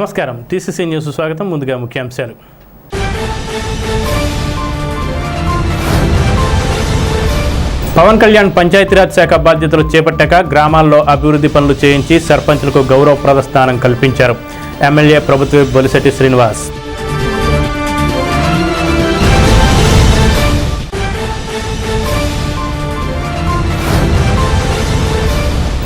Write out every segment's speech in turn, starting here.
నమస్కారం, TCC news స్వాగతం. ముందుగా ముఖ్యాంశాలు. పవన్ కళ్యాణ్ పంచాయతీరాజ్ శాఖ బాధ్యతలు చేపట్టాక గ్రామాల్లో అభివృద్ధి పనులు చేయించి సర్పంచులకు గౌరవప్రద స్థానం కల్పించారు. ఎమ్మెల్యే ప్రభుత్వ బొలిశెట్టి శ్రీనివాస్.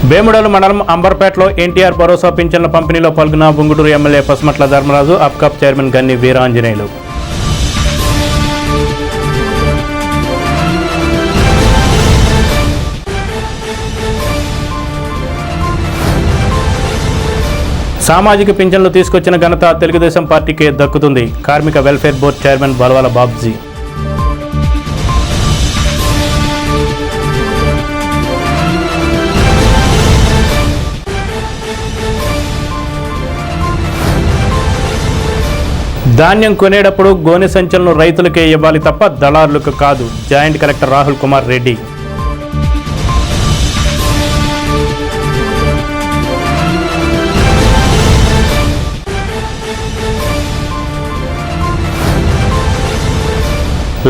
వేముడోలు మండలం అంబర్పేటలో ఎన్టీఆర్ భరోసా పింఛన్ల పంపిణీలో పాల్గొన్న బుంగుటూరు ఎమ్మెల్యే పసుమట్ల ధర్మరాజు, అప్కాప్ చైర్మన్ గన్ని వీరాంజనేయులు. సామాజిక పింఛన్లు తీసుకొచ్చిన ఘనత తెలుగుదేశం పార్టీకే దక్కుతుంది. కార్మిక వెల్ఫేర్ బోర్డు చైర్మన్ బల్వాల బాబ్జీ. ధాన్యం కొనేటప్పుడు గోనె సంచులను రైతులకే ఇవ్వాలి తప్ప దళారులకు కాదు. Joint collector Rahul Kumar Reddy.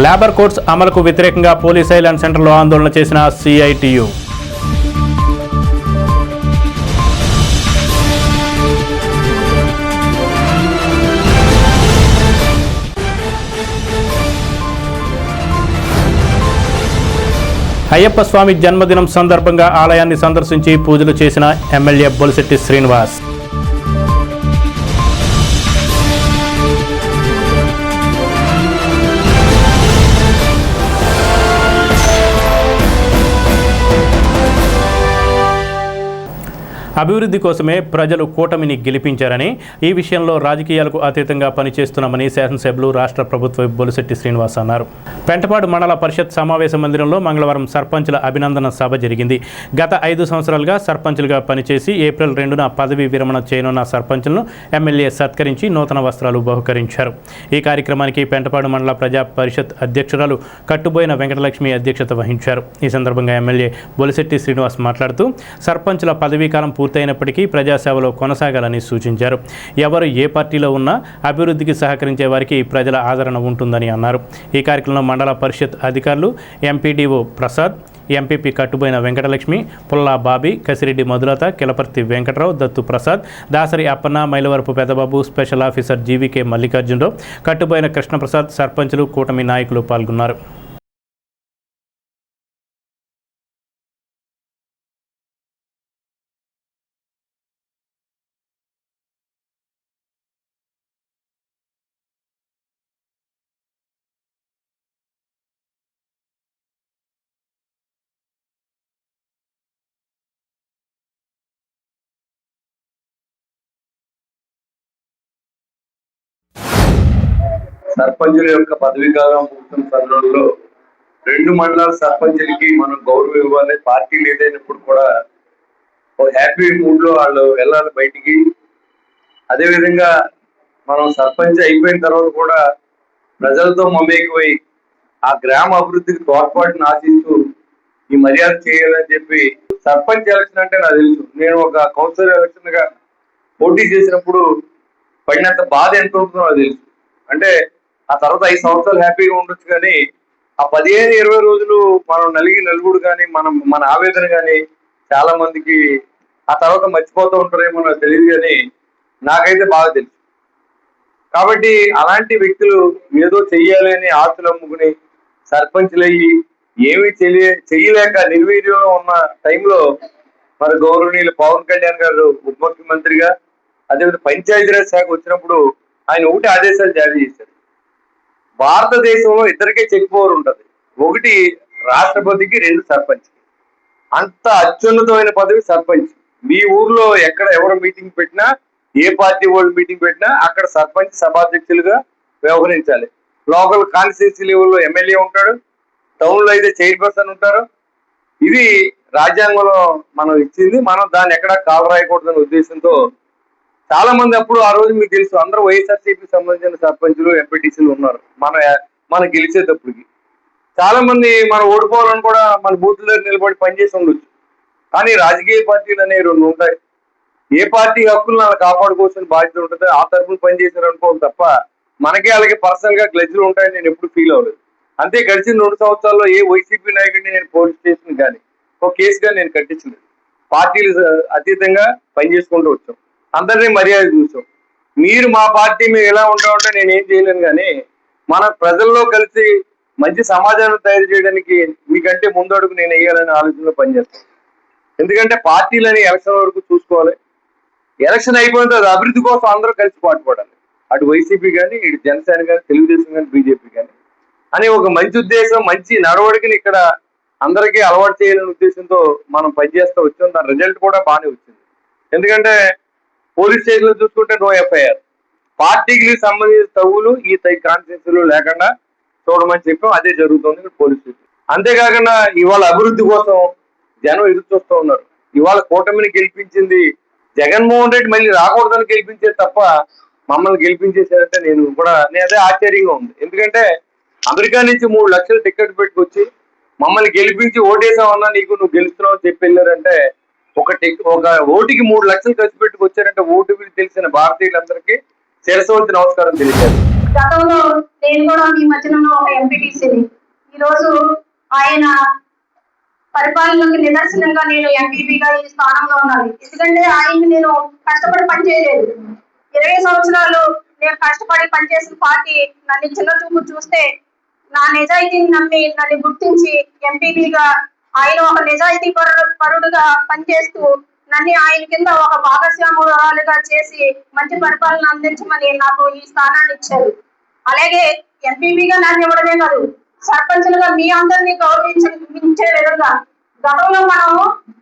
Labour codes అమలుకు వ్యతిరేకంగా పోలీస్ ఐలాండ్ సెంటర్లో ఆందోళన చేసిన సిఐటియు. అయ్యప్ప స్వామి జన్మదినం సందర్భంగా ఆలయాన్ని సందర్శించి పూజలు చేసిన ఎమ్మెల్యే బొలిశెట్టి శ్రీనివాస్. అభివృద్ధి కోసమే ప్రజలు కూటమిని గెలిపించారని, ఈ విషయంలో రాజకీయాలకు అతీతంగా పనిచేస్తున్నామని శాసనసభ్యులు రాష్ట్ర ప్రభుత్వ బొలిశెట్టి శ్రీనివాస్ అన్నారు. పెంటపాడు మండల పరిషత్ సమావేశ మందిరంలో మంగళవారం సర్పంచుల అభినందన సభ జరిగింది. గత 5 సంవత్సరాలుగా సర్పంచులుగా పనిచేసి ఏప్రిల్ 2న పదవీ విరమణ చేయనున్న సర్పంచులను ఎమ్మెల్యే సత్కరించి నూతన వస్త్రాలు బహుకరించారు. ఈ కార్యక్రమానికి పెంటపాడు మండల ప్రజా పరిషత్ అధ్యక్షురాలు కట్టుబోయిన వెంకటలక్ష్మి అధ్యక్షత వహించారు. ఈ సందర్భంగా ఎమ్మెల్యే బొలిశెట్టి శ్రీనివాస్ మాట్లాడుతూ సర్పంచుల పదవీకాలం పూర్తయినప్పటికీ ప్రజాసేవలో కొనసాగాలని సూచించారు. ఎవరు ఏ పార్టీలో ఉన్నా అభివృద్ధికి సహకరించే వారికి ప్రజల ఆదరణ ఉంటుందని అన్నారు. ఈ కార్యక్రమంలో మండల పరిషత్ అధికారులు MPDO Prasad, MPP Kattuboyina Venkatalakshmi, Pulla Bobby, Kasireddy Madhulatha, Kilaparthi Venkatrao, Dattu Prasad, Dasari Appanna, Mylavarapu Peddababu, special officer GVK Mallikarjunarao, Kattuboyina Krishnaprasad, సర్పంచులు, కూటమి నాయకులు పాల్గొన్నారు. సర్పంచుల యొక్క పదవీ కాలం పూర్తున్న సందర్భంలో 2 మండలాల సర్పంచులకి మనం గౌరవం ఇవ్వాలి. పార్టీ లేదైనప్పుడు కూడా హ్యాపీ మూడ్ లో వాళ్ళు వెళ్ళాలి బయటికి. అదేవిధంగా మనం సర్పంచ్ అయిపోయిన తర్వాత కూడా ప్రజలతో మమేకమై ఆ గ్రామ అభివృద్ధికి తోడ్పాటును ఆశిస్తూ ఈ మర్యాద చేయాలని చెప్పి సర్పంచ్ ఎలక్షన్ అంటే నాకు తెలుసు. నేను ఒక కౌన్సిలర్ ఎలక్షన్ గా పోటీ చేసినప్పుడు పడినంత బాధ ఎంత ఉంటుందో నాకు తెలుసు. అంటే ఆ తర్వాత 5 సంవత్సరాలు హ్యాపీగా ఉండొచ్చు, కానీ ఆ 15-20 రోజులు మనం నలుగుడు కానీ మన ఆవేదన కానీ చాలా మందికి ఆ తర్వాత మర్చిపోతూ ఉంటారేమో నాకు తెలియదు, కానీ నాకైతే బాగా తెలుసు. కాబట్టి అలాంటి వ్యక్తులు ఏదో చెయ్యాలి అని ఆశలు అమ్ముకుని సర్పంచ్లయ్యి ఏమీ చెయ్యలేక నిర్వీర్యంగా ఉన్న టైంలో మరి గౌరవనీయులు పవన్ కళ్యాణ్ గారు ఉప ముఖ్యమంత్రిగా, అదేవిధంగా పంచాయతీరాజ్ శాఖ వచ్చినప్పుడు ఆయన ఒకటి ఆదేశాలు జారీ చేశారు. భారతదేశంలో ఇద్దరికే చెక్ పవర్ ఉంటుంది. ఒకటి రాష్ట్రపతికి, 2 సర్పంచ్. అంత అత్యున్నతమైన పదవి సర్పంచ్. మీ ఊర్లో ఎక్కడ ఎవరు మీటింగ్ పెట్టినా, ఏ పార్టీ వాళ్ళు మీటింగ్ పెట్టినా అక్కడ సర్పంచ్ సభాధ్యక్షులుగా వ్యవహరించాలి. లోకల్ కాన్స్టిట్యూన్సీ లెవెల్లో ఎమ్మెల్యే ఉంటాడు, టౌన్ లో అయితే చైర్పర్సన్ ఉంటారు. ఇది రాజ్యాంగంలో మనం ఇచ్చింది. మనం దాన్ని ఎక్కడా కాలు రాయకూడదనే ఉద్దేశంతో చాలా మంది అప్పుడు ఆ రోజు మీకు తెలుసు అందరూ వైఎస్ఆర్సీపీ సంబంధించిన సర్పంచులు, ఎంపీటీసీలు ఉన్నారు. మనం గెలిచేటప్పటికి చాలా మంది మనం ఓడిపోవాలని కూడా మన బూత్ దగ్గర నిలబడి పనిచేసి ఉండొచ్చు. కానీ రాజకీయ పార్టీలు అనేవి 2 ఉంటాయి. ఏ పార్టీ హక్కులు వాళ్ళని కాపాడుకోవాల్సిన బాధ్యత ఉంటుంది, ఆ తరఫున పనిచేశారు అనుకోవాలి తప్ప మనకే అలాగే పర్సనల్ గా గ్లెజ్లు ఉంటాయని నేను ఎప్పుడు ఫీల్ అవ్వలేదు. అంతే గడిచిన 2 సంవత్సరాల్లో ఏ వైసీపీ నాయకుడిని నేను పోలీస్ స్టేషన్ కానీ ఒక కేసుగా నేను కట్టించలేదు. పార్టీలు అతీతంగా పనిచేసుకుంటూ వచ్చాం, అందరినీ మర్యాద చూసాం. మీరు మా పార్టీ మీరు ఎలా ఉంటామంటే నేను ఏం చేయలేను, కానీ మన ప్రజల్లో కలిసి మంచి సమాజాన్ని తయారు చేయడానికి మీకంటే ముందు అడుగు నేను వేయాలనే ఆలోచనలో పనిచేస్తాను. ఎందుకంటే పార్టీలని ఎలక్షన్ వరకు చూసుకోవాలి, ఎలక్షన్ అయిపోయిన తర్వాత అభివృద్ధి కోసం అందరూ కలిసి పాటుపడాలి. అటు వైసీపీ కానీ, ఇటు జనసేన కానీ, తెలుగుదేశం కానీ, బీజేపీ కానీ అని ఒక మంచి ఉద్దేశం, మంచి నడవడికని ఇక్కడ అందరికీ అలవాటు చేయాలనే ఉద్దేశంతో మనం పనిచేస్తూ వచ్చాం. దాని రిజల్ట్ కూడా బాగానే వచ్చింది. ఎందుకంటే పోలీస్ స్టేషన్లో చూసుకుంటే నో ఎఫ్ఐఆర్, పార్టీకి సంబంధించిన తవ్వులు ఈ కాన్స్టిట్యూన్సీలో లేకుండా చూడమని చెప్పాం. అదే జరుగుతుంది ఇక్కడ పోలీస్ స్టేషన్. అంతేకాకుండా ఇవాళ అభివృద్ధి కోసం జనం ఎదురు చూస్తూ ఉన్నారు. ఇవాళ కూటమిని గెలిపించింది జగన్మోహన్ రెడ్డి మళ్ళీ రాకూడదని గెలిపించేది తప్ప మమ్మల్ని గెలిపించేసారంటే నేను అదే ఆశ్చర్యంగా ఉంది. ఎందుకంటే అమెరికా నుంచి 3 లక్షలు టికెట్ పెట్టుకొచ్చి మమ్మల్ని గెలిపించి ఓటేసామన్నా నీకు నువ్వు గెలుస్తున్నావు అని చెప్పి వెళ్ళారంటే ఒక ఓటుకి 3 లక్షలు ఖర్చు పెట్టుకొచ్చారంటే ఓటు విలువ తెలిసిన భారతీయులందరికీ శిరస్సు నమస్కారం తెలియజేయాలి. గతంలో నేను కూడా మీ మధ్యలో ఒక ఎంపీటీసీని, ఈరోజు ఆయన పరిపాలనకి నిదర్శనంగా నేను ఎంపీపీగా ఈ స్థానంలో ఉన్నాను. ఎందుకంటే ఆయన్ని నేను కష్టపడి పనిచేయలేదు. 20 సంవత్సరాలు నేను కష్టపడి పనిచేసిన పార్టీ నన్ను చిన్న చూపు చూస్తే నా నిజాయితీని నమ్మి నన్ను గుర్తించి ఎంపీపీగా ఆయన ఒక నిజాయితీ పరుడుగా పనిచేస్తూ నన్ను ఆయన కింద ఒక భాగస్వామురాలుగా చేసి మంచి పరిపాలన అందించమని నాకు ఈ స్థానాన్ని ఇచ్చారు. అలాగే ఎంపీపీగా నన్ను ఇవ్వడమే కాదు, సర్పంచులుగా మీ అందరినీ గౌరవించే విధంగా గతంలో మనం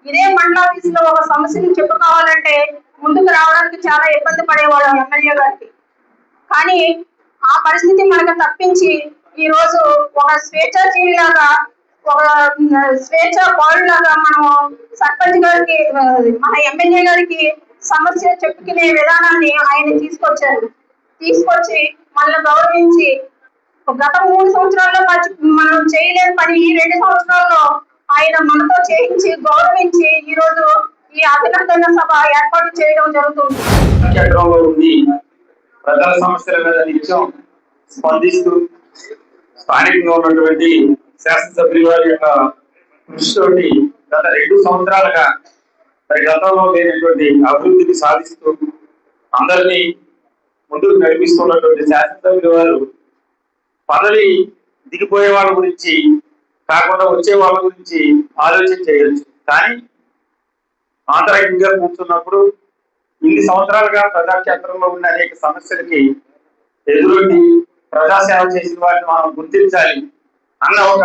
ఇదే మండలాఫీస్ లో ఒక సమస్యను చెప్పుకోవాలంటే ముందుకు రావడానికి చాలా ఇబ్బంది పడేవాళ్ళం ఎమ్మెల్యే గారికి. కానీ ఆ పరిస్థితి మనకు తప్పించి ఈ రోజు ఒక స్వేచ్ఛాజీవిలాగా, ఒక స్వేచ్ఛ పౌరులాగా మనం సర్పంచ్ గారికి, మన ఎమ్మెల్యే గారికి సమస్య చెప్పుకునే విధానాన్ని ఆయన తీసుకొచ్చి మనల్ని గౌరవించి గత 3 సంవత్సరాల్లో మనం చేయలేని పని ఈ 2 సంవత్సరాల్లో ఆయన మనతో చేయించి గౌరవించి ఈ రోజు ఈ అభినందన సభ ఏర్పాటు చేయడం జరుగుతుంది. ప్రజల సమస్యల మీద నిత్యం స్పందిస్తూ స్థానికంగా ఉన్నటువంటి శాసనసభ్యుల వారి యొక్క కృషితోటి గత 2 సంవత్సరాలుగా గతంలో లేనటువంటి అభివృద్ధిని సాధిస్తూ అందరినీ ముందుకు నడిపిస్తున్నటువంటి శాసనసభ్యుల వారు పదవి దిగిపోయే వాళ్ళ గురించి కాకుండా వచ్చే వాళ్ళ గురించి ఆలోచన చేయొచ్చు. కానీ ఆంతరికంగా కూర్చున్నప్పుడు ఇన్ని సంవత్సరాలుగా ప్రజాక్షేత్రంలో ఉన్న అనేక సమస్యలకి ఎదురొడ్డి ప్రజాసేవ చేసిన వాటిని మనం గుర్తించాలి అన్న ఒక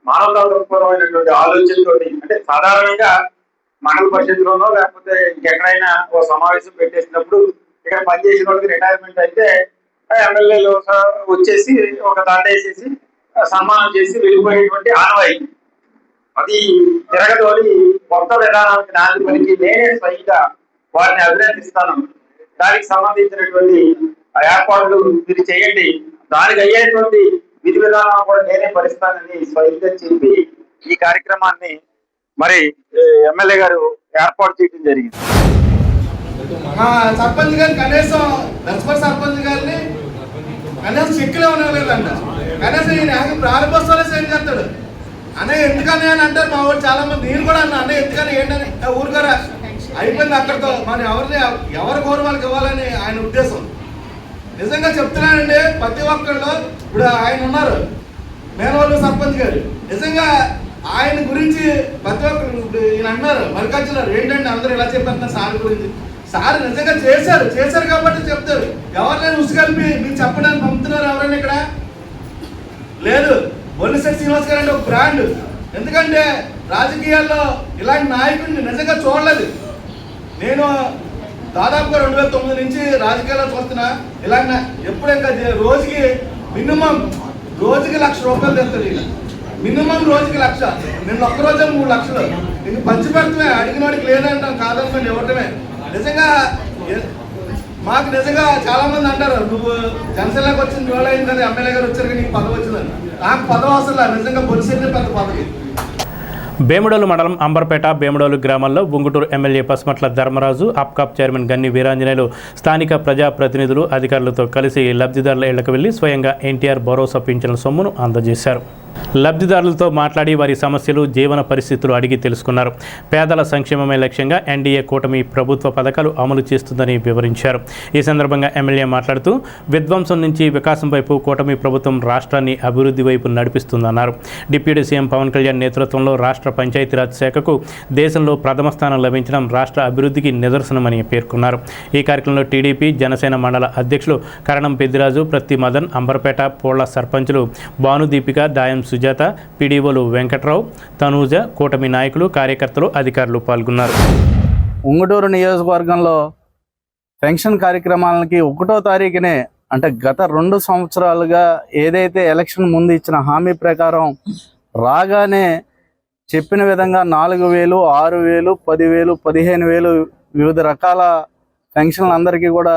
మానవతాపూర్వమైనటువంటి ఆలోచనతో, అంటే సాధారణంగా మండల పరిషత్తులోనో లేకపోతే ఇంకెక్కడైనా ఒక సమావేశం పెట్టేసినప్పుడు ఇక్కడ పనిచేసిన వాళ్ళకి రిటైర్మెంట్ అయితే ఎమ్మెల్యేలు వచ్చేసి ఒక దండ వేసేసి సన్మానం చేసి వెళ్ళిపోయేటువంటి ఆనవాయి. అది తిరగదోలి కొత్త విధానానికి నాంది పలికి నేనే స్వయంగా వారిని అభినందిస్తాను. దానికి సంబంధించినటువంటి ఏర్పాట్లు మీరు చేయండి, దానికి అయ్యేటువంటి విధి విధానాలు కూడా నేనే భరిస్తానని స్వయంగా చెప్పి ఈ కార్యక్రమాన్ని మరి ఎమ్మెల్యే గారు ఏర్పాటు చేయడం జరిగింది. మా సర్పంచ్ గారు కనీసం దశపతి సర్పంచ్ గారిని కనీసం చెక్కులే ఉండలేదంట. కనీసం ఈయన ప్రారంభోత్సవాలే సైన్ చేస్తాడు. అన్నయ్య ఎందుకని అని అంటారు మా వాళ్ళు చాలా మంది. నేను కూడా అన్నా అన్నయ్య ఎందుకని ఏంటని, ఊరుగారా అయిపోయింది అక్కడితో, మరి ఎవరి కోరు వాళ్ళకి ఇవ్వాలని ఆయన ఉద్దేశం. నిజంగా చెప్తున్నానండి, ప్రతి ఒక్కళ్ళు ఇప్పుడు ఆయన ఉన్నారు మేనవాళ్ళు సర్పంచ్ గారు, నిజంగా ఆయన గురించి ప్రతి ఒక్కరు ఇప్పుడు ఈయన అన్నారు మల్లికార్జునారు ఏంటంటే అందరూ ఇలా చెప్పారు సార్ గురించి. సార్ నిజంగా చేశారు కాబట్టి చెప్తారు. ఎవరినైనా ఉసుకల్పి మీకు చెప్పడానికి పంపుతున్నారు ఎవరైనా ఇక్కడ లేదు. బొల్లిశెట్టి శ్రీనివాస్ గారు అంటే ఒక బ్రాండ్. ఎందుకంటే రాజకీయాల్లో ఇలాంటి నాయకుడిని నిజంగా చూడలేదు. నేను దాదాపుగా 2009 నుంచి రాజకీయాల్లో చూస్తున్నా. ఇలాంటి ఎప్పుడు ఇంకా రోజుకి మినిమం రోజుకి ₹1,00,000 తెస్తారు. ఇక మినిమం రోజుకి 1,00,000. నిన్న ఒక్కరోజే 3 లక్షలు. ఇంక పంచి పెడతామే, అడిగిన వాడికి లేదంటాం, కాదనుకొని ఇవ్వటమే. నిజంగా మాకు నిజంగా చాలా మంది అంటారు నువ్వు జనసేనలోకి వచ్చిన రోజులైంది కదా ఎమ్మెల్యే గారు వచ్చారు నీకు పదవి వచ్చిందని. నాకు పదవి అసలు నిజంగా బొలిసెట్టిన పెద్ద పదవి. బేముడోలు మండలం అంబర్పేట బేముడోలు గ్రామాల్లో ఉంగుటూరు ఎమ్మెల్యే పసుమట్ల ధర్మరాజు అప్కాప్ చైర్మన్ గన్ని వీరాంజనేయులు స్థానిక ప్రజాప్రతినిధులు అధికారులతో కలిసి లబ్ధిదారుల ఇళ్లకు వెళ్లి స్వయంగా ఎన్టీఆర్ భరోసా పింఛన్ల సొమ్మును అందజేశారు. లబ్ధిదారులతో మాట్లాడి వారి సమస్యలు జీవన పరిస్థితులు అడిగి తెలుసుకున్నారు. పేదల సంక్షేమమే లక్ష్యంగా ఎన్డీఏ కూటమి ప్రభుత్వ పథకాలు అమలు చేస్తుందని వివరించారు. ఈ సందర్భంగా ఎమ్మెల్యే మాట్లాడుతూ విధ్వంసం నుంచి వికాసం వైపు కూటమి ప్రభుత్వం రాష్ట్రాన్ని అభివృద్ధి వైపు నడిపిస్తుందన్నారు. డిప్యూటీ సీఎం పవన్ కళ్యాణ్ నేతృత్వంలో రాష్ట్ర పంచాయతీరాజ్ శాఖకు దేశంలో ప్రథమ స్థానం లభించడం రాష్ట్ర అభివృద్ధికి నిదర్శనమని పేర్కొన్నారు. ఈ కార్యక్రమంలో టీడీపీ జనసేన మండల అధ్యక్షులు కరణం పెద్దిరాజు, ప్రత్తి మదన్, అంబర్పేట పోళ్ల సర్పంచులు భానుదీపిక, దాయం సుజాత, పీడీఓలు వెంకట్రావు, తనూజ, కూటమి నాయకులు, కార్యకర్తలు, అధికారులు పాల్గొన్నారు. ఉంగుటూరు నియోజకవర్గంలో పెన్షన్ కార్యక్రమాలకి 1వ తారీఖునే అంటే గత 2 సంవత్సరాలుగా ఏదైతే ఎలక్షన్ ముందు ఇచ్చిన హామీ ప్రకారం రాగానే చెప్పిన విధంగా 4,000, 6,000, 10,000, 15,000 వివిధ రకాల పెన్షన్లు అందరికీ కూడా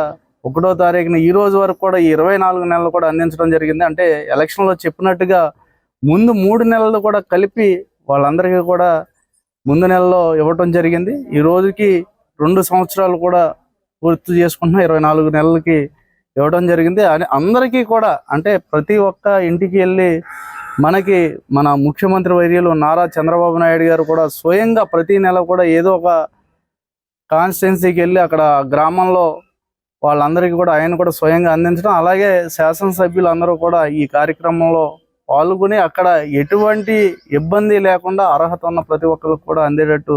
1వ తారీఖున ఈ రోజు వరకు కూడా 24 నెలలు కూడా అందించడం జరిగింది. అంటే ఎలక్షన్లో చెప్పినట్టుగా ముందు 3 నెలలు కూడా కలిపి వాళ్ళందరికీ కూడా ముందు నెలలో ఇవ్వటం జరిగింది. ఈ రోజుకి 2 సంవత్సరాలు కూడా పూర్తి చేసుకుంటున్న 24 నెలలకి ఇవ్వడం జరిగింది. అందరికీ కూడా అంటే ప్రతి ఒక్క ఇంటికి వెళ్ళి మన ముఖ్యమంత్రి వర్యులు నారా చంద్రబాబు నాయుడు గారు కూడా స్వయంగా ప్రతి నెల కూడా ఏదో ఒక కాన్స్టిట్యున్సీకి వెళ్ళి అక్కడ గ్రామంలో వాళ్ళందరికీ కూడా ఆయన కూడా స్వయంగా అందించడం, అలాగే శాసనసభ్యులు అందరూ కూడా ఈ కార్యక్రమంలో పాల్గొని అక్కడ ఎటువంటి ఇబ్బంది లేకుండా అర్హత ఉన్న ప్రతి ఒక్కరికి కూడా అందేటట్టు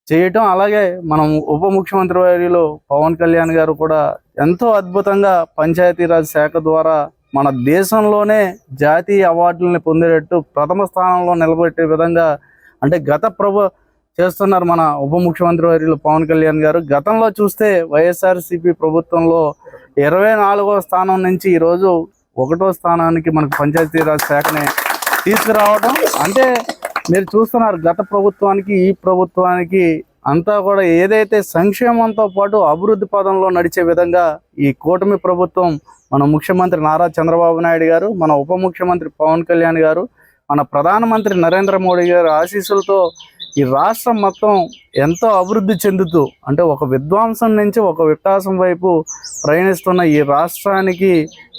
చేయటం, అలాగే మనం ఉప ముఖ్యమంత్రి వర్యులు పవన్ కళ్యాణ్ గారు కూడా ఎంతో అద్భుతంగా పంచాయతీరాజ్ శాఖ ద్వారా మన దేశంలోనే జాతీయ అవార్డులని పొందేటట్టు ప్రథమ స్థానంలో నిలబెట్టే విధంగా అంటే చేస్తున్నారు మన ఉప ముఖ్యమంత్రి వర్యులు పవన్ కళ్యాణ్ గారు. గతంలో చూస్తే వైఎస్ఆర్సీపీ ప్రభుత్వంలో 24వ స్థానం నుంచి ఈరోజు 1వ స్థానానికి మనకు పంచాయతీరాజ్ శాఖని తీసుకురావడం అంటే మీరు చూస్తున్నారు. గత ప్రభుత్వానికి ఈ ప్రభుత్వానికి అంతా కూడా ఏదైతే సంక్షేమంతో పాటు అభివృద్ధి పదంలో నడిచే విధంగా ఈ కూటమి ప్రభుత్వం మన ముఖ్యమంత్రి నారా చంద్రబాబు నాయుడు గారు, మన ఉప ముఖ్యమంత్రి పవన్ కళ్యాణ్ గారు, మన ప్రధానమంత్రి నరేంద్ర మోడీ గారి ఆశీస్సులతో ఈ రాష్ట్రం మొత్తం ఎంతో అభివృద్ధి చెందుతూ అంటే ఒక విధ్వంసం నుంచి ఒక వికాసం వైపు ప్రయాణిస్తున్న ఈ రాష్ట్రానికి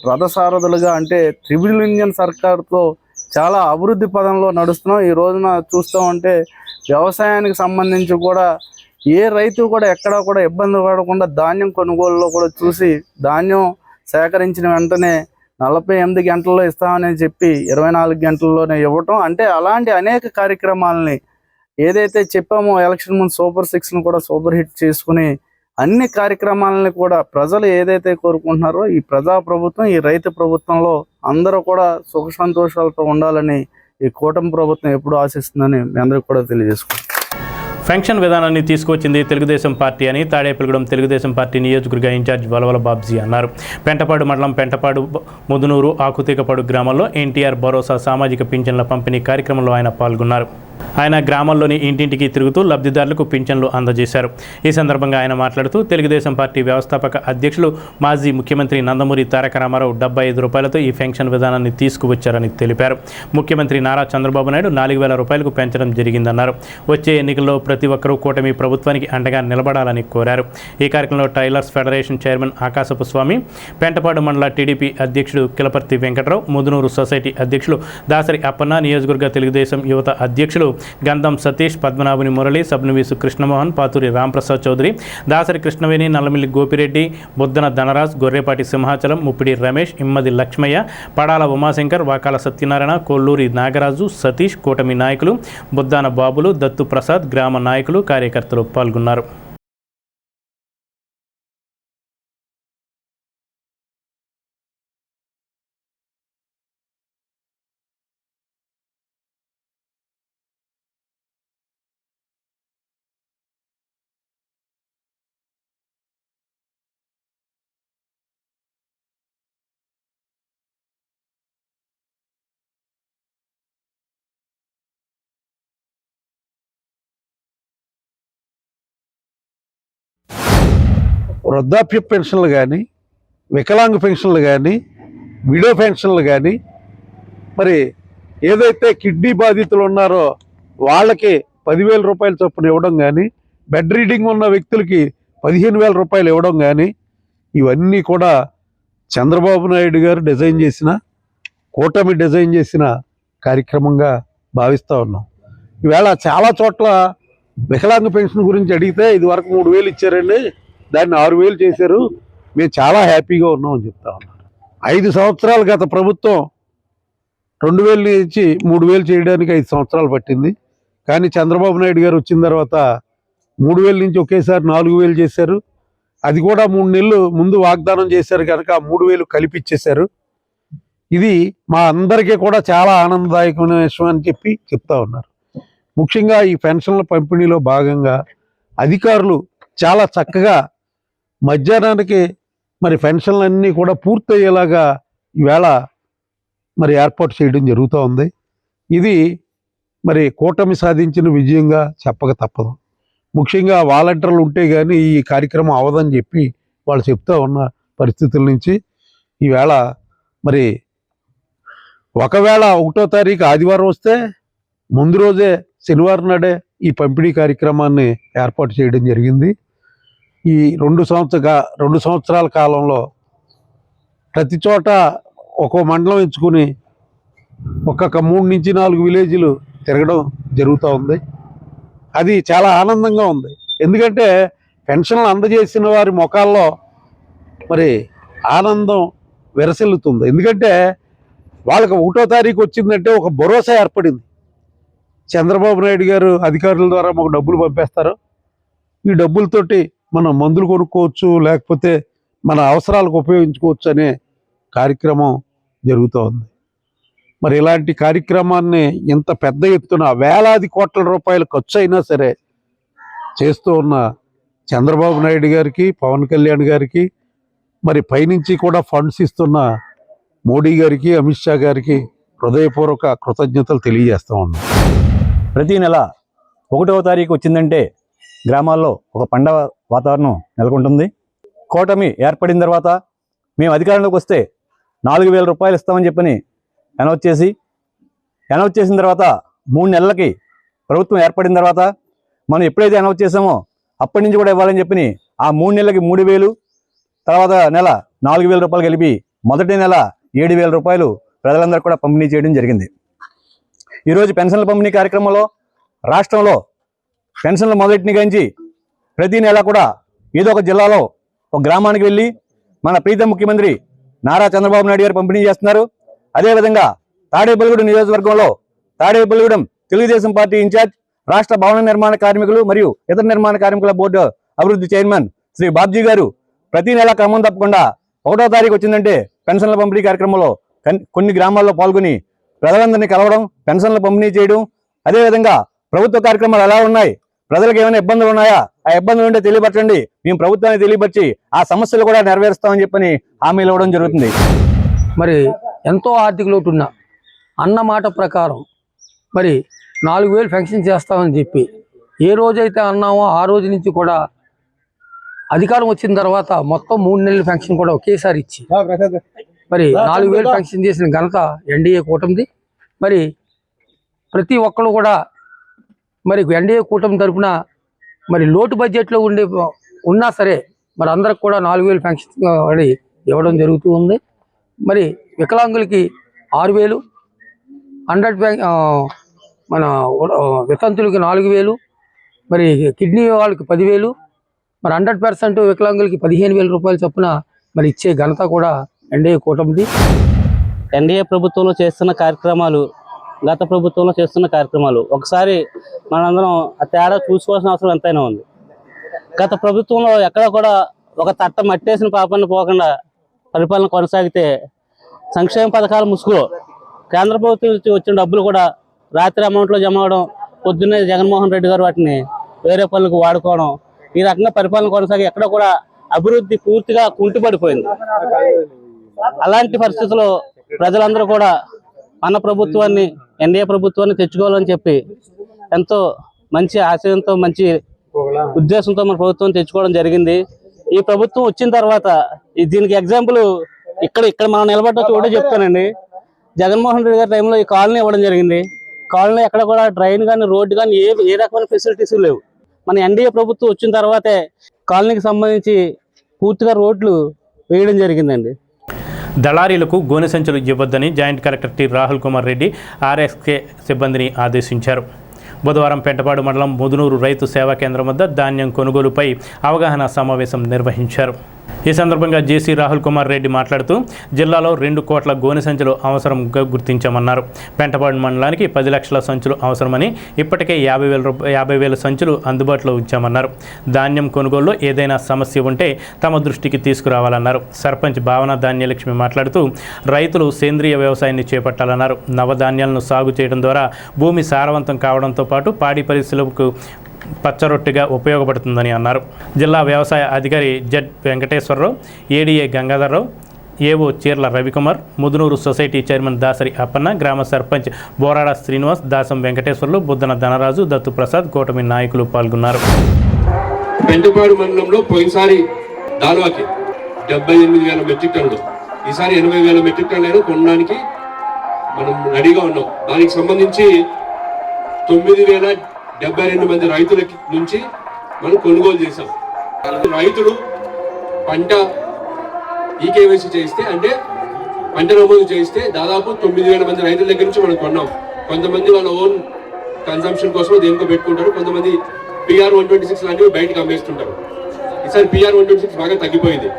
రథసారథులుగా అంటే ట్రిపుల్ ఇంజిన్ సర్కార్తో చాలా అభివృద్ధి పదంలో నడుస్తున్నాం. ఈ రోజున చూస్తూ ఉంటే వ్యవసాయానికి సంబంధించి కూడా ఏ రైతు కూడా ఎక్కడా కూడా ఇబ్బంది పడకుండా ధాన్యం కొనుగోలులో కూడా చూసి ధాన్యం సేకరించిన వెంటనే 48 గంటల్లో ఇస్తామని చెప్పి 24 గంటల్లోనే ఇవ్వటం అంటే అలాంటి అనేక కార్యక్రమాలని ఏదైతే చెప్పామో ఎలక్షన్ ముందు సూపర్ 6ను కూడా సూపర్ హిట్ చేసుకుని అన్ని కార్యక్రమాలని కూడా ప్రజలు ఏదైతే కోరుకుంటున్నారో ఈ ప్రజా ప్రభుత్వం ఈ రైతు ప్రభుత్వంలో అందరూ కూడా సుఖ సంతోషాలతో ఉండాలని ఈ కూటమి ప్రభుత్వం ఎప్పుడు ఆశిస్తుందని మీ అందరికీ కూడా తెలియజేసుకుంటాం. పెన్షన్ విధానాన్ని తీసుకొచ్చింది తెలుగుదేశం పార్టీ అని తాడేపల్లిగూడెం తెలుగుదేశం పార్టీ నియోజకవర్గ ఇన్ఛార్జ్ వలవల బాబ్జీ అన్నారు. పెంటపాడు మండలం పెంటపాడు, ముదునూరు, ఆకుతీకపాడు గ్రామాల్లో ఎన్టీఆర్ భరోసా సామాజిక పింఛన్ల పంపిణీ కార్యక్రమంలో ఆయన పాల్గొన్నారు. ఆయన గ్రామాల్లోని ఇంటింటికి తిరుగుతూ లబ్ధిదారులకు పింఛన్లు అందజేశారు. ఈ సందర్భంగా ఆయన మాట్లాడుతూ తెలుగుదేశం పార్టీ వ్యవస్థాపక అధ్యక్షులు మాజీ ముఖ్యమంత్రి నందమూరి తారక రామారావు 75 రూపాయలతో ఈ పెన్షన్ విధానాన్ని తీసుకువచ్చారని తెలిపారు. ముఖ్యమంత్రి నారా చంద్రబాబు నాయుడు 4,000 రూపాయలకు పెంచడం జరిగిందన్నారు. వచ్చే ఎన్నికల్లో ప్రతి ఒక్కరూ కూటమి ప్రభుత్వానికి అండగా నిలబడాలని కోరారు. ఈ కార్యక్రమంలో టైలర్స్ ఫెడరేషన్ చైర్మన్ ఆకాశపు స్వామి, పెంటపాడు మండల టీడీపీ అధ్యక్షుడు కిలపర్తి వెంకట్రావు, ముదునూరు సొసైటీ అధ్యక్షులు దాసరి అప్పన్న, నియోజకవర్గ తెలుగుదేశం యువత అధ్యక్షులు గంధం సతీష్, పద్మనాభుని మురళి, సబ్నవీసు కృష్ణమోహన్, పాతూరి రాంప్రసాద్ చౌదరి, దాసరి కృష్ణవేణి, నల్లమిల్లి గోపిరెడ్డి, బొద్దన ధనరాజ్, గొర్రెపాటి సింహాచలం, ముప్పిడి రమేష్, ఇమ్మది లక్ష్మయ్య, పడాల ఉమాశంకర్, వాకాల సత్యనారాయణ, కొల్లూరి నాగరాజు, సతీష్, కూటమి నాయకులు బొద్దాన బాబులు, దత్తు ప్రసాద్, గ్రామ నాయకులు, కార్యకర్తలు పాల్గొన్నారు. వృద్ధాప్య పెన్షన్లు కానీ, వికలాంగ పెన్షన్లు కానీ, విడో పెన్షన్లు కానీ, మరి ఏదైతే కిడ్నీ బాధితులు ఉన్నారో వాళ్ళకి 10,000 రూపాయల చొప్పున ఇవ్వడం కానీ, బెడ్ రీడింగ్ ఉన్న వ్యక్తులకి 15,000 రూపాయలు ఇవ్వడం కానీ, ఇవన్నీ కూడా చంద్రబాబు నాయుడు గారు డిజైన్ చేసిన, కూటమి డిజైన్ చేసిన కార్యక్రమంగా భావిస్తూ ఉన్నాం. ఈవేళ చాలా చోట్ల వికలాంగ పెన్షన్ గురించి అడిగితే ఇదివరకు 3,000 ఇచ్చారండి, దాన్ని 6,000 చేశారు, మేము చాలా హ్యాపీగా ఉన్నామని చెప్తా ఉన్నారు. 5 సంవత్సరాలు గత ప్రభుత్వం 2,000 నుంచి 3,000 చేయడానికి 5 సంవత్సరాలు పట్టింది. కానీ చంద్రబాబు నాయుడు గారు వచ్చిన తర్వాత 3,000 నుంచి ఒకేసారి 4,000 చేశారు. అది కూడా 3 నెలలు ముందు వాగ్దానం చేశారు కనుక 3,000 కలిపి ఇచ్చేశారు. ఇది మా అందరికీ కూడా చాలా ఆనందదాయకమైన విషయం అని చెప్తా ఉన్నారు. ముఖ్యంగా ఈ పెన్షన్ల పంపిణీలో భాగంగా అధికారులు చాలా చక్కగా మధ్యాహ్నానికి మరి పెన్షన్లన్నీ కూడా పూర్తయ్యేలాగా ఈవేళ మరి ఏర్పాటు చేయడం జరుగుతూ ఉంది. ఇది మరి కూటమి సాధించిన విజయంగా చెప్పక తప్పదు. ముఖ్యంగా వాలంటీర్లు ఉంటే కానీ ఈ కార్యక్రమం అవదని చెప్పి వాళ్ళు చెప్తూ ఉన్న పరిస్థితుల నుంచి ఈవేళ మరి ఒకవేళ 1వ తారీఖు ఆదివారం వస్తే ముందు రోజే శనివారం నాడే ఈ పంపిణీ కార్యక్రమాన్ని ఏర్పాటు చేయడం జరిగింది. ఈ 2 సంవత్సరాల కాలంలో ప్రతి చోట ఒక్కో మండలం ఎంచుకుని ఒక్కొక్క 3 నుంచి 4 విలేజ్లు తిరగడం జరుగుతూ ఉంది. అది చాలా ఆనందంగా ఉంది. ఎందుకంటే పెన్షన్లు అందజేసిన వారి ముఖాల్లో మరి ఆనందం విరసిల్లుతుంది. ఎందుకంటే వాళ్ళకి 1వ తారీఖు వచ్చిందంటే ఒక భరోసా ఏర్పడింది. చంద్రబాబు నాయుడు గారు అధికారుల ద్వారా మాకు డబ్బులు పంపేస్తారు, ఈ డబ్బులతోటి మనం మందులు కొనుక్కోవచ్చు, లేకపోతే మన అవసరాలకు ఉపయోగించుకోవచ్చు అనే కార్యక్రమం జరుగుతూ ఉంది. మరి ఇలాంటి కార్యక్రమాన్ని ఇంత పెద్ద ఎత్తున వేలాది కోట్ల రూపాయలు ఖర్చు అయినా సరే చేస్తూ ఉన్న చంద్రబాబు నాయుడు గారికి, పవన్ కళ్యాణ్ గారికి, మరి పైనుంచి కూడా ఫండ్స్ ఇస్తున్న మోడీ గారికి, అమిత్ షా గారికి హృదయపూర్వక కృతజ్ఞతలు తెలియజేస్తూ ఉన్నాం. ప్రతి నెల 1వ తారీఖు వచ్చిందంటే గ్రామాల్లో ఒక పండగ వాతావరణం నెలకొంటుంది. కూటమి ఏర్పడిన తర్వాత మేము అధికారంలోకి వస్తే 4,000 రూపాయలు ఇస్తామని చెప్పని అనౌన్స్ చేసిన తర్వాత 3 నెలలకి ప్రభుత్వం ఏర్పడిన తర్వాత మనం ఎప్పుడైతే అనౌన్స్ చేసామో అప్పటి నుంచి కూడా ఇవ్వాలని చెప్పి ఆ 3 నెలలకి 3,000, తర్వాత నెల 4,000 రూపాయలు కలిపి మొదటి నెల 7,000 రూపాయలు ప్రజలందరూ కూడా పంపిణీ చేయడం జరిగింది. ఈరోజు పెన్షన్ల పంపిణీ కార్యక్రమంలో రాష్ట్రంలో పెన్షన్లు మొదటి నుంచి ప్రతి నెల కూడా ఏదో ఒక జిల్లాలో ఒక గ్రామానికి వెళ్ళి మన ప్రీతం ముఖ్యమంత్రి నారా చంద్రబాబు నాయుడు గారు పంపిణీ చేస్తున్నారు. అదేవిధంగా తాడేపల్లిగూడెం నియోజకవర్గంలో తాడేపల్లిగూడెం తెలుగుదేశం పార్టీ ఇన్ఛార్జ్, రాష్ట్ర భవన నిర్మాణ కార్మికులు మరియు ఇతర నిర్మాణ కార్మికుల బోర్డు అభివృద్ధి చైర్మన్ శ్రీ బాబ్జీ గారు ప్రతి నెల క్రమం తప్పకుండా 1వ తారీఖు వచ్చిందంటే పెన్షన్ల పంపిణీ కార్యక్రమంలో కొన్ని గ్రామాల్లో పాల్గొని ప్రజలందరినీ కలవడం, పెన్షన్లు పంపిణీ చేయడం, అదేవిధంగా ప్రభుత్వ కార్యక్రమాలు ఎలా ఉన్నాయి, ప్రజలకు ఏమైనా ఇబ్బందులు ఉన్నాయా, ఆ ఇబ్బందులు ఉంటే తెలియపరచండి, మేము ప్రభుత్వాన్ని తెలియపరిచి ఆ సమస్యలు కూడా నెరవేరుస్తామని చెప్పని హామీలు ఇవ్వడం జరుగుతుంది. మరి ఎంతో ఆర్థిక లోటు ఉన్న అన్న మాట ప్రకారం మరి 4,000 పెన్షన్ చేస్తామని చెప్పి ఏ రోజైతే అన్నామో ఆ రోజు నుంచి కూడా అధికారం వచ్చిన తర్వాత మొత్తం 3 నెలల పెన్షన్ కూడా ఒకేసారి ఇచ్చి మరి 4,000 పెన్షన్ చేసిన ఘనత ఎన్డీఏ కూటమిది. మరి ప్రతి ఒక్కరు కూడా మరి ఎన్డీఏ కూటమి తరఫున మరి లోటు బడ్జెట్లో ఉన్నా సరే మరి అందరికి కూడా 4,000 పెన్షన్ ఇవ్వడం జరుగుతూ ఉంది. మరి వికలాంగులకి 6,000, 100 మన వితంతులకి 4,000, మరి కిడ్నీ వాళ్ళకి 10,000, మరి 100% వికలాంగులకి 15,000 రూపాయల చొప్పున మరి ఇచ్చే ఘనత కూడా ఎన్డీఏ కూటమిది. ఎన్డీఏ ప్రభుత్వంలో చేస్తున్న కార్యక్రమాలు, గత ప్రభుత్వంలో చేస్తున్న కార్యక్రమాలు ఒకసారి మనందరం ఆ తేడా చూసుకోవాల్సిన అవసరం ఎంతైనా ఉంది. గత ప్రభుత్వంలో ఎక్కడ కూడా ఒక తట్ట మట్టేసిన పాపన్న పోకుండా పరిపాలన కొనసాగితే సంక్షేమ పథకాల ముసుగులో కేంద్ర ప్రభుత్వం నుంచి వచ్చిన డబ్బులు కూడా రాత్రి అమౌంట్లో జమ అవడం, పొద్దున్నే జగన్మోహన్ రెడ్డి గారు వాటిని వేరే పనులకు వాడుకోవడం, ఈ రకంగా పరిపాలన కొనసాగి ఎక్కడ కూడా అభివృద్ధి పూర్తిగా కుంటిపడిపోయింది. అలాంటి పరిస్థితుల్లో ప్రజలందరూ కూడా మన ప్రభుత్వాన్ని, ఎన్డీఏ ప్రభుత్వాన్ని తెచ్చుకోవాలని చెప్పి ఎంతో మంచి ఆశయంతో, మంచి ఉద్దేశంతో మన ప్రభుత్వం తెచ్చుకోవడం జరిగింది. ఈ ప్రభుత్వం వచ్చిన తర్వాత దీనికి ఎగ్జాంపుల్ ఇక్కడ మనం నిలబడ్డ చోటే చెప్తానండి. జగన్మోహన్ రెడ్డి గారి టైంలో ఈ కాలనీ ఇవ్వడం జరిగింది. కాలనీ ఎక్కడ కూడా డ్రైన్ కానీ రోడ్డు కానీ ఏ రకమైన ఫెసిలిటీస్ లేవు. మన ఎన్డీఏ ప్రభుత్వం వచ్చిన తర్వాతే కాలనీకి సంబంధించి పూర్తిగా రోడ్లు వేయడం జరిగిందండి. దళారీలకు గోనె సంచులు ఇవ్వొద్దని joint collector T Rahul Kumar Reddy RSK సిబ్బందిని ఆదేశించారు. బుధవారం పెంటపాడు మండలం ముదునూరు రైతు సేవా కేంద్రం వద్ద ధాన్యం కొనుగోలుపై అవగాహన సమావేశం నిర్వహించారు. ఈ సందర్భంగా జేసీ రాహుల్ కుమార్ రెడ్డి మాట్లాడుతూ జిల్లాలో 2 కోట్ల గోనె సంచులు అవసరంగా గుర్తించామన్నారు. పెంటపాడు మండలానికి 10 లక్షల సంచులు అవసరమని ఇప్పటికే 50,000 సంచులు అందుబాటులో ఉంచామన్నారు. ధాన్యం కొనుగోలులో ఏదైనా సమస్య ఉంటే తమ దృష్టికి తీసుకురావాలన్నారు. సర్పంచ్ భావన ధాన్యలక్ష్మి మాట్లాడుతూ రైతులు సేంద్రియ వ్యవసాయాన్ని చేపట్టాలన్నారు. నవధాన్యాలను సాగు చేయడం ద్వారా భూమి సారవంతం కావడంతో పాటు పాడి పరిశ్రమలకు పచ్చరొట్టిగా ఉపయోగపడుతుందని అన్నారు. జిల్లా వ్యవసాయ అధికారి జెడ్ వెంకటేశ్వరరావు, ఏడీఏ గంగాధర్రావు, ఏవో చీర్ల రవికుమార్, ముదునూరు సొసైటీ చైర్మన్ దాసరి అప్పన్న, గ్రామ సర్పంచ్ బోరాడ శ్రీనివాస్, దాసం వెంకటేశ్వర్లు, బుద్దన ధనరాజు, దత్తు ప్రసాద్, కూటమి నాయకులు పాల్గొన్నారు. పెంటపాడు మండలంలో పోయినసారి దాల్వాకి 78,000 మెట్రిక్ టన్నులు, ఈసారి 80,000 మెట్రిక్ టన్నులు కొనడానికి మనం రెడీగా ఉన్నాం. దానికి సంబంధించి 9,072 మంది రైతుల నుంచి మనం కొనుగోలు చేశాం. రైతులు పంట ఈకేవైసీ చేయిస్తే, అంటే పంట నమోదు చేయిస్తే దాదాపు 9,000 మంది రైతుల దగ్గర నుంచి మనం కొన్నాం. కొంతమంది వాళ్ళ ఓన్ కన్సంప్షన్ కోసం దేనికో పెట్టుకుంటారు, కొంతమంది PR 126 లాంటివి బయటకు అమ్మేస్తుంటారు. ఈసారి PR 126 బాగా తగ్గిపోయింది,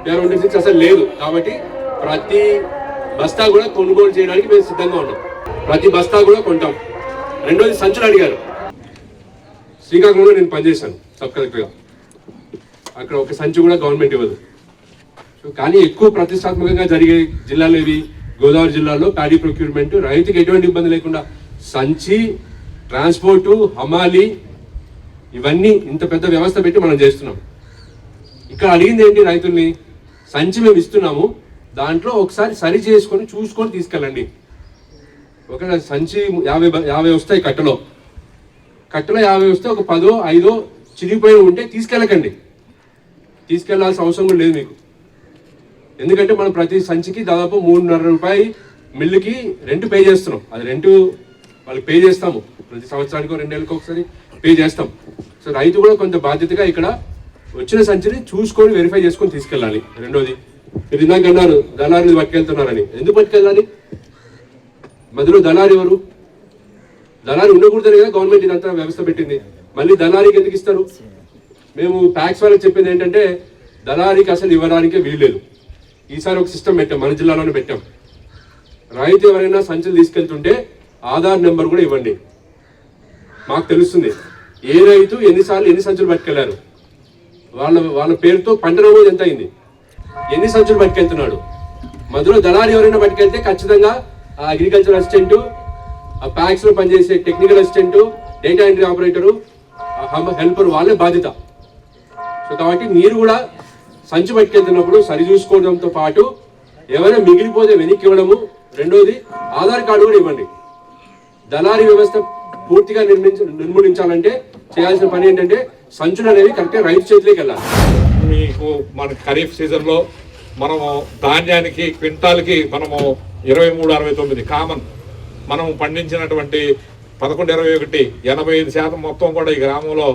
PR 126 అసలు లేదు. కాబట్టి ప్రతి బస్తా కూడా కొనుగోలు చేయడానికి మేము సిద్ధంగా ఉన్నాం. ప్రతి బస్తా కూడా కొంటాం. రెండోది సంచులు అడిగారు. శ్రీకాకుళంలో నేను పనిచేశాను సబ్ కలెక్టర్గా, అక్కడ ఒక సంచి కూడా గవర్నమెంట్ ఇవ్వదు. కానీ ఎక్కువ ప్రతిష్టాత్మకంగా జరిగే జిల్లాలు ఇవి. గోదావరి జిల్లాలో ప్యాడీ ప్రొక్యూర్మెంట్ రైతుకి ఎటువంటి ఇబ్బంది లేకుండా సంచి, ట్రాన్స్పోర్టు, హమాలి ఇవన్నీ ఇంత పెద్ద వ్యవస్థ పెట్టి మనం చేస్తున్నాం. ఇక్కడ అడిగింది ఏంటి, రైతుల్ని సంచి మేము ఇస్తున్నాము, దాంట్లో ఒకసారి సరి చేసుకొని చూసుకొని తీసుకెళ్ళండి. ఒక సంచి 50 వస్తాయి, కట్టలో 50 వస్తే ఒక 10, 5 చిరిగిపోయి ఉంటే తీసుకెళ్ళకండి. తీసుకెళ్లాల్సిన అవసరం కూడా లేదు మీకు. ఎందుకంటే మనం ప్రతి సంచికి దాదాపు 3.5 రూపాయలు మిల్లుకి రెంట్ పే చేస్తున్నాం. అది రెంట్ వాళ్ళకి పే చేస్తాము, ప్రతి సంవత్సరానికి 2 నెలలకు ఒకసారి పే చేస్తాం. సో రైతు కూడా కొంత బాధ్యతగా ఇక్కడ వచ్చిన సంచిని చూసుకొని వెరిఫై చేసుకొని తీసుకెళ్ళాలి. రెండోది, మీరు ఇందాక అన్నారు దళారీలు పట్టుకెళ్తున్నారని. ఎందుకు పట్టుకెళ్ళాలి? మధ్యలో దళారి ఎవరు? దళారి ఉండకూడదని కదా గవర్నమెంట్ ఇదంతా వ్యవస్థ పెట్టింది. మళ్ళీ దళారీకి ఎందుకు ఇస్తారు? మేము ప్యాక్స్ వాళ్ళకి చెప్పింది ఏంటంటే దళారీకి అసలు ఇవ్వడానికే వీల్లేదు. ఈసారి ఒక సిస్టమ్ పెట్టాం, మన జిల్లాలోనే పెట్టాం. రైతు ఎవరైనా సంచులు తీసుకెళ్తుంటే ఆధార్ నెంబర్ కూడా ఇవ్వండి, మాకు తెలుస్తుంది ఏ రైతు ఎన్ని సంచులు పట్టుకెళ్లారు, వాళ్ళ పేరుతో పంట నమోదు ఎంత అయింది, ఎన్ని సంచులు పట్టుకెళ్తున్నాడు. మధ్యలో దళారీ ఎవరైనా పట్టుకెళ్తే ఖచ్చితంగా ఆ అగ్రికల్చర్ అసిస్టెంట్, ఆ ప్యాక్స్ లో పనిచేసే technical assistant, data entry operator, helper వాళ్ళే బాధ్యత. సో కాబట్టి మీరు కూడా సంచి పట్టుకెళ్తున్నప్పుడు సరి చూసుకోవడంతో పాటు ఎవరైనా మిగిలిపోతే వెనక్కి ఇవ్వడము. రెండోది, ఆధార్ కార్డు కూడా ఇవ్వండి. దళారీ వ్యవస్థ పూర్తిగా నిర్మూలించాలంటే చేయాల్సిన పని ఏంటంటే సంచులు అనేవి కరెక్ట్గా రైతు చేతిలోకి వెళ్ళాలి. మీకు మన ఖరీఫ్ సీజన్లో మనము ధాన్యానికి క్వింటాల్కి మనము 23.69 కామన్, మనం పండించినటువంటి 11.21 85% మొత్తం కూడా ఈ గ్రామంలో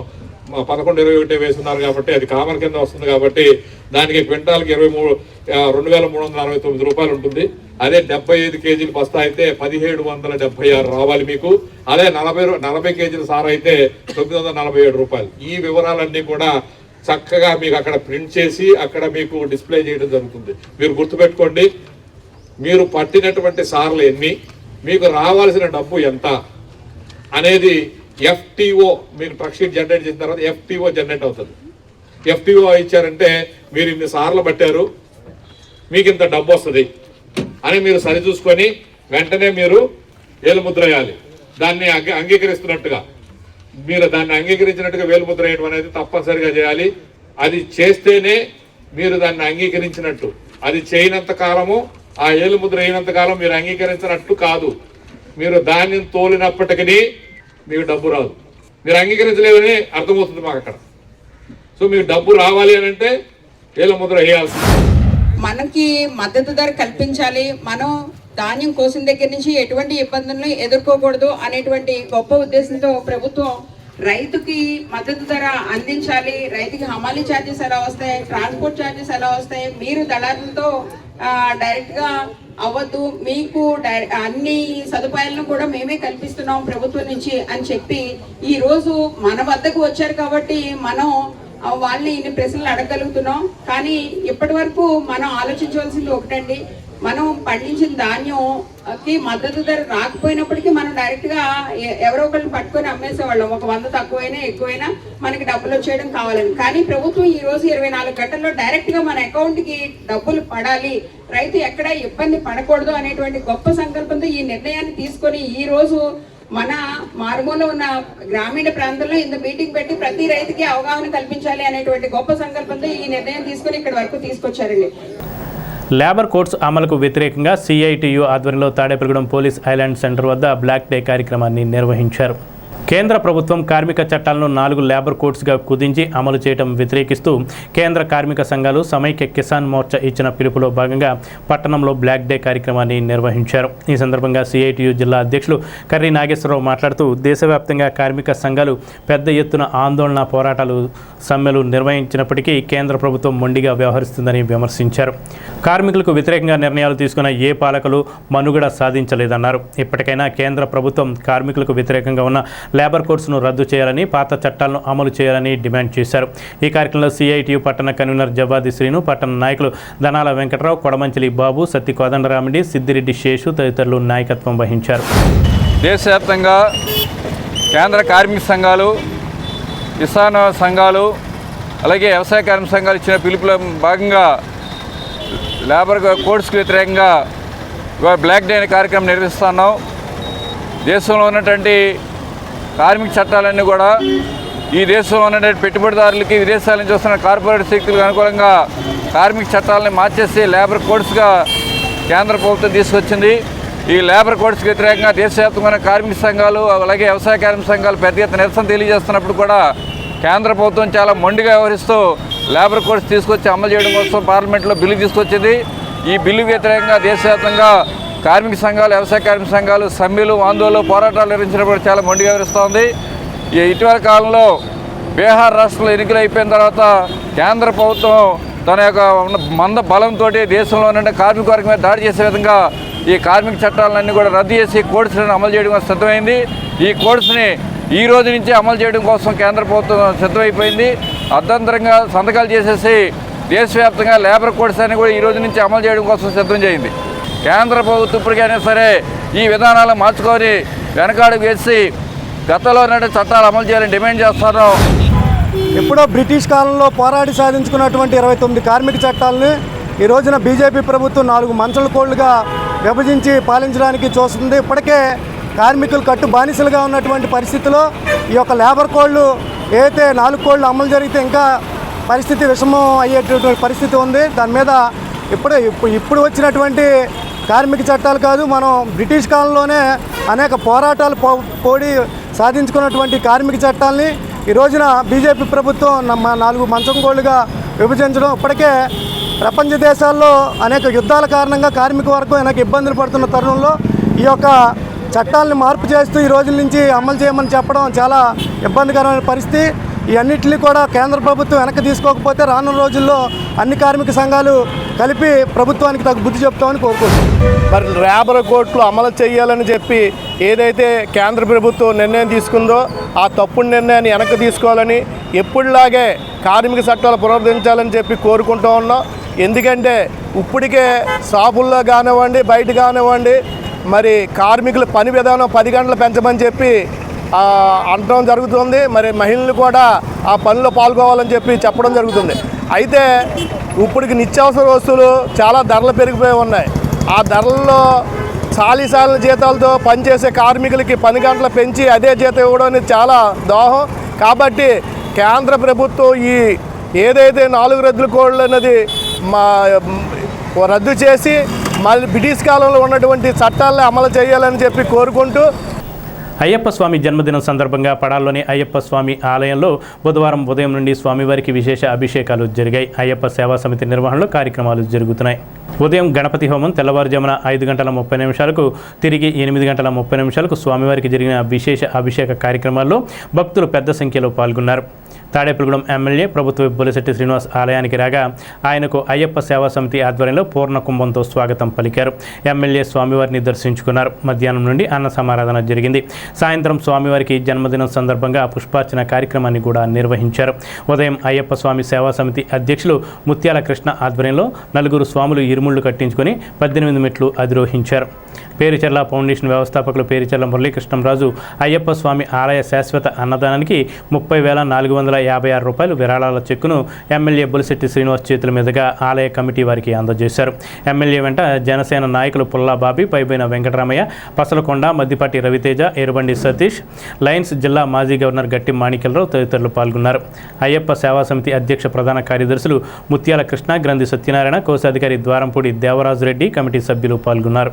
11.21 వేస్తున్నారు కాబట్టి అది కామన్ కింద వస్తుంది. కాబట్టి దానికి క్వింటాల్కి 2,369 రూపాయలు ఉంటుంది. అదే 75 కేజీలు బస్తా అయితే 1,776 రావాలి మీకు. అదే 40 కేజీల సార్ అయితే 947 రూపాయలు. ఈ వివరాలన్నీ కూడా చక్కగా మీకు అక్కడ ప్రింట్ చేసి అక్కడ మీకు డిస్ప్లే చేయడం జరుగుతుంది. మీరు గుర్తుపెట్టుకోండి, మీరు పట్టినటువంటి సార్లు ఎన్ని, మీకు రావాల్సిన డబ్బు ఎంత అనేది FTO మీరు ట్రక్ షీట్ జనరేట్ చేసిన తర్వాత FTO జనరేట్ అవుతుంది. FTO ఇచ్చారంటే మీరు ఇన్ని సార్లు పట్టారు, మీకు ఇంత డబ్బు వస్తుంది అని మీరు సరి చూసుకొని వెంటనే మీరు వేలుముద్ర వేయాలి. దాన్ని అంగీకరిస్తున్నట్టుగా మీరు దాన్ని అంగీకరించినట్టుగా వేలుముద్ర వేయడం అనేది తప్పనిసరిగా చేయాలి. అది చేస్తేనే మీరు దాన్ని అంగీకరించినట్టు. అది చేయనంత కాలము, ఆ ఏలుముద్ర అయినంత కాలం మీరు అంగీకరించినట్టు కాదు. మీరు ధాన్యం తోలినప్పటికీ మీకు డబ్బు రాదు. మీరు అంగీకరించలేదని అర్థమవుతుంది మాకు అక్కడ. సో మీకు డబ్బు రావాలి అని అంటే ఏలుముద్ర వేయాల్సింది. మనకి మద్దతు ధర కల్పించాలి. మనం ధాన్యం కోసిన దగ్గర నుంచి ఎటువంటి ఇబ్బందులను ఎదుర్కోకూడదు అనేటువంటి గొప్ప ఉద్దేశంతో ప్రభుత్వం రైతుకి మద్దతు ధర అందించాలి, రైతుకి హమాలీ ఛార్జెస్ ఎలా వస్తాయి, ట్రాన్స్పోర్ట్ ఛార్జెస్ ఎలా వస్తాయి, మీరు దళారులతో డైరెక్ట్గా అవ్వద్దు, మీకు అన్ని సదుపాయాలను కూడా మేమే కల్పిస్తున్నాం ప్రభుత్వం నుంచి అని చెప్పి ఈరోజు మన వద్దకు వచ్చారు కాబట్టి మనం వాళ్ళని ఇన్ని ప్రశ్నలు అడగగలుగుతున్నాం. కానీ ఇప్పటి వరకు మనం ఆలోచించవలసింది ఒకటండి, మనం పండించిన ధాన్యంకి మద్దతు ధర రాకపోయినప్పటికీ మనం డైరెక్ట్గా ఎవరో ఒకరిని పట్టుకొని అమ్మేసేవాళ్ళం, ఒక 100 తక్కువైనా ఎక్కువైనా మనకి డబ్బులు వచ్చేయడం కావాలని. కానీ ప్రభుత్వం ఈ రోజు 24 గంటల్లో డైరెక్ట్గా మన అకౌంట్కి డబ్బులు పడాలి, రైతు ఎక్కడ ఇబ్బంది పడకూడదు అనేటువంటి గొప్ప సంకల్పంతో ఈ నిర్ణయాన్ని తీసుకొని ఈ రోజు మన మారుమూల ఉన్న గ్రామీణ ప్రాంతంలో ఇంత మీటింగ్ పెట్టి ప్రతి రైతుకి అవగాహన కల్పించాలి అనేటువంటి గొప్ప సంకల్పంతో ఈ నిర్ణయం తీసుకొని ఇక్కడ వరకు తీసుకొచ్చారండి. లేబర్ కోడ్స్ అమలుకు వ్యతిరేకంగా సిఐటియు ఆధ్వర్యంలో తాడేపల్లిగూడెం పోలీస్ ఐలాండ్ సెంటర్ వద్ద బ్లాక్ డే కార్యక్రమాన్ని నిర్వహించారు. కేంద్ర ప్రభుత్వం కార్మిక చట్టాలను 4 లేబర్ కోడ్స్గా కుదించి అమలు చేయడం వ్యతిరేకిస్తూ కేంద్ర కార్మిక సంఘాలు సమైక్య కిసాన్ మోర్చా ఇచ్చిన పిలుపులో భాగంగా పట్టణంలో బ్లాక్ డే కార్యక్రమాన్ని నిర్వహించారు. ఈ సందర్భంగా సిఐటియు జిల్లా అధ్యక్షులు కర్రీ నాగేశ్వరరావు మాట్లాడుతూ దేశవ్యాప్తంగా కార్మిక సంఘాలు పెద్ద ఎత్తున ఆందోళన పోరాటాలు సమ్మెలు నిర్వహించినప్పటికీ కేంద్ర ప్రభుత్వం మొండిగా వ్యవహరిస్తుందని విమర్శించారు. కార్మికులకు వ్యతిరేకంగా నిర్ణయాలు తీసుకున్న ఏ పాలకులు మనుగడ సాధించలేదన్నారు. ఇప్పటికైనా కేంద్ర ప్రభుత్వం కార్మికులకు వ్యతిరేకంగా ఉన్న లేబర్ కోడ్స్ను రద్దు చేయాలని, పాత చట్టాలను అమలు చేయాలని డిమాండ్ చేశారు. ఈ కార్యక్రమంలో సిఐటియు పట్టణ కన్వీనర్ జవ్వాది శ్రీను, పట్టణ నాయకులు దనాల వెంకటరావు, కొడమంచిలి బాబు, సత్తి కోదండరామిడి, సిద్దిరెడ్డి శేషు తదితరులు నాయకత్వం వహించారు. దేశవ్యాప్తంగా కేంద్ర కార్మిక సంఘాలు, కిసాన్ సంఘాలు, అలాగే వ్యవసాయ కార్మిక సంఘాలు ఇచ్చిన పిలుపులో భాగంగా లేబర్ కోడ్స్కి వ్యతిరేకంగా బ్లాక్ డే అనే కార్యక్రమం నిర్వహిస్తున్నాం. దేశంలో ఉన్నటువంటి కార్మిక చట్టాలన్నీ కూడా ఈ దేశంలో ఉన్నటువంటి పెట్టుబడిదారులకి విదేశాల నుంచి వస్తున్న కార్పొరేట్ శక్తులకు అనుకూలంగా కార్మిక చట్టాలని మార్చేసి లేబర్ కోడ్స్గా కేంద్ర ప్రభుత్వం తీసుకొచ్చింది. ఈ లేబర్ కోడ్స్కి వ్యతిరేకంగా దేశవ్యాప్తంగా కార్మిక సంఘాలు అలాగే వ్యవసాయ కార్మిక సంఘాలు పెద్ద ఎత్తున నిరసన తెలియజేస్తున్నప్పుడు కూడా కేంద్ర ప్రభుత్వం చాలా మొండిగా వ్యవహరిస్తూ లేబర్ కోడ్స్ తీసుకొచ్చి అమలు చేయడం కోసం పార్లమెంట్లో బిల్లు తీసుకొచ్చింది. ఈ బిల్లుకు వ్యతిరేకంగా దేశవ్యాప్తంగా కార్మిక సంఘాలు, వ్యవసాయ కార్మిక సంఘాలు సమ్మెలు, ఆందోళనలు, పోరాటాలు నిర్వహించినప్పుడు చాలా మొండిగా వ్యవహరిస్తోంది. ఇటీవల కాలంలో బీహార్ రాష్ట్రంలో ఎన్నికలు అయిపోయిన తర్వాత కేంద్ర ప్రభుత్వం తన యొక్క మంద బలంతో దేశంలో ఉన్న కార్మిక వర్గం మీద దాడి చేసే విధంగా ఈ కార్మిక చట్టాలన్నీ కూడా రద్దు చేసి కోడ్స్లను అమలు చేయడం కోసం సిద్ధమైంది. ఈ కోడ్స్ని ఈ రోజు నుంచి అమలు చేయడం కోసం కేంద్ర ప్రభుత్వం సిద్ధమైపోయింది. అర్ధంతరంగా సంతకాలు చేసేసి దేశవ్యాప్తంగా లేబర్ కోడ్స్ అన్ని కూడా ఈ రోజు నుంచి అమలు చేయడం కోసం సిద్ధం చేయింది. కేంద్ర ప్రభుత్వం ఇప్పటికైనా సరే ఈ విధానాలను మార్చుకొని వెనకాడుకు వేసి గతంలో ఉన్న చట్టాలు అమలు చేయాలని డిమాండ్ చేస్తాను. ఎప్పుడో బ్రిటిష్ కాలంలో పోరాడి సాధించుకున్నటువంటి 29 కార్మిక చట్టాలని ఈ రోజున బీజేపీ ప్రభుత్వం 4 మంచల కోళ్లుగా విభజించి పాలించడానికి చూస్తుంది. ఇప్పటికే కార్మికులు కట్టు బానిసలుగా ఉన్నటువంటి పరిస్థితిలో ఈ యొక్క లేబర్ కోడ్లు ఏదైతే 4 కోడ్లు అమలు జరిగితే ఇంకా పరిస్థితి విషమం అయ్యేటటువంటి పరిస్థితి ఉంది. దాని మీద ఇప్పుడు వచ్చినటువంటి కార్మిక చట్టాలు కాదు, మనం బ్రిటిష్ కాలంలోనే అనేక పోరాటాలు పోడి సాధించుకున్నటువంటి కార్మిక చట్టాలని ఈ రోజున బీజేపీ ప్రభుత్వం 4 మంచం కోళ్లుగా విభజించడం. ఇప్పటికే ప్రపంచ దేశాల్లో అనేక యుద్ధాల కారణంగా కార్మిక వర్గం అనేక ఇబ్బందులు పడుతున్న తరుణంలో ఈ యొక్క చట్టాలను మార్పు చేస్తూ ఈ రోజుల నుంచి అమలు చేయమని చెప్పడం చాలా ఇబ్బందికరమైన పరిస్థితి. ఈ అన్నింటినీ కూడా కేంద్ర ప్రభుత్వం వెనక్కి తీసుకోకపోతే రానున్న రోజుల్లో అన్ని కార్మిక సంఘాలు కలిపి ప్రభుత్వానికి తగు బుద్ధి చెప్తామని కోరుకుంటున్నాం. మరి లేబర్ కోడ్లు అమలు చేయాలని చెప్పి ఏదైతే కేంద్ర ప్రభుత్వం నిర్ణయం తీసుకుందో ఆ తప్పుడు నిర్ణయాన్ని వెనక్కి తీసుకోవాలని, ఎప్పుడులాగే కార్మిక చట్టాలు పునరుద్ధరించాలని చెప్పి కోరుకుంటూ ఉన్నాం. ఎందుకంటే ఇప్పటికే షాపుల్లో కానివ్వండి, బయట కానివ్వండి, మరి కార్మికుల పని విధానం 10 గంటలు పెంచమని చెప్పి అనడం జరుగుతుంది. మరి మహిళలు కూడా ఆ పనిలో పాల్గొవాలని చెప్పి చెప్పడం జరుగుతుంది. అయితే ఇప్పటికి నిత్యావసర వస్తువులు చాలా ధరలు పెరిగిపోయి ఉన్నాయి. ఆ ధరల్లో చాలీసాల జీతాలతో పనిచేసే కార్మికులకి 10 గంటలు పెంచి అదే జీతం ఇవ్వడం అనేది చాలా దోహం. కాబట్టి కేంద్ర ప్రభుత్వం ఈ ఏదైతే 4 రద్దుల కోడ్లు అనేది రద్దు చేసి మళ్ళీ బ్రిటిష్ కాలంలో ఉన్నటువంటి చట్టాలను అమలు చేయాలని చెప్పి కోరుకుంటూ అయ్యప్ప స్వామి జన్మదినం సందర్భంగా పడాల్లోని అయ్యప్ప స్వామి ఆలయంలో బుధవారం ఉదయం నుండి స్వామివారికి విశేష అభిషేకాలు జరిగాయి. అయ్యప్ప సేవా సమితి నిర్వహణలో కార్యక్రమాలు జరుగుతున్నాయి. ఉదయం గణపతి హోమం, తెల్లవారుజామున 5:30 తిరిగి 8:30 స్వామివారికి జరిగిన విశేష అభిషేక కార్యక్రమాల్లో భక్తులు పెద్ద సంఖ్యలో పాల్గొన్నారు. తాడేపల్లిగూడెం ఎమ్మెల్యే ప్రభుత్వ బొలిశెట్టి శ్రీనివాస్ ఆలయానికి రాగా ఆయనకు అయ్యప్ప సేవా సమితి ఆధ్వర్యంలో పూర్ణ కుంభంతో స్వాగతం పలికారు. ఎమ్మెల్యే స్వామివారిని దర్శించుకున్నారు. మధ్యాహ్నం నుండి అన్న సమారాధన జరిగింది. సాయంత్రం స్వామివారికి జన్మదినం సందర్భంగా పుష్పార్చన కార్యక్రమాన్ని కూడా నిర్వహించారు. ఉదయం అయ్యప్ప స్వామి సేవా సమితి అధ్యక్షులు ముత్యాల కృష్ణ ఆధ్వర్యంలో 4 స్వాములు ఇరుముళ్లు కట్టించుకొని 18 మెట్లు అధిరోహించారు. పేరుచెర్ల ఫౌండేషన్ వ్యవస్థాపకులు పేరుచెర్ల మురళీకృష్ణంరాజు అయ్యప్ప స్వామి ఆలయ శాశ్వత అన్నదానానికి 30,456 రూపాయలు విరాళాల చెక్కును ఎమ్మెల్యే బొలిశెట్టి శ్రీనివాస్ చేతుల మీదుగా ఆలయ కమిటీ వారికి అందజేశారు. ఎమ్మెల్యే వెంట జనసేన నాయకులు పుల్లా బాబీ, పైబైన వెంకటరామయ్య, పసలకొండ, మద్దిపాటి రవితేజ, ఎరుబండి సతీష్, లయన్స్ జిల్లా మాజీ గవర్నర్ గట్టి మాణిక్యలరావు తదితరులు పాల్గొన్నారు. అయ్యప్ప సేవా సమితి అధ్యక్ష ప్రధాన కార్యదర్శులు ముత్యాల కృష్ణ, గ్రంథి సత్యనారాయణ, కోశాధికారి ద్వారంపూడి దేవరాజు రెడ్డి, కమిటీ సభ్యులు పాల్గొన్నారు.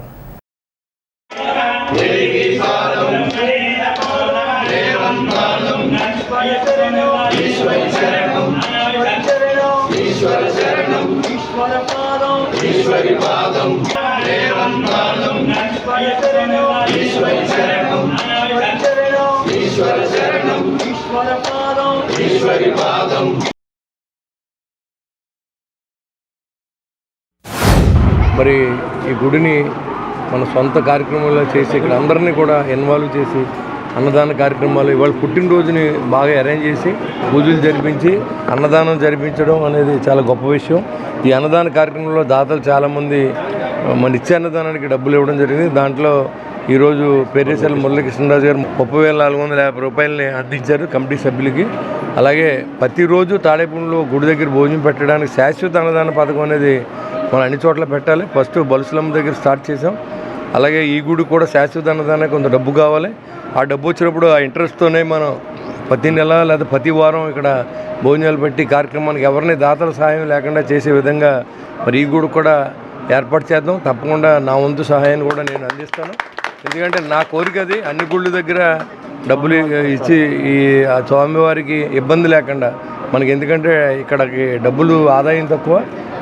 మరి ఈ గుడిని మన సొంత కార్యక్రమాల్లో చేసి ఇక్కడ అందరినీ కూడా ఇన్వాల్వ్ చేసి అన్నదాన కార్యక్రమాలు, ఇవాళ పుట్టినరోజుని బాగా అరేంజ్ చేసి పూజలు జరిపించి అన్నదానం జరిపించడం అనేది చాలా గొప్ప విషయం. ఈ అన్నదాన కార్యక్రమంలో దాతలు చాలామంది మన ఇచ్చే అన్నదానానికి డబ్బులు ఇవ్వడం జరిగింది. దాంట్లో ఈరోజు పేరేసల మురళీకృష్ణరాజు గారు 30,450 రూపాయలని అందించారు కమిటీ సభ్యులకి. అలాగే ప్రతిరోజు తాడేపల్లిలో గుడి దగ్గర భోజనం పెట్టడానికి శాశ్వత అన్నదాన పథకం అనేది మనం అన్ని చోట్ల పెట్టాలి. ఫస్ట్ బలుసులమ్మ దగ్గర స్టార్ట్ చేసాం. అలాగే ఈ గుడి కూడా శాశ్వత అన్నదానానికి కొంత డబ్బు కావాలి. ఆ డబ్బు వచ్చినప్పుడు ఆ ఇంట్రెస్ట్తోనే మనం ప్రతి నెల లేదా ప్రతి వారం ఇక్కడ భోజనాలు పెట్టి కార్యక్రమానికి ఎవరిని దాతల సహాయం లేకుండా చేసే విధంగా మరి ఈ గుడి కూడా ఏర్పాటు చేద్దాం. తప్పకుండా నా వంతు సహాయాన్ని కూడా నేను అందిస్తాను. ఎందుకంటే నా కోరిక అది, అన్ని గుళ్ళ దగ్గర డబ్బులు ఇచ్చి ఈ స్వామివారికి ఇబ్బంది లేకుండా మనకి, ఎందుకంటే ఇక్కడికి డబ్బులు ఆదాయం తక్కువ,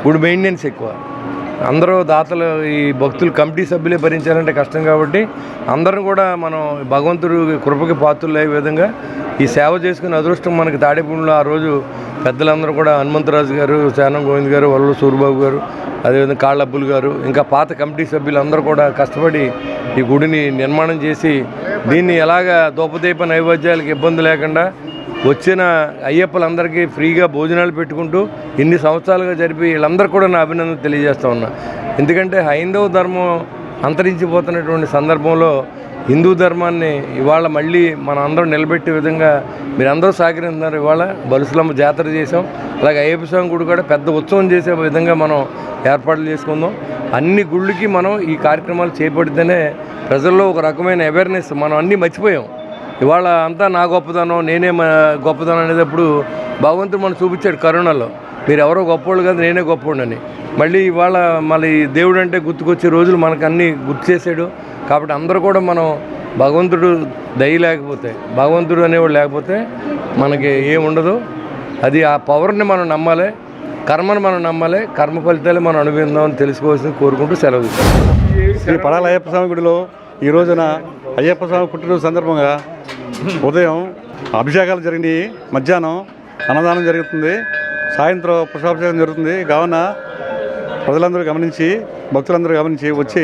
గుడి మెయింటెనెన్స్ ఎక్కువ. అందరూ దాతలు ఈ భక్తులు కమిటీ సభ్యులే భరించాలంటే కష్టం కాబట్టి అందరం కూడా మనం భగవంతుడు కృపకి పాత్రలు అయ్యే విధంగా ఈ సేవ చేసుకునే అదృష్టం మనకి తాడేపల్లిలో ఆ రోజు పెద్దలందరూ కూడా హనుమంతరాజు గారు, శానం గోవింద్ గారు, వల్ల సూరిబాబు గారు, అదేవిధంగా కాళ్ళబ్బులు గారు, ఇంకా పాత కమిటీ సభ్యులు అందరూ కూడా కష్టపడి ఈ గుడిని నిర్మాణం చేసి దీన్ని ఎలాగా దూపదీప నైవేద్యాలకు ఇబ్బంది లేకుండా వచ్చిన అయ్యప్పలందరికీ ఫ్రీగా భోజనాలు పెట్టుకుంటూ ఇన్ని సంవత్సరాలుగా జరిపి వీళ్ళందరూ కూడా నా అభినందన తెలియజేస్తూ ఉన్నా. ఎందుకంటే హైందవ ధర్మం అంతరించిపోతున్నటువంటి సందర్భంలో హిందూ ధర్మాన్ని ఇవాళ మళ్ళీ మనం అందరం నిలబెట్టే విధంగా మీరందరూ సహకరిస్తున్నారు. ఇవాళ బలుసులమ్మ జాతర చేసాం. అలాగే అయ్యప్ప స్వామి గుడి కూడా పెద్ద ఉత్సవం చేసే విధంగా మనం ఏర్పాట్లు చేసుకుందాం. అన్ని గుళ్ళకి మనం ఈ కార్యక్రమాలు చేపడితేనే ప్రజల్లో ఒక రకమైన అవేర్నెస్, మనం అన్నీ మర్చిపోయాం. ఇవాళ అంతా నా గొప్పదనం, నేనే గొప్పదనం అనేటప్పుడు భగవంతుడు మనం చూపించాడు కరోనాలో, మీరు ఎవరో గొప్పోళ్ళు కాదు, నేనే గొప్పోడని. మళ్ళీ ఇవాళ మళ్ళీ దేవుడు అంటే గుర్తుకొచ్చే రోజులు మనకు అన్నీ గుర్తు చేశాడు. కాబట్టి అందరూ కూడా మనం భగవంతుడు దయ లేకపోతే, భగవంతుడు అనేవాడు లేకపోతే మనకి ఏముండదు. అది ఆ పవర్ని మనం నమ్మాలి, కర్మను మనం నమ్మాలి, కర్మ ఫలితాలు మనం అనుభవిందామని తెలుసుకోవాల్సింది కోరుకుంటూ సెలవు ఇస్తాం. శ్రీ పడాల అయ్యప్ప స్వామి గుడిలో ఈ రోజున అయ్యప్ప స్వామి పుట్టినరోజు సందర్భంగా ఉదయం అభిషేకాలు జరిగినాయి, మధ్యాహ్నం అన్నదానం జరుగుతుంది, సాయంత్రం పుష్పాభిషేకం జరుగుతుంది. కావున ప్రజలందరూ గమనించి, భక్తులందరూ గమనించి వచ్చి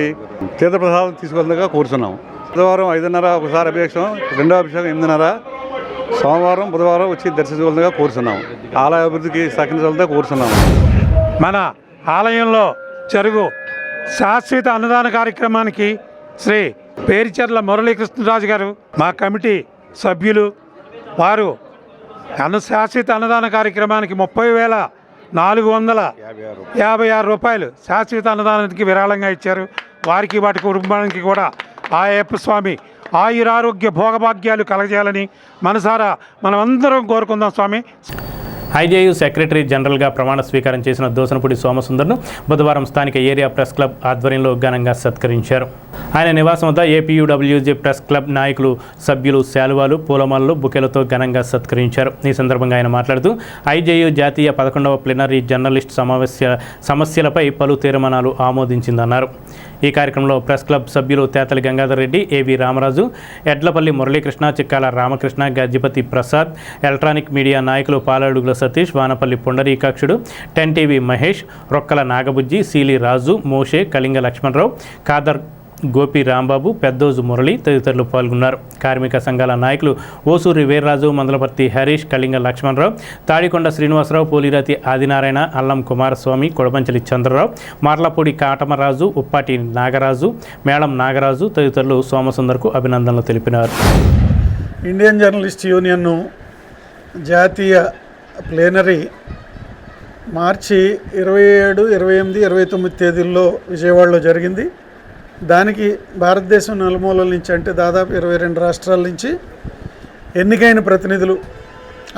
తీర్థప్రసాదం తీసుకెళ్తుందిగా కోరుతున్నాం. బుధవారం 5:30 ఒకసారి అభిషేకం, రెండో అభిషేకం 8:30, సోమవారం బుధవారం వచ్చి దర్శించవలసిందిగా కోరుతున్నాం. ఆలయ అభివృద్ధికి సహకరించవలసిందిగా కోరుతున్నాం. మన ఆలయంలో జరుగు శాశ్వత అన్నదాన కార్యక్రమానికి శ్రీ పేరుచెర్ల మురళీకృష్ణరాజు గారు, మా కమిటీ సభ్యులు, వారు శాశ్వత అన్నదాన కార్యక్రమానికి 30,456 రూపాయలు శాశ్వత అన్నదానానికి విరాళంగా ఇచ్చారు. వారికి వాటి కుటుంబానికి కూడా ఆ అయ్యప్ప స్వామి ఆయురారోగ్య భోగభాగ్యాలు కలగజేయాలని మనసారా మనమందరం కోరుకుందాం స్వామి. ఐజేయు సెక్రటరీ జనరల్గా ప్రమాణ స్వీకారం చేసిన దోసనపూడి సోమసుందర్ను బుధవారం స్థానిక ఏరియా ప్రెస్ క్లబ్ ఆధ్వర్యంలో ఘనంగా సత్కరించారు. ఆయన నివాసం వద్ద ఏపీయూడబ్ల్యూజే ప్రెస్ క్లబ్ నాయకులు సభ్యులు శాలువాలు పూలమాలలు బుకేలతో ఘనంగా సత్కరించారు. ఈ సందర్భంగా ఆయన మాట్లాడుతూ ఐజేయు జాతీయ 11వ ప్లీనరీ జర్నలిస్ట్ సమస్యలపై పలు తీర్మానాలు ఆమోదించిందన్నారు. ఈ కార్యక్రమంలో ప్రెస్ క్లబ్ సభ్యులు తేతలి గంగాధర్ రెడ్డి, ఏవి రామరాజు, ఎడ్లపల్లి మురళీకృష్ణ, చిక్కాల రామకృష్ణ, గజ్జిపతి ప్రసాద్, ఎలక్ట్రానిక్ మీడియా నాయకులు పాలడుగుల సతీష్, వానపల్లి పుండరీకాక్షుడు, 10 టీవీ మహేష్, రొక్కల నాగబుజ్జి, సీలి రాజు, మోషే, కళింగ లక్ష్మణరావు, ఖాదర్ గోపి రాంబాబు, పెద్దోజు మురళి తదితరులు పాల్గొన్నారు. కార్మిక సంఘాల నాయకులు ఓసూరి వీర్రాజు, మందలపర్తి హరీష్, కళింగ లక్ష్మణరావు, తాడికొండ శ్రీనివాసరావు, పోలిరాతి ఆదినారాయణ, అల్లం కుమారస్వామి, కొడబంచలి చంద్రరావు, మార్లపూడి కాటమరాజు, ఉప్పాటి నాగరాజు, మేళం నాగరాజు తదితరులు సోమసుందర్కు అభినందనలు తెలిపినారు. ఇండియన్ జర్నలిస్ట్ యూనియన్ జాతీయ ప్లేనరీ మార్చి 27, 28, 29 తేదీల్లో విజయవాడలో జరిగింది. దానికి భారతదేశం నలుమూలల నుంచి అంటే దాదాపు 22 రాష్ట్రాల నుంచి ఎన్నికైన ప్రతినిధులు,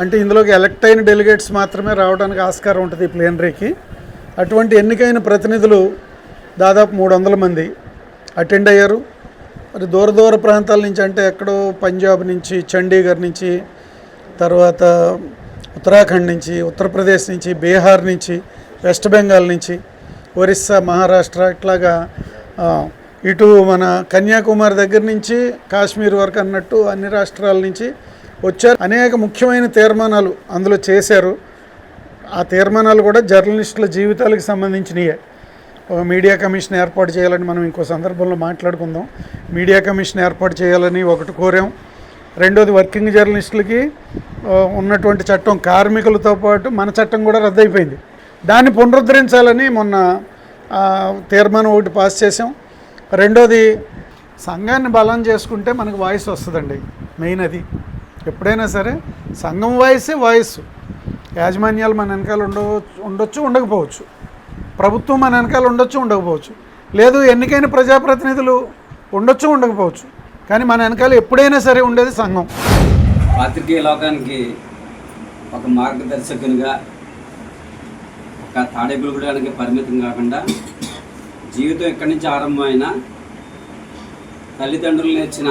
అంటే ఇందులోకి ఎలక్ట్ అయిన డెలిగేట్స్ మాత్రమే రావడానికి ఆస్కారం ఉంటుంది ఈ ప్లేనరీకి. అటువంటి ఎన్నికైన ప్రతినిధులు దాదాపు 300 మంది అటెండ్ అయ్యారు. మరి దూర ప్రాంతాల నుంచి అంటే ఎక్కడో పంజాబ్ నుంచి, చండీగఢ్ నుంచి, తర్వాత ఉత్తరాఖండ్ నుంచి, ఉత్తరప్రదేశ్ నుంచి, బీహార్ నుంచి, వెస్ట్ బెంగాల్ నుంచి, ఒరిస్సా, మహారాష్ట్ర, ఇట్లాగా ఇటు మన కన్యాకుమారి దగ్గర నుంచి కాశ్మీర్ వరకు అన్నట్టు అన్ని రాష్ట్రాల నుంచి వచ్చారు. అనేక ముఖ్యమైన తీర్మానాలు అందులో చేశారు. ఆ తీర్మానాలు కూడా జర్నలిస్టుల జీవితాలకు సంబంధించినయే. ఒక మీడియా కమిషన్ ఏర్పాటు చేయాలని మనం ఇంకో సందర్భంలో మాట్లాడుకుందాం. మీడియా కమిషన్ ఏర్పాటు చేయాలని ఒకటి కోరాం. రెండోది వర్కింగ్ జర్నలిస్టులకి ఉన్నటువంటి చట్టం, కార్మికులతో పాటు మన చట్టం కూడా రద్దయిపోయింది, దాన్ని పునరుద్ధరించాలని మొన్న తీర్మానం ఒకటి పాస్ చేసాం. రెండోది సంఘాన్ని బలం చేసుకుంటే మనకు వాయిస్ వస్తుందండి. మెయిన్ అది. ఎప్పుడైనా సరే సంఘం వాయిస్. యాజమాన్యాలు మన వెనకాల ఉండొచ్చు, ఉండకపోవచ్చు. ప్రభుత్వం మన వెనకాల ఉండొచ్చు, ఉండకపోవచ్చు. లేదు, ఎన్నికైన ప్రజాప్రతినిధులు ఉండొచ్చు, ఉండకపోవచ్చు. కానీ మన వెనకాల ఎప్పుడైనా సరే ఉండేది సంఘం. పాత్రికేయ లోకానికి ఒక మార్గదర్శకునిగా, ఒక తాడేపులగూడానికి పరిమితం కాకుండా జీవితం ఎక్కడి నుంచి ఆరంభమైన తల్లిదండ్రులు నేర్చిన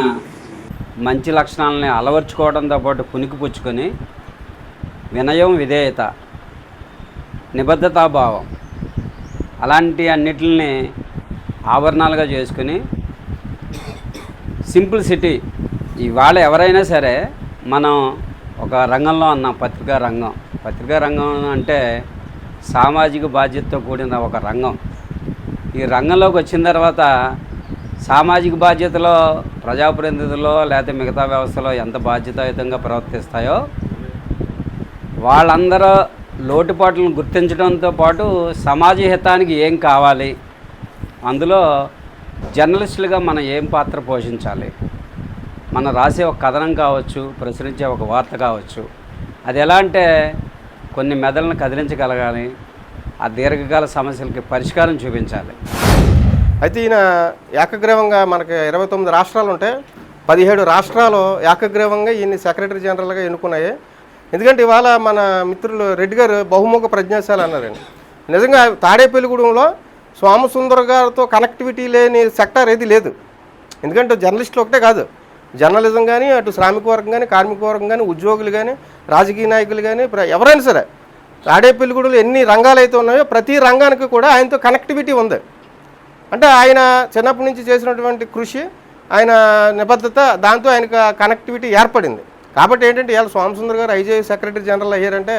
మంచి లక్షణాలని అలవర్చుకోవడంతో పాటు పుణికిపుచ్చుకొని వినయం, విధేయత, నిబద్ధతాభావం అలాంటి అన్నిటిని ఆభరణాలుగా చేసుకుని సింప్లిసిటీ. ఇవాళ ఎవరైనా సరే మనం ఒక రంగంలో అన్నాం, పత్రికా రంగం అంటే సామాజిక బాధ్యతతో కూడిన ఒక రంగం. ఈ రంగంలోకి వచ్చిన తర్వాత సామాజిక బాధ్యతలో ప్రజాప్రతినిధుల్లో లేకపోతే మిగతా వ్యవస్థలో ఎంత బాధ్యతాయుతంగా ప్రవర్తిస్తాయో వాళ్ళందరూ లోటుపాట్లను గుర్తించడంతో పాటు సమాజ హితానికి ఏం కావాలి, అందులో జర్నలిస్టులుగా మనం ఏం పాత్ర పోషించాలి, మనం రాసే ఒక కథనం కావచ్చు, ప్రచురించే ఒక వార్త కావచ్చు, అది ఎలా అంటే కొన్ని మెదళ్ళను కదిలించగలగాలి, ఆ దీర్ఘకాల సమస్యలకి పరిష్కారం చూపించాలి. అయితే ఈయన ఏకగ్రీవంగా మనకి 29 రాష్ట్రాలు ఉంటే 17 రాష్ట్రాలు ఏకగ్రీవంగా ఈయన్ని సెక్రటరీ జనరల్గా ఎన్నుకున్నాయి. ఎందుకంటే ఇవాళ మన మిత్రులు రెడ్డి గారు బహుముఖ ప్రజ్ఞాశాలి అన్నారండి. నిజంగా తాడేపల్లిగూడెంలో సోమసుందర్ గారితో కనెక్టివిటీ లేని సెక్టార్ ఏది లేదు. ఎందుకంటే జర్నలిస్టులు ఒకటే కాదు, జర్నలిజం కానీ, అటు శ్రామిక వర్గం కానీ, కార్మిక వర్గం కానీ, ఉద్యోగులు కానీ, రాజకీయ నాయకులు కానీ, ఎవరైనా సరే తాడేపల్లిగూడెంలో ఎన్ని రంగాలు అయితే ఉన్నాయో ప్రతి రంగానికి కూడా ఆయనతో కనెక్టివిటీ ఉంది. అంటే ఆయన చిన్నప్పటి నుంచి చేసినటువంటి కృషి, ఆయన నిబద్ధత, దాంతో ఆయనకు కనెక్టివిటీ ఏర్పడింది. కాబట్టి ఏంటంటే ఇవాళ సోమసుందర్ గారు ఐజేయు సెక్రటరీ జనరల్ అయ్యారంటే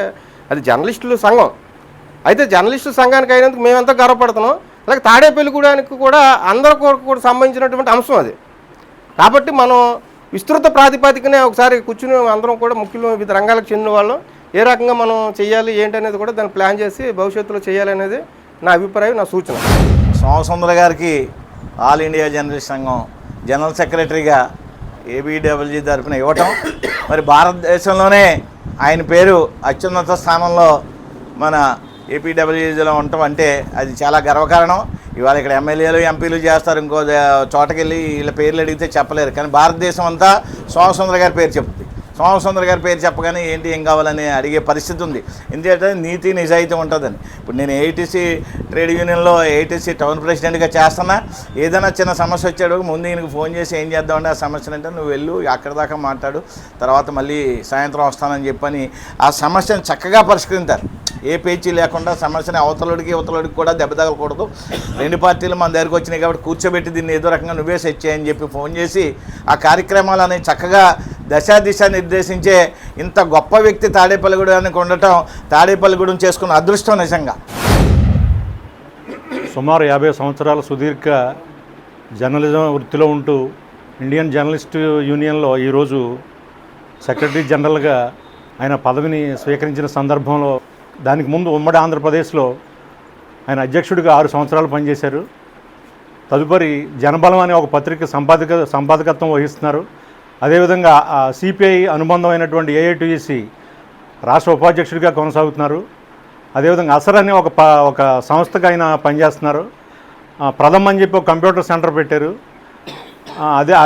అది జర్నలిస్టుల సంఘం. అయితే జర్నలిస్టు సంఘానికి అయినందుకు మేమెంత గర్వపడుతున్నాం. అలాగే తాడేపల్లిగూడానికి కూడా అందరికీ కూడా సంబంధించినటువంటి అంశం అది. కాబట్టి మనం విస్తృత ప్రాతిపదికనే ఒకసారి కూర్చుని అందరం కూడా ముఖ్యంగా వివిధ రంగాలకు చెందిన వాళ్ళం ఏ రకంగా మనం చేయాలి ఏంటనేది కూడా దాన్ని ప్లాన్ చేసి భవిష్యత్తులో చేయాలనేది నా అభిప్రాయం, నా సూచన. సోమసుందర్ గారికి ఆల్ ఇండియా జర్నలిస్ట్ సంఘం జనరల్ సెక్రటరీగా ఏబీడబ్ల్యూజీ తరఫున ఇవ్వటం, మరి భారతదేశంలోనే ఆయన పేరు అత్యున్నత స్థానంలో మన ఏపీడబ్ల్యూజీలో ఉండటం అంటే అది చాలా గర్వకారణం. ఇవాళ ఇక్కడ ఎమ్మెల్యేలు, ఎంపీలు చేస్తారు, ఇంకో చోటకెళ్ళి వీళ్ళ పేర్లు అడిగితే చెప్పలేరు. కానీ భారతదేశం అంతా సోమసుందర్ గారి పేరు చెప్తుంది. సోమసుందర్ గారి పేరు చెప్పగానే ఏంటి ఏం కావాలని అడిగే పరిస్థితి ఉంది. ఎందుకంటే నీతి నిజాయితీ ఉంటుందని. ఇప్పుడు నేను ఏఐటీసీ ట్రేడ్ యూనియన్లో ఏఐటీసీ టౌన్ ప్రెసిడెంట్గా చేస్తున్నా. ఏదైనా చిన్న సమస్య వచ్చాడు ముందు ఈయనకు ఫోన్ చేసి ఏం చేద్దామంటే ఆ సమస్యను అంటే నువ్వు వెళ్ళు అక్కడి దాకా మాట్లాడు, తర్వాత మళ్ళీ సాయంత్రం వస్తానని చెప్పని ఆ సమస్యను చక్కగా పరిష్కరించారు. ఏ పేచీ లేకుండా సమస్యని అవతలడికి ఇవతలడికి కూడా దెబ్బ తగలకూడదు. రెండు పార్టీలు మన దగ్గరకు వచ్చినాయి కాబట్టి కూర్చోబెట్టి దీన్ని ఏదో రకంగా నువ్వే సెట్ చేయని చెప్పి ఫోన్ చేసి ఆ కార్యక్రమాలు అనేవి చక్కగా దిశ నిర్దేశించే ఇంత గొప్ప వ్యక్తి తాడేపల్లిగూడెంకి ఉండటం, తాడేపల్లిగూడెం చేసుకున్న అదృష్టం నిజంగా. సుమారు 50 సంవత్సరాల సుదీర్ఘ జర్నలిజం వృత్తిలో ఉంటూ ఇండియన్ జర్నలిస్ట్ యూనియన్లో ఈరోజు సెక్రటరీ జనరల్గా ఆయన పదవిని స్వీకరించిన సందర్భంలో, దానికి ముందు ఉమ్మడి ఆంధ్రప్రదేశ్లో ఆయన అధ్యక్షుడిగా 6 సంవత్సరాలు పనిచేశారు. తదుపరి జనబలం అనే ఒక పత్రిక సంపాదకత్వం వహిస్తున్నారు. అదేవిధంగా సిపిఐ అనుబంధమైనటువంటి ఏఐటీయూసీ రాష్ట్ర ఉపాధ్యక్షుడిగా కొనసాగుతున్నారు. అదేవిధంగా అసర్ అనే ఒక సంస్థకు ఆయన పనిచేస్తున్నారు. ప్రథమ్ అని చెప్పి ఒక కంప్యూటర్ సెంటర్ పెట్టారు.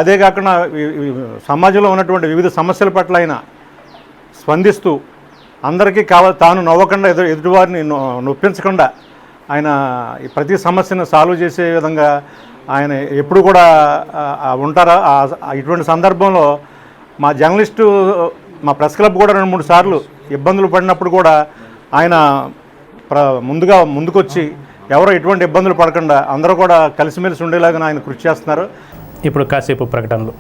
అదే కాకుండా సమాజంలో ఉన్నటువంటి వివిధ సమస్యల పట్ల ఆయన స్పందిస్తూ అందరికీ తాను నవ్వకుండా ఎదుటివారిని నొప్పించకుండా ఆయన ప్రతి సమస్యను సాల్వ్ చేసే విధంగా ఆయన ఎప్పుడు కూడా ఉంటారా. ఇటువంటి సందర్భంలో మా జర్నలిస్టు మా ప్రెస్ క్లబ్ కూడా 2-3 సార్లు ఇబ్బందులు పడినప్పుడు కూడా ఆయన ముందుకొచ్చి ఎవరో ఎటువంటి ఇబ్బందులు పడకుండా అందరూ కూడా కలిసిమెలిసి ఉండేలాగా ఆయన కృషి చేస్తున్నారు. ఇప్పుడు కాసేపు ప్రకటనలు.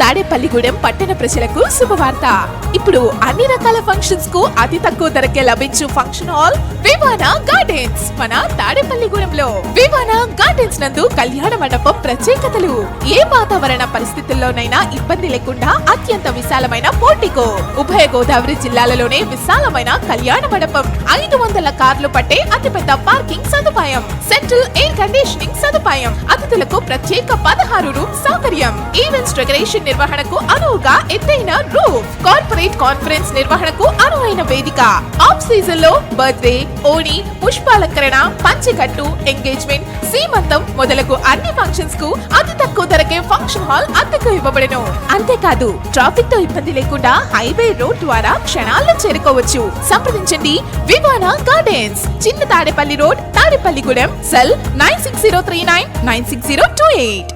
తాడేపల్లిగూడెం పట్టణ ప్రజలకు శుభవార్త. ఇప్పుడు అన్ని రకాల ఫంక్షన్స్ కు అతి తక్కువ ధరకే లభించు ఫంక్షన్ హాల్ వివానా గార్డెన్స్ మన తాడేపల్లిగూడెంలో. వివానా గార్డెన్స్ నందు కళ్యాణ మండపం ప్రత్యేకతలు. ఏ వాతావరణ పరిస్థితుల్లోనైనా ఇబ్బంది లేకుండా అత్యంత విశాలమైన పోర్టికో, ఉభయ గోదావరి జిల్లాలలోనే విశాలమైన కళ్యాణ మండపం, 500 కార్లు పట్టే అతిపెద్ద పార్కింగ్ సదుపాయం, సెంట్రల్ ఎయిర్ కండిషనింగ్ సదుపాయం, అతిథులకు ప్రత్యేక 16 రూమ్ సౌకర్యం, ఈవెంట్స్ డెకరేషన్ నిర్వహణకు అనువుగా ఎత్తైన రూఫ్, కార్పొరేట్ కాన్ఫరెన్స్ నిర్వహణకు అనువైన వేదిక, ఆఫ్ సీజన్ లో బర్త్డే, ఓణి, పుష్పాలంకరణ, పంచకట్టు, ఎంగేజ్మెంట్, సీమంతం మొదలగు అన్ని ఫంక్షన్స్ కు అతి తక్కువ ధరకే ఫంక్షన్ హాల్ అద్దెకు ఇవ్వబడను. అంతేకాదు ట్రాఫిక్ తో ఇబ్బంది లేకుండా హైవే రోడ్ ద్వారా క్షణాల్లో చేరుకోవచ్చు. సంప్రదించండి వివానా గార్డెన్స్, చిన్న Tadepalli road, Tadepalligudem. Cell 9603996028.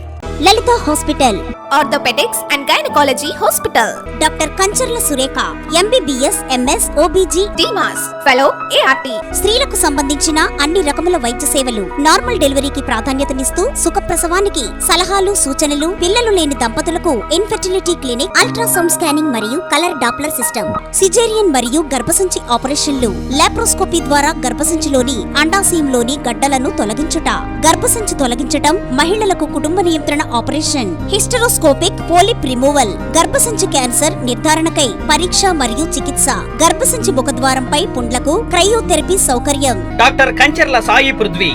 Lalitha hospital, orthopaedics and gynaecology hospital. Doctor Kancharla Surekha, MBBS, MS, OBG, DMAS, fellow, ART. స్త్రీలకు సంబంధించిన అన్ని రకముల వైద్య సేవలు, నార్మల్ డెలివరీకి ప్రాధాన్యతనిస్తూ సుఖప్రసవానికి సలహాలు, సూచనలు, పిల్లలు లేని దంపతులకు ఇన్ఫెర్టిలిటీ క్లినిక్, అల్ట్రాసౌండ్ స్కానింగ్ మరియు కలర్ డాప్లర్ సిస్టమ్, సిజేరియన్ మరియు గర్భసంచి ఆపరేషన్లు, లాప్రోస్కోపీ ద్వారా గర్భసంచిలోని అండాశయంలోని గడ్డలను తొలగించుట, గర్భసంచి తొలగించటం, మహిళలకు కుటుంబ నియంత్రణ ఆపరేషన్, హిస్టరోస్కోపిక్ పోలిప్ రిమూవల్, గర్భసంచి క్యాన్సర్ నిర్ధారణకై పరీక్ష మరియు చికిత్స, గర్భసంచి ముఖద్వారంపై పుండ్లకు క్రయోథెరపీ సౌకర్యం. Doctor Kancharla Sai Prithvi,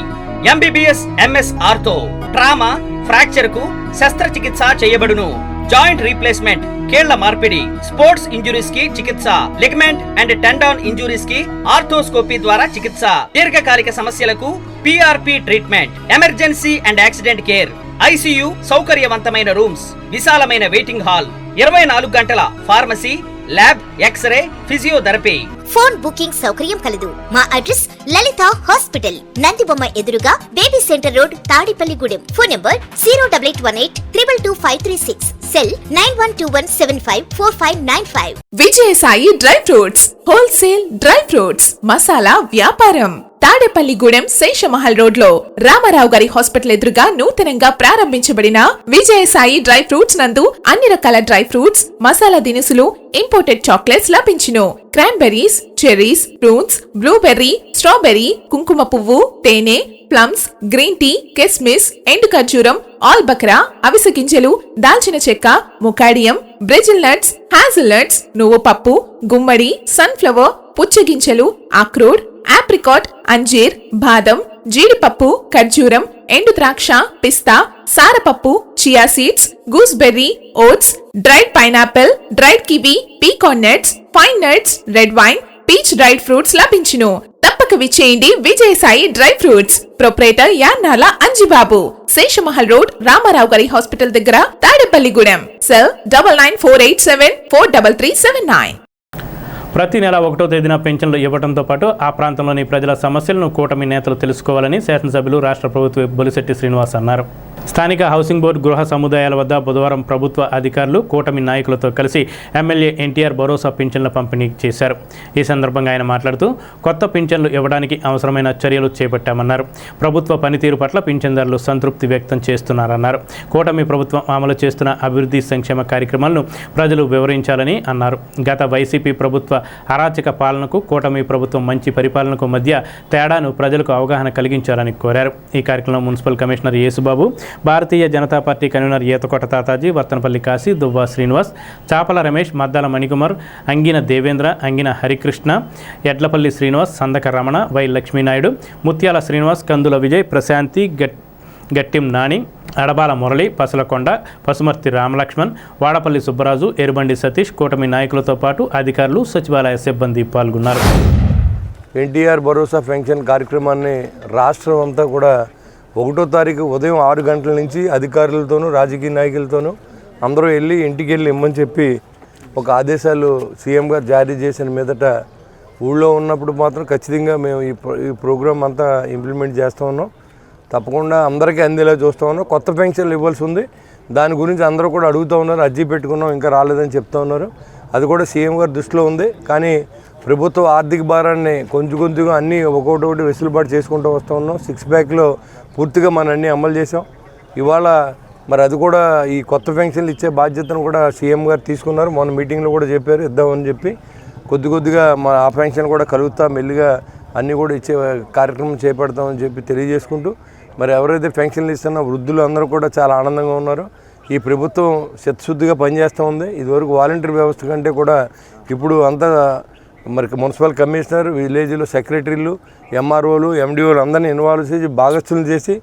MBBS, MS ortho, trauma, fracture కు శస్త్రచికిత్స చేయబడును. జాయింట్ రీప్లేస్మెంట్, కీళ్ల మార్పిడి, స్పోర్ట్స్ ఇంజురీస్ కి చికిత్స, లిగమెంట్ అండ్ టెండాన్ ఇంజురీస్ కి ఆర్థోస్కోపీ ద్వారా చికిత్స, దీర్ఘకాలిక సమస్యలకు PRP treatment, emergency and accident care, ICU సౌకర్యవంతమైన రూమ్స్, విశాలమైన వెయిటింగ్ హాల్, 24 గంటల pharmacy, lab, X ray, physiotherapy. Phone booking సౌకర్యం కలదు. మా అడ్రస్ లలిత హాస్పిటల్, నందిబొమ్మ ఎదురుగా baby centre road, Tadepalligudem. Phone number 08818222536. Cell 9121754595. Vijayasai dry fruits, wholesale dry fruits masala వ్యాపారం. తాడేపల్లిగూడెం శేషమహల్ రోడ్ లో రామారావు గారి హాస్పిటల్ ఎదురుగా నూతనంగా ప్రారంభించబడిన విజయసాయి డ్రై ఫ్రూట్స్ నందు అన్ని రకాల డ్రై ఫ్రూట్స్, మసాలా దినుసులు, ఇంపోర్టెడ్ చాక్లెట్స్ లభించును. Cranberries, cherries, prunes, blueberry, strawberry, కుంకుమ పువ్వు, తేనె, ప్లమ్స్, గ్రీన్ టీ, కిస్మిస్, ఎండు ఖర్జూరం, ఆల్ బక్రా, అవిసె గింజలు, దాల్చిన చెక్క, ముకాడియం, బ్రెజిల్ నట్స్, హ్యాజిల్ నట్స్, నువ్వు పప్పు, గుమ్మడి, సన్ఫ్లవర్, పుచ్చగింజలు, అక్రోడ్, ఆప్రికాట్, అంజీర్, బాదం, జీడిపప్పు, ఖర్జూరం, ఎండు ద్రాక్ష, పిస్తా, సారపప్పు, chia seeds, gooseberry, oats, dried pineapple, dried kiwi, pecan nuts, fine nuts, red wine, peach dried fruits లభించును. తప్పక తప్పక విచ్చేయండి Vijayasai dry fruits. Proprietor Yannala Anjibabu, Seshamahal road, Ramarao గారి హాస్పిటల్ దగ్గర, తాడేపల్లిగూడెం. సెల్ 9948743379. ప్రతి నెల 1వ తేదీన పెన్షన్లు ఇవ్వడంతో పాటు ఆ ప్రాంతంలోని ప్రజల సమస్యలను కూటమి నేతలు తెలుసుకోవాలని శాసనసభ్యులు రాష్ట్ర ప్రభుత్వ బొలిశెట్టి శ్రీనివాస్ అన్నారు. స్థానిక హౌసింగ్ బోర్డు గృహ సముదాయాల వద్ద బుధవారం ప్రభుత్వ అధికారులు కూటమి నాయకులతో కలిసి ఎమ్మెల్యే ఎన్టీఆర్ భరోసా పింఛన్ల పంపిణీ చేశారు. ఈ సందర్భంగా ఆయన మాట్లాడుతూ కొత్త పింఛన్లు ఇవ్వడానికి అవసరమైన చర్యలు చేపట్టామన్నారు. ప్రభుత్వ పనితీరు పట్ల పింఛన్దారులు సంతృప్తి వ్యక్తం చేస్తున్నారన్నారు. కూటమి ప్రభుత్వం అమలు చేస్తున్న అభివృద్ధి సంక్షేమ కార్యక్రమాలను ప్రజలు వివరించాలని అన్నారు. గత వైసీపీ ప్రభుత్వ అరాచక పాలనకు కూటమి ప్రభుత్వం మంచి పరిపాలనకు మధ్య తేడాను ప్రజలకు అవగాహన కలిగించాలని కోరారు. ఈ కార్యక్రమంలో municipal commissioner Yesubabu, Bharatiya Janata party convener Ethakota Tataji, Vartanapalli Kashi, Duvva Srinivas, చాపల రమేష్, మద్దాల మణికుమార్, అంగిన దేవేంద్ర, అంగిన హరికృష్ణ, ఎడ్లపల్లి శ్రీనివాస్, సందక రమణ, వై లక్ష్మీనాయుడు, ముత్యాల శ్రీనివాస్, కందుల విజయ్, ప్రశాంతి, గట్టిం నాని, అడబాల మురళి, పసలకొండ, పసుమర్తి రామలక్ష్మణ్, వాడపల్లి సుబ్బరాజు, ఎరుబండి సతీష్, కూటమి నాయకులతో పాటు అధికారులు, సచివాలయ సిబ్బంది పాల్గొన్నారు. ఎన్టీఆర్ భరోసా పెన్షన్ కార్యక్రమాన్ని రాష్ట్రం అంతా కూడా 1వ తారీఖు ఉదయం 6 గంటల నుంచి అధికారులతోనూ రాజకీయ నాయకులతోనూ అందరూ వెళ్ళి ఇంటికి వెళ్ళి ఇమ్మని చెప్పి ఒక ఆదేశాలు సీఎం గారు జారీ చేసిన మీదట ఊళ్ళో ఉన్నప్పుడు మాత్రం ఖచ్చితంగా మేము ఈ ప్రోగ్రాం అంతా ఇంప్లిమెంట్ చేస్తూ ఉన్నాం. తప్పకుండా అందరికీ అందేలా చూస్తూ ఉన్నాం. కొత్త పెన్షన్లు ఇవ్వాల్సి ఉంది. దాని గురించి అందరూ కూడా అడుగుతూ ఉన్నారు. అర్జీ పెట్టుకున్నాం, ఇంకా రాలేదని చెప్తూ ఉన్నారు. అది కూడా సీఎం గారి దృష్టిలో ఉంది. కానీ ప్రభుత్వ ఆర్థిక భారాన్ని కొంచెంగా అన్నీ ఒక్కొక్కటి వెసులుబాటు చేసుకుంటూ వస్తూ ఉన్నాం. 6 ప్యాక్లో పూర్తిగా మనం అన్నీ అమలు చేసాం. ఇవాళ మరి అది కూడా ఈ కొత్త పెన్షన్లు ఇచ్చే బాధ్యతను కూడా సీఎం గారు తీసుకున్నారు. మొన్న మీటింగ్లో కూడా చెప్పారు ఇద్దామని చెప్పి. కొద్దిగా మన ఆ పెన్షన్ కూడా కలుగుతా మెల్లిగా అన్నీ కూడా ఇచ్చే కార్యక్రమం చేపడతామని చెప్పి తెలియజేసుకుంటూ, మరి ఎవరైతే పెన్షన్లు ఇస్తున్నా వృద్ధులు అందరూ కూడా చాలా ఆనందంగా ఉన్నారు. ఈ ప్రభుత్వం చిత్తశుద్ధిగా పనిచేస్తూ ఉంది. ఇదివరకు వాలంటీర్ వ్యవస్థ కంటే కూడా ఇప్పుడు అంతా మరి మున్సిపల్ కమిషనర్, విలేజ్లో సెక్రటరీలు, ఎంఆర్ఓలు, ఎండిఓలు అందరినీ ఇన్వాల్వ్ చేసి భాగస్థులు చేసి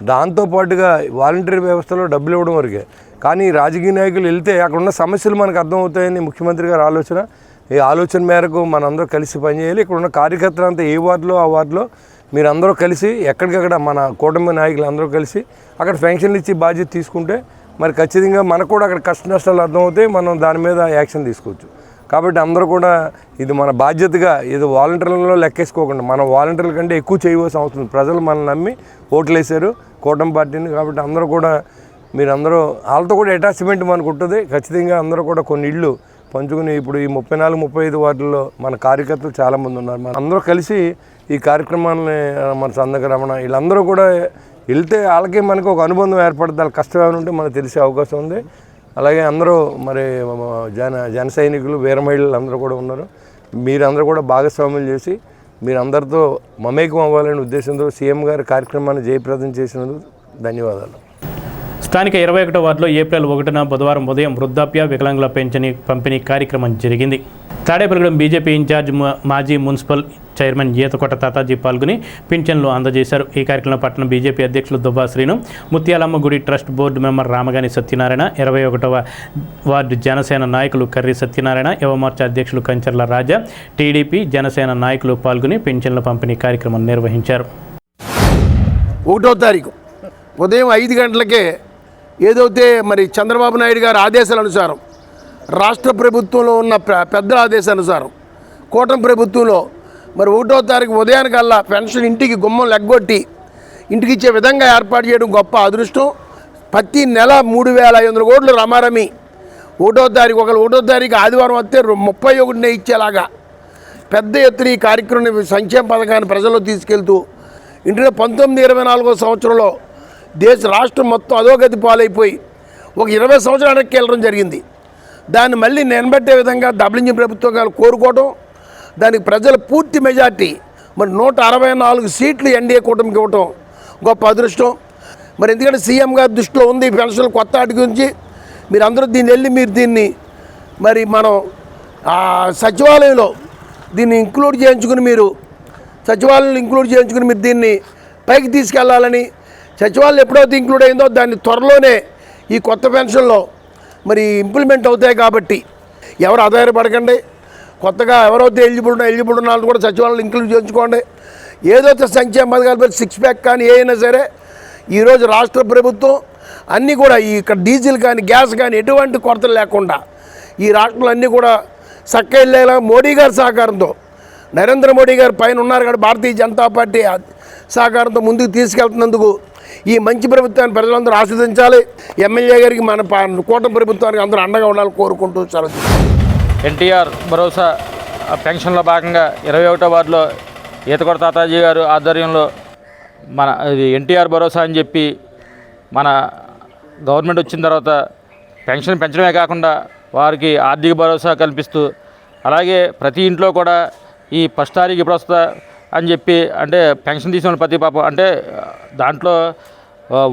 దాంతోపాటుగా వాలంటీర్ వ్యవస్థలో డబ్బులు ఇవ్వడం వరకే. కానీ రాజకీయ నాయకులు వెళ్తే అక్కడ ఉన్న సమస్యలు మనకు అర్థమవుతాయని ముఖ్యమంత్రి గారి ఆలోచన. ఈ ఆలోచన మేరకు మనందరూ కలిసి పనిచేయాలి. ఇక్కడ ఉన్న కార్యకర్తలు అంతా ఏ వార్డులో ఆ వార్డులో మీరందరూ కలిసి ఎక్కడికక్కడ మన కూటమి నాయకులు అందరూ కలిసి అక్కడ పెన్షన్లు ఇచ్చి బాధ్యత తీసుకుంటే మరి ఖచ్చితంగా మనకు కూడా అక్కడ కష్ట నష్టాలు అర్థమవుతాయి. మనం దాని మీద యాక్షన్ తీసుకోవచ్చు. కాబట్టి అందరూ కూడా ఇది మన బాధ్యతగా ఇది వాలంటీర్లలో లెక్కేసుకోకుండా మనం వాలంటీర్ల కంటే ఎక్కువ చేయవలసిన అవసరం. ప్రజలు మనల్ని నమ్మి ఓట్లు వేశారు కూటమి పార్టీని. కాబట్టి అందరూ కూడా మీరందరూ వాళ్ళతో కూడా అటాచ్మెంట్ మనకు ఉంటుంది. ఖచ్చితంగా అందరూ కూడా కొన్ని ఇళ్ళు పంచుకుని ఇప్పుడు ఈ 34-35 వార్డుల్లో మన కార్యకర్తలు చాలామంది ఉన్నారు. మన అందరూ కలిసి ఈ కార్యక్రమాలని మన సందక రమణ వీళ్ళందరూ కూడా వెళ్తే వాళ్ళకి మనకు ఒక అనుబంధం ఏర్పడుతుంది. వాళ్ళ కష్టం ఏమైనా ఉంటే మనకు తెలిసే అవకాశం ఉంది. అలాగే అందరూ మరి జన సైనికులు, వీర మహిళలు అందరూ కూడా ఉన్నారు. మీరందరూ కూడా భాగస్వామ్యం చేసి మీరందరితో మమేకం అవ్వాలనే ఉద్దేశంతో సీఎం గారి కార్యక్రమాన్ని జయప్రదం చేసినందుకు ధన్యవాదాలు. స్థానిక 21వ వార్డులో ఏప్రిల్ 1న బుధవారం ఉదయం వృద్ధాప్య వికలాంగుల పెన్షన్ పంపిణీ కార్యక్రమం జరిగింది. తాడేపల్లిగూడెం బీజేపీ ఇన్ఛార్జ్ మాజీ మున్సిపల్ చైర్మన్ ఈతకోట తాతాజీ పాల్గొని పింఛన్లు అందజేశారు. ఈ కార్యక్రమంలో పట్టణ బీజేపీ అధ్యక్షులు దువ్వా శ్రీను, ముత్యాలమ్మ గుడి ట్రస్ట్ బోర్డు మెంబర్ రామగాని సత్యనారాయణ, 21వ వార్డు జనసేన నాయకులు కర్రి సత్యనారాయణ, యువమోర్చా అధ్యక్షులు కంచర్ల రాజా, టీడీపీ జనసేన నాయకులు పాల్గొని పింఛన్ల పంపిణీ కార్యక్రమం నిర్వహించారు. 1వ తారీఖు ఉదయం 5 గంటలకే ఏదైతే మరి చంద్రబాబు నాయుడు గారి ఆదేశాల అనుసారం, రాష్ట్ర ప్రభుత్వంలో ఉన్న పెద్దల ఆదేశానుసారం కూటమి ప్రభుత్వంలో మరి 1వ తారీఖు ఉదయానికల్లా పెన్షన్ ఇంటికి గుమ్మం లెగ్గొట్టి ఇంటికి ఇచ్చే విధంగా ఏర్పాటు చేయడం గొప్ప అదృష్టం. ప్రతి నెల 3,500 కోట్లు రమారమి 1వ తారీఖు 1వ తారీఖు ఆదివారం వస్తే 31నే ఇచ్చేలాగా పెద్ద ఎత్తున ఈ కార్యక్రమం సంక్షేమ పథకాన్ని ప్రజల్లో తీసుకెళ్తూ ఇంటిలో 1924వ సంవత్సరంలో రాష్ట్రం మొత్తం అధోగతి పాలైపోయి ఒక 20 సంవత్సరాల వెనక్కి వెళ్ళడం జరిగింది. దాన్ని మళ్ళీ నిలబెట్టే విధంగా డబ్ల్యూజీ ప్రభుత్వం గారు కోరుకోవడం, దానికి ప్రజల పూర్తి మెజార్టీ మరి 164 సీట్లు ఎన్డీఏ కూటమికి ఇవ్వటం గొప్ప అదృష్టం. మరి ఎందుకంటే సీఎం గారి దృష్టిలో ఉంది పెన్షన్లు కొత్త వాటి గురించి. మీరు అందరూ దీన్ని మరి మనం సచివాలయంలో దీన్ని ఇంక్లూడ్ చేయించుకుని మీరు దీన్ని పైకి తీసుకెళ్లాలని, సచివాలయం ఎప్పుడైతే ఇంక్లూడ్ అయిందో దాన్ని త్వరలోనే ఈ కొత్త పెన్షన్లో మరి ఇంప్లిమెంట్ అవుతాయి. కాబట్టి ఎవరు ఆధారపడకండి. కొత్తగా ఎవరైతే ఎలిజిబుల్ ఉన్న వాళ్ళు కూడా సచివాలయంలో ఇంక్లూడ్ చేయించుకోండి. ఏదైతే సంక్షేమ పథకాల పేరు 6 ప్యాక్ కానీ ఏమైనా సరే ఈరోజు రాష్ట్ర ప్రభుత్వం అన్నీ కూడా ఇక్కడ డీజిల్ కానీ గ్యాస్ కానీ ఎటువంటి కొరతలు లేకుండా ఈ రాష్ట్రంలో అన్నీ కూడా చక్కగా మోడీ గారి సహకారంతో నరేంద్ర మోడీ గారు పైన ఉన్నారు కాబట్టి భారతీయ జనతా పార్టీ సహకారంతో ముందుకు తీసుకెళ్తున్నందుకు ఈ మంచి ప్రభుత్వాన్ని ప్రజలందరూ ఆస్వాదించాలి. ఎమ్మెల్యే గారికి మన కూటమి ప్రభుత్వానికి అందరూ అండగా ఉండాలని కోరుకుంటూ చాలా ఎన్టీఆర్ భరోసా పెన్షన్లో భాగంగా 21వ వార్డులో ఈతకొడ తాతాజీ గారు ఆధ్వర్యంలో మన ఇది ఎన్టీఆర్ భరోసా అని చెప్పి మన గవర్నమెంట్ వచ్చిన తర్వాత పెన్షన్ పెంచడమే కాకుండా వారికి ఆర్థిక భరోసా కల్పిస్తూ అలాగే ప్రతి ఇంట్లో కూడా ఈ ఫస్ట్ తారీఖు ఇప్పుడు వస్తా అని చెప్పి అంటే పెన్షన్ తీసుకున్న ప్రతి పాపం అంటే దాంట్లో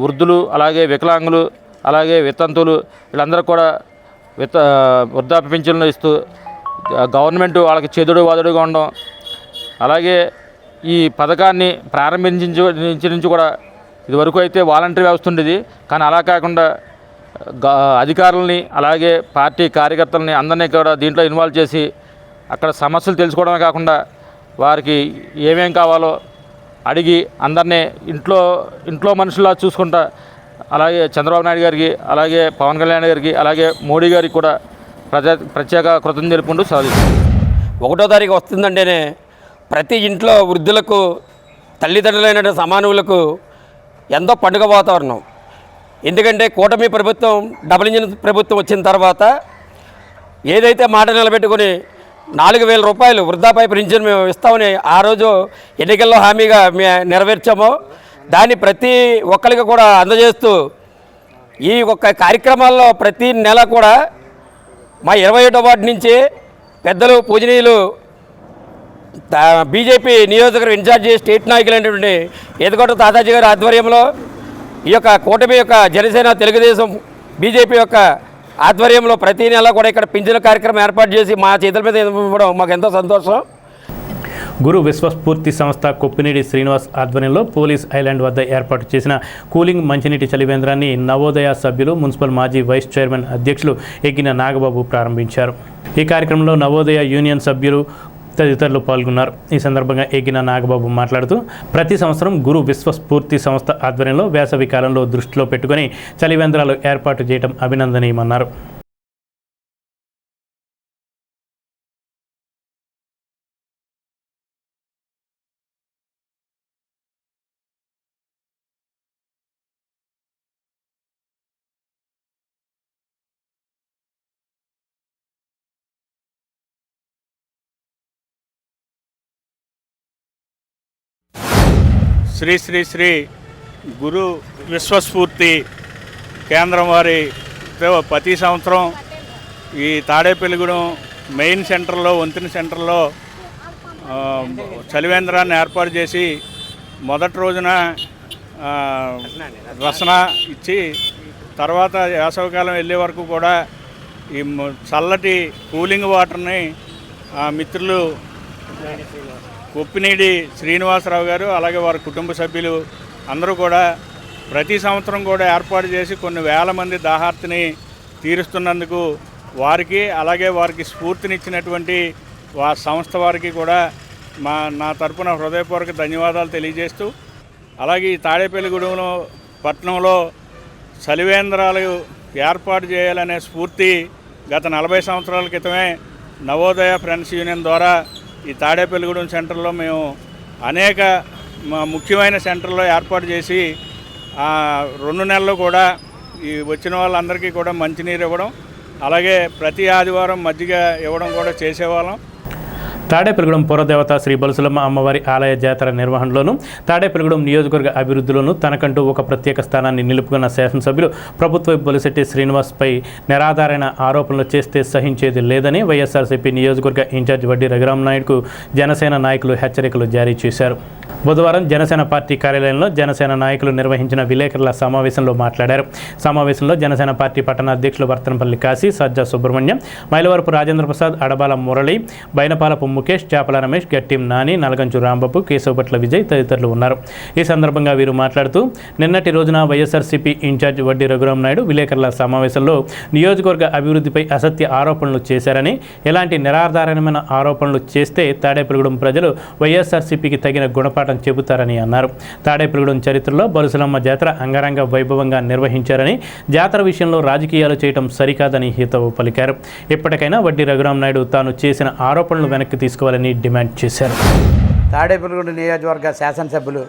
వృద్ధులు అలాగే వికలాంగులు అలాగే వితంతువులు వీళ్ళందరూ కూడా వృద్ధాప్య పింఛన్లు ఇస్తూ గవర్నమెంట్ వాళ్ళకి చెదుడు వదుడుగా ఉండడం అలాగే ఈ పథకాన్ని ప్రారంభించి నుంచి కూడా ఇదివరకు అయితే వాలంటరీ వ్యవస్థ ఉండేది కానీ అలా కాకుండా అధికారులని అలాగే పార్టీ కార్యకర్తలని అందరినీ కూడా దీంట్లో ఇన్వాల్వ్ చేసి అక్కడ సమస్యలు తెలుసుకోవడమే కాకుండా వారికి ఏమేం కావాలో అడిగి అందరినీ ఇంట్లో మనుషుల్లా చూసుకుంటా అలాగే చంద్రబాబు నాయుడు గారికి అలాగే పవన్ కళ్యాణ్ గారికి అలాగే మోడీ గారికి కూడా ప్రత్యేక కృతజ్ఞతలు తెలుపుకుంటూ సాధిస్తాం. 1వ తారీఖు వస్తుందంటేనే ప్రతి ఇంట్లో వృద్ధులకు తల్లిదండ్రులైన సమానువులకు ఎంతో పండుగ వాతావరణం. ఎందుకంటే కూటమి ప్రభుత్వం డబుల్ ఇంజిన్ ప్రభుత్వం వచ్చిన తర్వాత ఏదైతే మాట నిలబెట్టుకుని 4,000 రూపాయలు వృద్ధాప్య పింఛన్ మేము ఇస్తామని ఆ రోజు ఎన్నికల్లో హామీగా నెరవేర్చామో దాన్ని ప్రతి ఒక్కరికి కూడా అందజేస్తూ ఈ ఒక్క కార్యక్రమాల్లో ప్రతి నెల కూడా మా 21వ వార్డు నుంచి పెద్దలు పూజనీయులు బీజేపీ నియోజకవర్గ ఇన్ఛార్జి స్టేట్ నాయకులైనటువంటి ఈతకొడ తాతాజీ గారి ఆధ్వర్యంలో ఈ యొక్క కూటమి యొక్క జనసేన తెలుగుదేశం బీజేపీ యొక్క ఆధ్వర్యంలో ప్రతి నెల కూడా ఇక్కడ పింఛన్ కార్యక్రమం ఏర్పాటు చేసి మా చేతుల మీద ఇవ్వడం మాకు ఎంతో సంతోషం. గురు విశ్వస్ఫూర్తి సంస్థ కొప్పినేడి శ్రీనివాస్ ఆధ్వర్యంలో పోలీస్ ఐలాండ్ వద్ద ఏర్పాటు చేసిన కూలింగ్ మంచినీటి చలివేంద్రాన్ని నవోదయ సభ్యులు మున్సిపల్ మాజీ వైస్ చైర్మన్ అధ్యక్షులు ఎగ్గిన నాగబాబు ప్రారంభించారు. ఈ కార్యక్రమంలో నవోదయ యూనియన్ సభ్యులు తదితరులు పాల్గొన్నారు. ఈ సందర్భంగా ఎగిన నాగబాబు మాట్లాడుతూ ప్రతి సంవత్సరం గురు విశ్వస్ఫూర్తి సంస్థ ఆధ్వర్యంలో వేసవి కాలంలో దృష్టిలో పెట్టుకుని చలివేంద్రాలు ఏర్పాటు చేయడం అభినందనీయమన్నారు. శ్రీ శ్రీ శ్రీ గురు విశ్వస్ఫూర్తి కేంద్రం వారి ప్రతి సంవత్సరం ఈ తాడేపల్లిగూడెం మెయిన్ సెంటర్లో వంతెన సెంటర్లో చలివేంద్రాన్ని ఏర్పాటు చేసి మొదటి రోజున రసన ఇచ్చి తర్వాత వేసవికాలం వెళ్ళే వరకు కూడా ఈ చల్లటి కూలింగ్ వాటర్ని మిత్రులు కొప్పినేడి శ్రీనివాసరావు గారు అలాగే వారి కుటుంబ సభ్యులు అందరూ కూడా ప్రతి సంవత్సరం కూడా ఏర్పాటు చేసి కొన్ని వేల మంది దాహార్తిని తీరుస్తున్నందుకు వారికి అలాగే వారికి స్ఫూర్తినిచ్చినటువంటి సంస్థ వారికి కూడా నా తరపున హృదయపూర్వక ధన్యవాదాలు తెలియజేస్తూ అలాగే ఈ తాడేపల్లిగూడెంలో పట్టణంలో చలివేంద్రాలు ఏర్పాటు చేయాలనే స్ఫూర్తి గత 40 సంవత్సరాల క్రితమే నవోదయ ఫ్రెండ్స్ యూనియన్ ద్వారా ఈ తాడేపల్లిగూడెం సెంటర్లో మేము అనేక ముఖ్యమైన సెంటర్లో ఏర్పాటు చేసి 2 నెలలు కూడా ఈ వచ్చిన వాళ్ళందరికీ కూడా మంచినీరు ఇవ్వడం అలాగే ప్రతి ఆదివారం మజ్జిగ ఇవ్వడం కూడా చేసేవాళ్ళం. తాడేపల్లిగూడెం పురదేవత శ్రీ బలుసులమ్మ అమ్మవారి ఆలయ జాతర నిర్వహణలోనూ తాడేపల్లిగూడెం నియోజకవర్గ అభివృద్ధిలోనూ తనకంటూ ఒక ప్రత్యేక స్థానాన్ని నిలుపుకున్న శాసనసభ్యులు ప్రభుత్వ బొలిశెట్టి శ్రీనివాస్పై నిరాధారణ ఆరోపణలు చేస్తే సహించేది లేదని వైఎస్ఆర్సీపీ నియోజకవర్గ ఇన్ఛార్జి వడ్డీ రఘురామనాయుడుకు జనసేన నాయకులు హెచ్చరికలు జారీ చేశారు. బుధవారం జనసేన పార్టీ కార్యాలయంలో జనసేన నాయకులు నిర్వహించిన విలేకరుల సమావేశంలో మాట్లాడారు. సమావేశంలో జనసేన పార్టీ పట్టణ అధ్యక్షులు వర్తనపల్లి కాశీ, సజ్జా సుబ్రహ్మణ్యం, మైలవరపు రాజేంద్ర ప్రసాద్, అడబాల మురళి, బైనపాలపు ముఖేష్, చాపల రమేష్, గట్టిం నాని, నలగంచు రాంబాబు, కేశవపట్ల విజయ్ తదితరులు ఉన్నారు. ఈ సందర్భంగా వీరు మాట్లాడుతూ నిన్నటి రోజున వైఎస్ఆర్సీపీ ఇన్ఛార్జ్ వడ్డీ రఘురామనాయుడు విలేకరుల సమావేశంలో నియోజకవర్గ అభివృద్ధిపై అసత్య ఆరోపణలు చేశారని, ఎలాంటి నిరాధారణమైన ఆరోపణలు చేస్తే తాడేపల్లిగూడెం ప్రజలు వైఎస్ఆర్సీపీకి తగిన గుణపాఠం గుణపాఠం చెబుతారని అన్నారు. తాడేపల్లిగూడెం చరిత్రలో బలుసులమ్మ జాతర అంగరంగ వైభవంగా నిర్వహించారని, జాతర విషయంలో రాజకీయాలు చేయటం సరికాదని హితవు పలికారు. ఇప్పటికైనా వడ్డీ రఘురాం నాయుడు తాను చేసిన ఆరోపణలు వెనక్కి తీసుకోవాలని డిమాండ్ చేశారు. తాడేపల్లిగూడెం నియోజకవర్గ శాసనసభ్యులు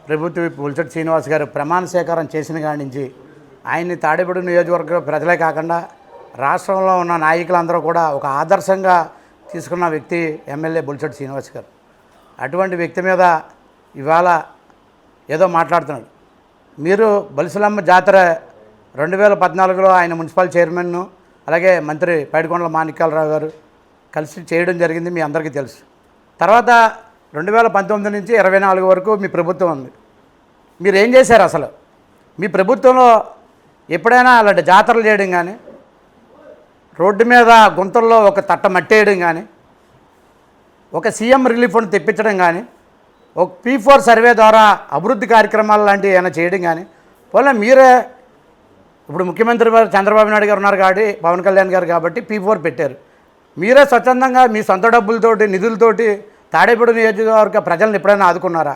ప్రభుత్వ విప్ బొలిశెట్టి శ్రీనివాస్ గారు ప్రమాణ స్వీకారం చేసిన కాడి నుంచి ఆయన్ని తాడేపల్లిగూడెం నియోజకవర్గ ప్రజలే కాకుండా రాష్ట్రంలో ఉన్న నాయకులందరూ కూడా ఒక ఆదర్శంగా తీసుకున్న వ్యక్తి ఎమ్మెల్యే బొలిశెట్టి శ్రీనివాస్ గారు. అటువంటి వ్యక్తి మీద ఇవాళ ఏదో మాట్లాడుతున్నాడు. మీరు బలుసులమ్మ జాతర 2014లో ఆయన మున్సిపల్ చైర్మన్ను అలాగే మంత్రి పైడికొండల మాణిక్యాలరావు గారు కలిసి చేయడం జరిగింది, మీ అందరికీ తెలుసు. తర్వాత 2019 నుంచి 24 వరకు మీ ప్రభుత్వం ఉంది. మీరు ఏం చేశారు అసలు? మీ ప్రభుత్వంలో ఎప్పుడైనా అలాంటి జాతరలు చేయడం కానీ, రోడ్డు మీద గుంతల్లో ఒక తట్ట మట్టేయడం కానీ, ఒక సీఎం రిలీఫ్ ఫండ్ తెప్పించడం కానీ, ఒక P4 సర్వే ద్వారా అభివృద్ధి కార్యక్రమాలు లాంటివి ఏమైనా చేయడం కానీ, పోలే మీరే ఇప్పుడు ముఖ్యమంత్రి చంద్రబాబు నాయుడు గారు ఉన్నారు కాబట్టి, పవన్ కళ్యాణ్ గారు కాబట్టి P4 పెట్టారు. మీరే స్వచ్ఛందంగా మీ సొంత డబ్బులతోటి నిధులతోటి తాడేపల్లి నియోజకవర్గ ప్రజలను ఎప్పుడైనా ఆదుకున్నారా?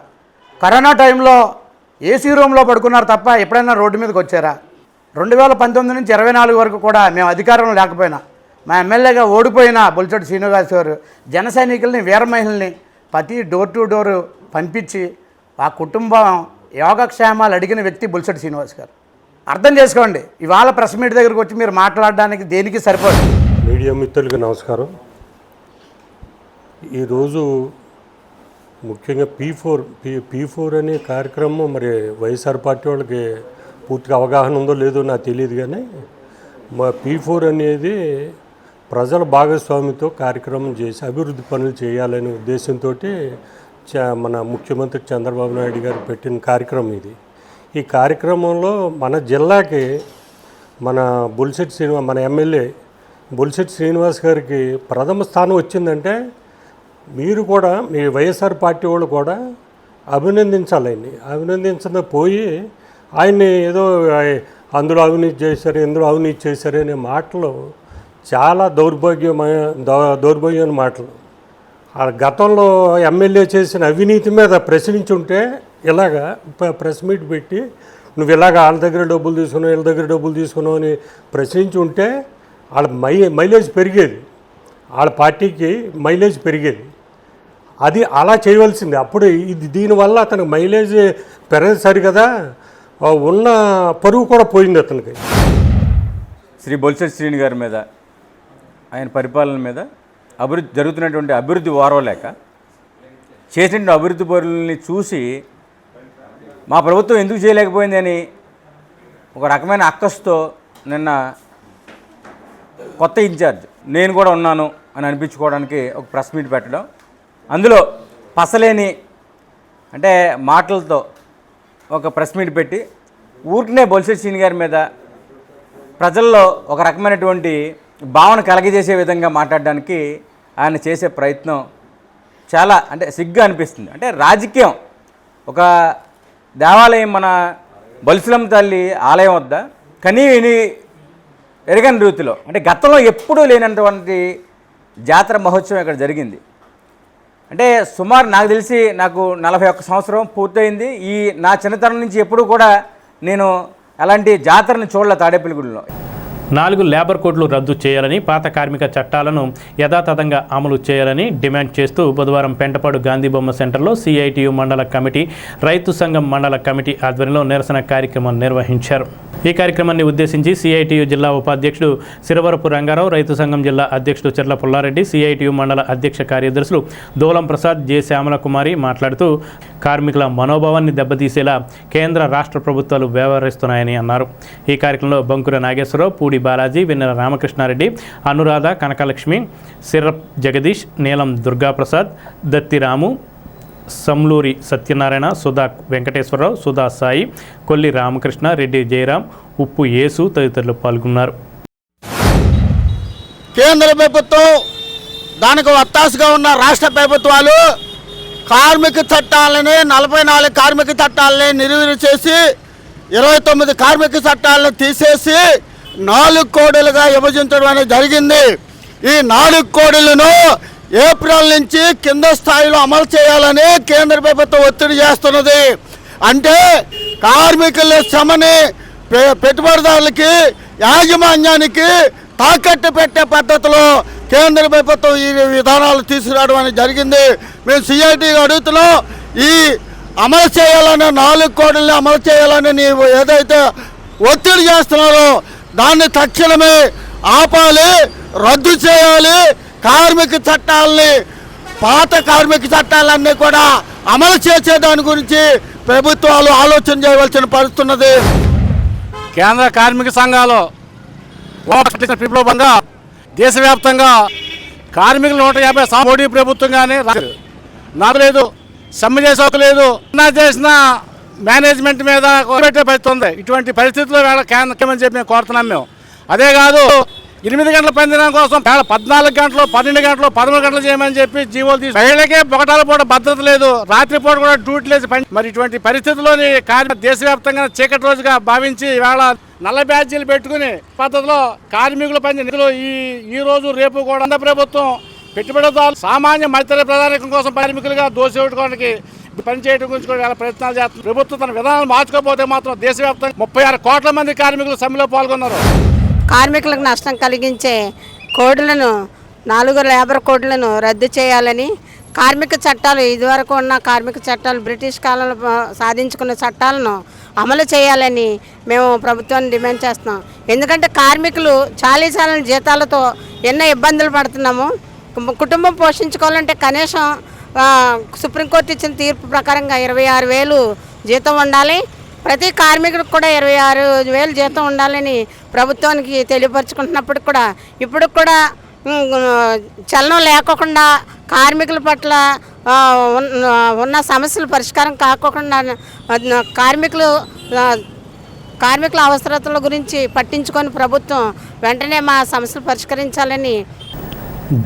కరోనా టైంలో ఏసీ రూమ్లో పడుకున్నారు తప్ప ఎప్పుడైనా రోడ్డు మీదకి వచ్చారా? 2019 నుంచి 24 వరకు కూడా మేము అధికారంలో లేకపోయినా, మా ఎమ్మెల్యేగా ఓడిపోయిన బొలిశెట్టి శ్రీనివాస్ గారు జన సైనికుల్ని, వీర మహిళల్ని ప్రతి డోర్ టు డోర్ పంపించి ఆ కుటుంబం యోగక్షేమాలు అడిగిన వ్యక్తి బొలిశెట్టి శ్రీనివాస్ గారు. అర్థం చేసుకోండి. ఇవాళ ప్రెస్ మీట్ దగ్గరికి వచ్చి మీరు మాట్లాడడానికి దేనికి సరిపోదు. మీడియా మిత్రులకి నమస్కారం. ఈరోజు ముఖ్యంగా P4 అనే కార్యక్రమం మరి వైఎస్ఆర్ పార్టీ వాళ్ళకి పూర్తిగా అవగాహన ఉందో లేదో నాకు తెలియదు, కానీ మా P4 అనేది ప్రజల భాగస్వామితో కార్యక్రమం చేసి అభివృద్ధి పనులు చేయాలనే ఉద్దేశంతో మన ముఖ్యమంత్రి చంద్రబాబు నాయుడు గారు పెట్టిన కార్యక్రమం ఇది. ఈ కార్యక్రమంలో మన జిల్లాకి మన ఎమ్మెల్యే బొలిశెట్టి శ్రీనివాస్ గారికి ప్రథమ స్థానం వచ్చిందంటే మీరు కూడా, మీ వైఎస్ఆర్ పార్టీ వాళ్ళు కూడా అభినందించాలండి. అభినందించడం పోయి ఆయన్ని ఏదో అందులో అవినీతి చేశారు, ఇందులో అవినీతి చేశారు అనే మాటలు చాలా దౌర్భాగ్యమైన మాటలు. గతంలో ఎమ్మెల్యే చేసిన అవినీతి మీద ప్రశ్నించుంటే ఇలాగా ప్రెస్ మీట్ పెట్టి నువ్వు ఇలాగ వాళ్ళ దగ్గర డబ్బులు తీసుకున్నావు, వీళ్ళ దగ్గర డబ్బులు తీసుకున్నావు అని ప్రశ్నించి ఉంటే వాళ్ళ మైలేజ్ పెరిగేది, వాళ్ళ పార్టీకి మైలేజ్ పెరిగేది. అది అలా చేయవలసింది. అప్పుడు దీనివల్ల అతనికి మైలేజ్ పెరగదు సరికదా, ఉన్న పరువు కూడా పోయింది అతనికి. శ్రీ బొలిశెట్టి శ్రీని గారి మీద, ఆయన పరిపాలన మీద జరుగుతున్నటువంటి అభివృద్ధి ఓర్వలేక చేసిన అభివృద్ధి పనులని చూసి మా ప్రభుత్వం ఎందుకు చేయలేకపోయింది అని ఒక రకమైన అక్కస్తో నిన్న కొత్త ఇన్ఛార్జ్ నేను కూడా ఉన్నాను అని అనిపించుకోవడానికి ఒక ప్రెస్ మీట్ పెట్టడం, అందులో పసలేని అంటే మాటలతో ఒక ప్రెస్ మీట్ పెట్టి ఊరికనే బొలిశెట్టి శ్రీని గారి మీద ప్రజల్లో ఒక రకమైనటువంటి భావన కలగజేసే విధంగా మాట్లాడడానికి ఆయన చేసే ప్రయత్నం చాలా అంటే సిగ్గు అనిపిస్తుంది. అంటే రాజకీయం, ఒక దేవాలయం మన బలుసులమ్మ తల్లి ఆలయం వద్ద కనీవిని ఎరగని రీతిలో అంటే గతంలో ఎప్పుడూ లేనటువంటి జాతర మహోత్సవం ఇక్కడ జరిగింది. అంటే సుమారు నాకు తెలిసి నాకు 41 సంవత్సరం పూర్తయింది. ఈ నా చిన్నతనం నుంచి ఎప్పుడూ కూడా నేను అలాంటి జాతరని చూడలే తాడేపల్లిగూడెంలో. 4 లేబర్ కోడ్లు రద్దు చేయాలని, పాత కార్మిక చట్టాలను యథాతథంగా అమలు చేయాలని డిమాండ్ చేస్తూ బుధవారం పెంటపాడు గాంధీబొమ్మ సెంటర్లో CITU మండల కమిటీ, రైతు సంఘం మండల కమిటీ ఆధ్వర్యంలో నిరసన కార్యక్రమం నిర్వహించారు. ఈ కార్యక్రమాన్ని ఉద్దేశించి CITU జిల్లా ఉపాధ్యక్షుడు సిరవరపు రంగారావు, రైతు సంఘం జిల్లా అధ్యక్షుడు చెర్ల పుల్లారెడ్డి, CITU మండల అధ్యక్ష కార్యదర్శులు దోలం ప్రసాద్, జె శ్యామలకుమారి మాట్లాడుతూ కార్మికుల మనోభావాన్ని దెబ్బతీసేలా కేంద్ర రాష్ట్ర ప్రభుత్వాలు వ్యవహరిస్తున్నాయని అన్నారు. ఈ కార్యక్రమంలో బంకుర నాగేశ్వరరావు, పూడి బాలాజీ, వెన్నెల రామకృష్ణారెడ్డి, అనురాధ, కనకలక్ష్మి, సిర్రప్ జగదీష్, నీలం దుర్గాప్రసాద్, దత్తిరాము, సంలూరి సత్యనారాయణ, సుధా వెంకటేశ్వరరావు, సుధా సాయి, కొల్లి రామకృష్ణ, రెడ్డి జయరాం, ఉప్పు యేసు తదితరులు పాల్గొన్నారు. కేంద్ర ప్రభుత్వం దానికి ఒత్తాసుగా ఉన్న రాష్ట్ర ప్రభుత్వాలు కార్మిక చట్టాలని 44 కార్మిక చట్టాలని నిర్వీర్యం చేసి 29 కార్మిక చట్టాలను తీసేసి 4 కోడులుగా విభజించడం అనేది జరిగింది. ఈ 4 కోడులను ఏప్రిల్ నుంచి కింద స్థాయిలో అమలు చేయాలని కేంద్ర ప్రభుత్వం ఒత్తిడి చేస్తున్నది. అంటే కార్మికుల శ్రమని పెట్టుబడిదారులకి యాజమాన్యానికి తాకట్టు పెట్టే పద్ధతిలో కేంద్ర ప్రభుత్వం ఈ విధానాలు తీసుకురావడం అనేది జరిగింది. మేము సిఐటిగా అడుగుతున్నాం, ఈ అమలు చేయాలని 4 కోట్లని అమలు చేయాలని నీవు ఏదైతే ఒత్తిడి చేస్తున్నారో దాన్ని తక్షణమే ఆపాలి, రద్దు చేయాలి. కార్మిక చట్టాలని, పాత కార్మిక చట్టాలన్నీ కూడా అమలు చేసే దాని గురించి ప్రభుత్వాలు ఆలోచన చేయవలసిన పరిస్థితున్నది. కేంద్ర కార్మిక సంఘాలు విప్లవంగా దేశవ్యాప్తంగా కార్మికులు 150 మోడీ ప్రభుత్వం కానీ నాకు లేదు, సమ్మె చేసలేదు, చేసిన మేనేజ్మెంట్ మీద పెట్టే పరిస్థితి ఉంది. ఇటువంటి పరిస్థితుల్లో వేళ కేంద్రం చెప్పి మేము కోరుతున్నాం. మేము అదే కాదు 8 గంటల పనిదినం కోసం 14 గంటలు, 12 గంటలు, 13 గంటలు చేయమని చెప్పి జీవోలు తీసి మహిళలకే ఒకటాల పూట భద్రత లేదు, రాత్రిపూట కూడా డ్యూటీ లేదు. మరి ఇటువంటి పరిస్థితుల్లోని దేశవ్యాప్తంగా చీకటి రోజుగా భావించి ఇవాళ నల్ల బ్యాడ్జీలు పెట్టుకుని పద్ధతిలో కార్మికులు పనిచేయడంలో ఈ రోజు రేపు కూడా కేంద్ర ప్రభుత్వం పెట్టుబడిదారులు సామాన్య మధ్యతరగతి ప్రధానికం కోసం కార్మికులుగా దోషించుకోవడానికి పనిచేయడం గురించి కూడా ప్రయత్నాలు చేస్తుంది. ప్రభుత్వం తన విధానాలు మార్చుకోకపోతే మాత్రం దేశవ్యాప్తంగా 36 కోట్ల మంది కార్మికులు సమ్మెలో పాల్గొన్నారు. కార్మికులకు నష్టం కలిగించే కోడ్లను 4 లేబర్ కోడ్లను రద్దు చేయాలని, కార్మిక చట్టాలు ఇదివరకు ఉన్న కార్మిక చట్టాలు బ్రిటిష్ కాలంలో సాధించుకున్న చట్టాలను అమలు చేయాలని మేము ప్రభుత్వాన్ని డిమాండ్ చేస్తున్నాం. ఎందుకంటే కార్మికులు చాలీచాలని జీతాలతో ఎన్నో ఇబ్బందులు పడుతున్నాము. కుటుంబం పోషించుకోవాలంటే కనీసం సుప్రీంకోర్టు ఇచ్చిన తీర్పు ప్రకారంగా 26,000 జీతం ఉండాలి. ప్రతి కార్మికుడికి కూడా 26,000 జీతం ఉండాలని ప్రభుత్వానికి తెలియపరుచుకుంటున్నప్పుడు కూడా ఇప్పుడు కూడా చలనం లేకోకుండా కార్మికుల పట్ల ఉన్న సమస్యలు పరిష్కారం కాకోకుండా కార్మికుల అవసరతల గురించి పట్టించుకొని ప్రభుత్వం వెంటనే మా సమస్యలు పరిష్కరించాలని.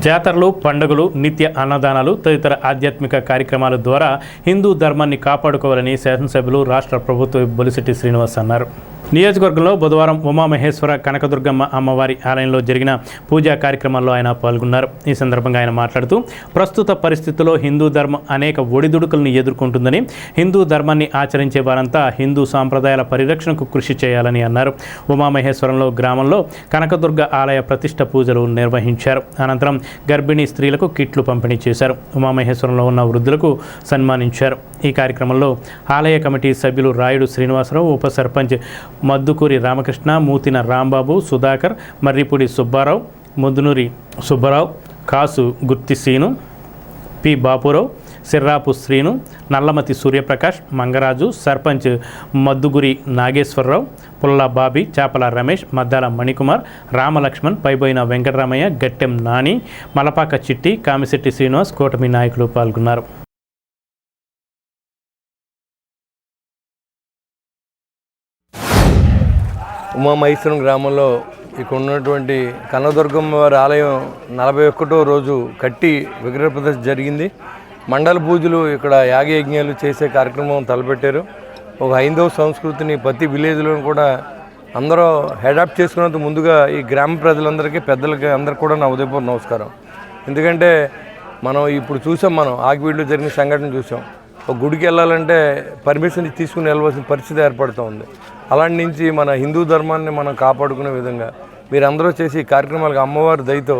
జాతరలు, పండుగలు, నిత్య అన్నదానాలు తదితర ఆధ్యాత్మిక కార్యక్రమాల ద్వారా హిందూ ధర్మాన్ని కాపాడుకోవాలని శాసనసభ్యులు రాష్ట్ర ప్రభుత్వ బొలిశెట్టి శ్రీనివాస్ అన్నారు. నియోజకవర్గంలో బుధవారం ఉమామహేశ్వర కనకదుర్గమ్మ అమ్మవారి ఆలయంలో జరిగిన పూజా కార్యక్రమాల్లో ఆయన పాల్గొన్నారు. ఈ సందర్భంగా ఆయన మాట్లాడుతూ ప్రస్తుత పరిస్థితుల్లో హిందూ ధర్మం అనేక ఒడిదుడుకులను ఎదుర్కొంటుందని, హిందూ ధర్మాన్ని ఆచరించే వారంతా హిందూ సాంప్రదాయాల పరిరక్షణకు కృషి చేయాలని అన్నారు. ఉమామహేశ్వరంలో గ్రామంలో కనకదుర్గ ఆలయ ప్రతిష్ఠ పూజలు నిర్వహించారు. అనంతరం గర్భిణీ స్త్రీలకు కిట్లు పంపిణీ చేశారు. ఉమామహేశ్వరంలో ఉన్న వృద్ధులకు సన్మానించారు. ఈ కార్యక్రమంలో ఆలయ కమిటీ సభ్యులు రాయుడు శ్రీనివాసరావు, ఉప సర్పంచ్ మద్దుకూరి రామకృష్ణ, మూతిన రాంబాబు, సుధాకర్, మర్రిపూడి సుబ్బారావు, ముద్దునూరి సుబ్బారావు, కాసు గుర్తి శ్రీను, పి బాపురావు, సిర్రాపు శ్రీను, నల్లమతి సూర్యప్రకాష్, మంగరాజు, సర్పంచ్ మద్దుగురి నాగేశ్వరరావు, పుల్లా బాబీ, చాపల రమేష్, మద్దాల మణికుమార్, రామలక్ష్మణ్, పైబోయిన వెంకటరామయ్య, గట్టెం నాని, మలపాక చిట్టి, కామిశెట్టి శ్రీనివాస్, కూటమి నాయకులు పాల్గొన్నారు. ఉమామహేశ్వరం గ్రామంలో ఇక్కడ ఉన్నటువంటి కనకదుర్గమ్మ వారి ఆలయం 41వ రోజు కట్టి విగ్రహ ప్రదర్శన జరిగింది. మండల పూజలు ఇక్కడ యాగయజ్ఞాలు చేసే కార్యక్రమం తలపెట్టారు. ఒక హైందవ సంస్కృతిని ప్రతి విలేజ్లో కూడా అందరూ అడాప్ట్ చేసుకున్నందుకు ముందుగా ఈ గ్రామ ప్రజలందరికీ, పెద్దలకి అందరికీ కూడా నా ఉదయపూర్వ నమస్కారం. ఎందుకంటే మనం ఇప్పుడు చూసాం, మనం ఆగివీడులో జరిగిన సంఘటన చూసాం. ఒక గుడికి వెళ్ళాలంటే పర్మిషన్ తీసుకుని వెళ్ళవలసిన పరిస్థితి ఏర్పడుతూ ఉంది. అలాంటి నుంచి మన హిందూ ధర్మాన్ని మనం కాపాడుకునే విధంగా మీరందరూ చేసి ఈ కార్యక్రమాలకు అమ్మవారి దయతో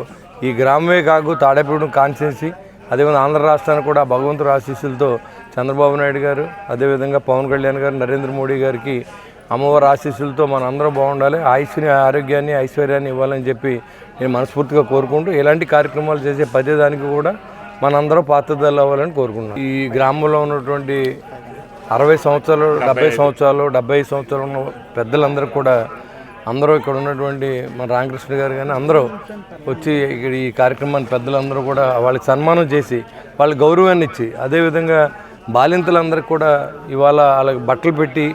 ఈ గ్రామమే కాకు తాడేపల్లి కాన్స్టిట్యున్సీ, అదేవిధంగా ఆంధ్ర రాష్ట్రానికి కూడా భగవంతుడు ఆశీస్సులతో చంద్రబాబు నాయుడు గారు, అదేవిధంగా పవన్ కళ్యాణ్ గారు, నరేంద్ర మోడీ గారికి అమ్మవారి ఆశీస్సులతో మన అందరూ బాగుండాలి, ఆయుష్ని, ఆరోగ్యాన్ని, ఐశ్వర్యాన్ని ఇవ్వాలని చెప్పి నేను మనస్ఫూర్తిగా కోరుకుంటూ ఇలాంటి కార్యక్రమాలు చేసే ప్రతిదానికి కూడా మనందరూ పాత్రదారులు అవ్వాలని కోరుకుంటున్నాం. ఈ గ్రామంలో ఉన్నటువంటి 60 సంవత్సరాలు, 70 సంవత్సరాలు, 75 సంవత్సరాలు ఉన్న పెద్దలందరూ కూడా అందరూ ఇక్కడ ఉన్నటువంటి మన రామకృష్ణ గారు కానీ అందరూ వచ్చి ఇక్కడ ఈ కార్యక్రమాన్ని పెద్దలందరూ కూడా వాళ్ళకి సన్మానం చేసి వాళ్ళ గౌరవాన్ని ఇచ్చి, అదేవిధంగా బాలింతలందరికీ కూడా ఇవాళ వాళ్ళకి బట్టలు పెట్టి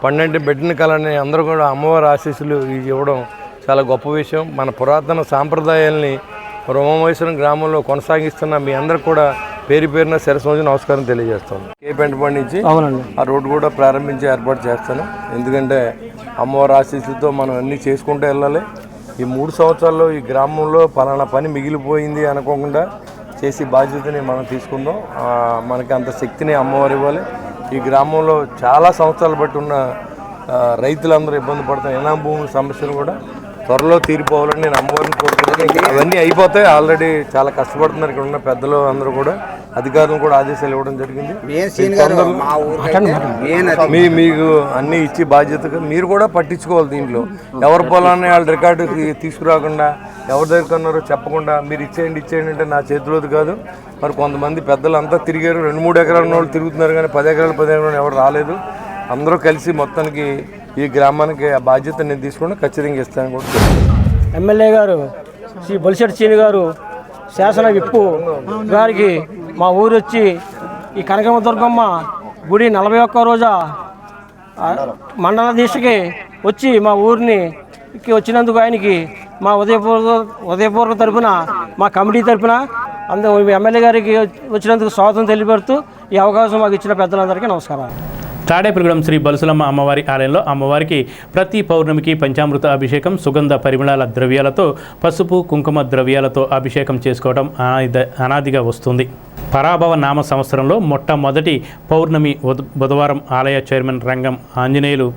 12 బిడ్డని కలని అందరూ కూడా అమ్మవారి ఆశీస్సులు ఇవ్వడం చాలా గొప్ప విషయం. మన పురాతన సాంప్రదాయాల్ని ఉమామహేశ్వరం గ్రామంలో కొనసాగిస్తున్న మీ అందరికి కూడా పేరు పేరున శిరస్సు నమస్కారం తెలియజేస్తాను. కే పెంటపాడు నుంచి ఆ రోడ్డు కూడా ప్రారంభించి ఏర్పాటు చేస్తాను. ఎందుకంటే అమ్మవారి ఆశీస్సులతో మనం అన్నీ చేసుకుంటూ వెళ్ళాలి. ఈ 3 సంవత్సరాల్లో ఈ గ్రామంలో పలానా పని మిగిలిపోయింది అనుకోకుండా చేసి బాధ్యతని మనం తీసుకుందాం. మనకి అంత శక్తిని అమ్మవారు ఇవ్వాలి. ఈ గ్రామంలో చాలా సంవత్సరాలు బట్టి ఉన్న రైతులందరూ ఇబ్బంది పడుతున్న ఇనాం భూముల సమస్యలు కూడా త్వరలో తీరిపోవాలని నేను అమ్మవారిని కోరుకుంటున్నాను. అవన్నీ అయిపోతాయి. ఆల్రెడీ చాలా కష్టపడుతున్నారు ఇక్కడ ఉన్న పెద్దలు అందరూ కూడా, అధికారులు కూడా ఆదేశాలు ఇవ్వడం జరిగింది. మీకు అన్నీ ఇచ్చి బాధ్యతగా మీరు కూడా పట్టించుకోవాలి. దీంట్లో ఎవరి పొలాన్ని వాళ్ళ రికార్డు తీసుకురాకుండా ఎవరి దగ్గర కొన్నారో చెప్పకుండా మీరు ఇచ్చేయండి అంటే నా చేతిలోది కాదు. మరి కొంతమంది పెద్దలు అంతా తిరిగారు, 2-3 ఎకరాల వాళ్ళు తిరుగుతున్నారు, కానీ 10 ఎకరాలు ఎవరు రాలేదు. అందరూ కలిసి మొత్తానికి ఈ గ్రామానికి ఆ బాధ్యత నేను తీసుకుని ఖచ్చితంగా ఇస్తాను కూడా. ఎమ్మెల్యే గారు శ్రీ బొలిశెట్టి శ్రీను గారు శాసన విప్పు గారికి మా ఊరు వచ్చి ఈ కనకమ్మ దుర్గమ్మ గుడి 41వ రోజు మండల దీక్షకి వచ్చి మా ఊరిని వచ్చినందుకు ఆయనకి మా ఉదయపూర్వక తరఫున మా కమిటీ తరఫున అందరూ ఎమ్మెల్యే గారికి వచ్చినందుకు స్వాగతం తెలియపెడుతూ ఈ అవకాశం మాకు ఇచ్చిన పెద్దలందరికీ నమస్కారం. తాడేపల్లిగూడెం శ్రీ బలుసులమ్మ అమ్మవారి ఆలయంలో అమ్మవారికి ప్రతి పౌర్ణమికి పంచామృత అభిషేకం, సుగంధ పరిమళాల ద్రవ్యాలతో, పసుపు కుంకుమ ద్రవ్యాలతో అభిషేకం చేసుకోవడం అనాదిగా వస్తుంది. పరాభవ నామ సంవత్సరంలో మొట్టమొదటి పౌర్ణమి బుధవారం ఆలయ చైర్మన్ రంగం ఆంజనేయులు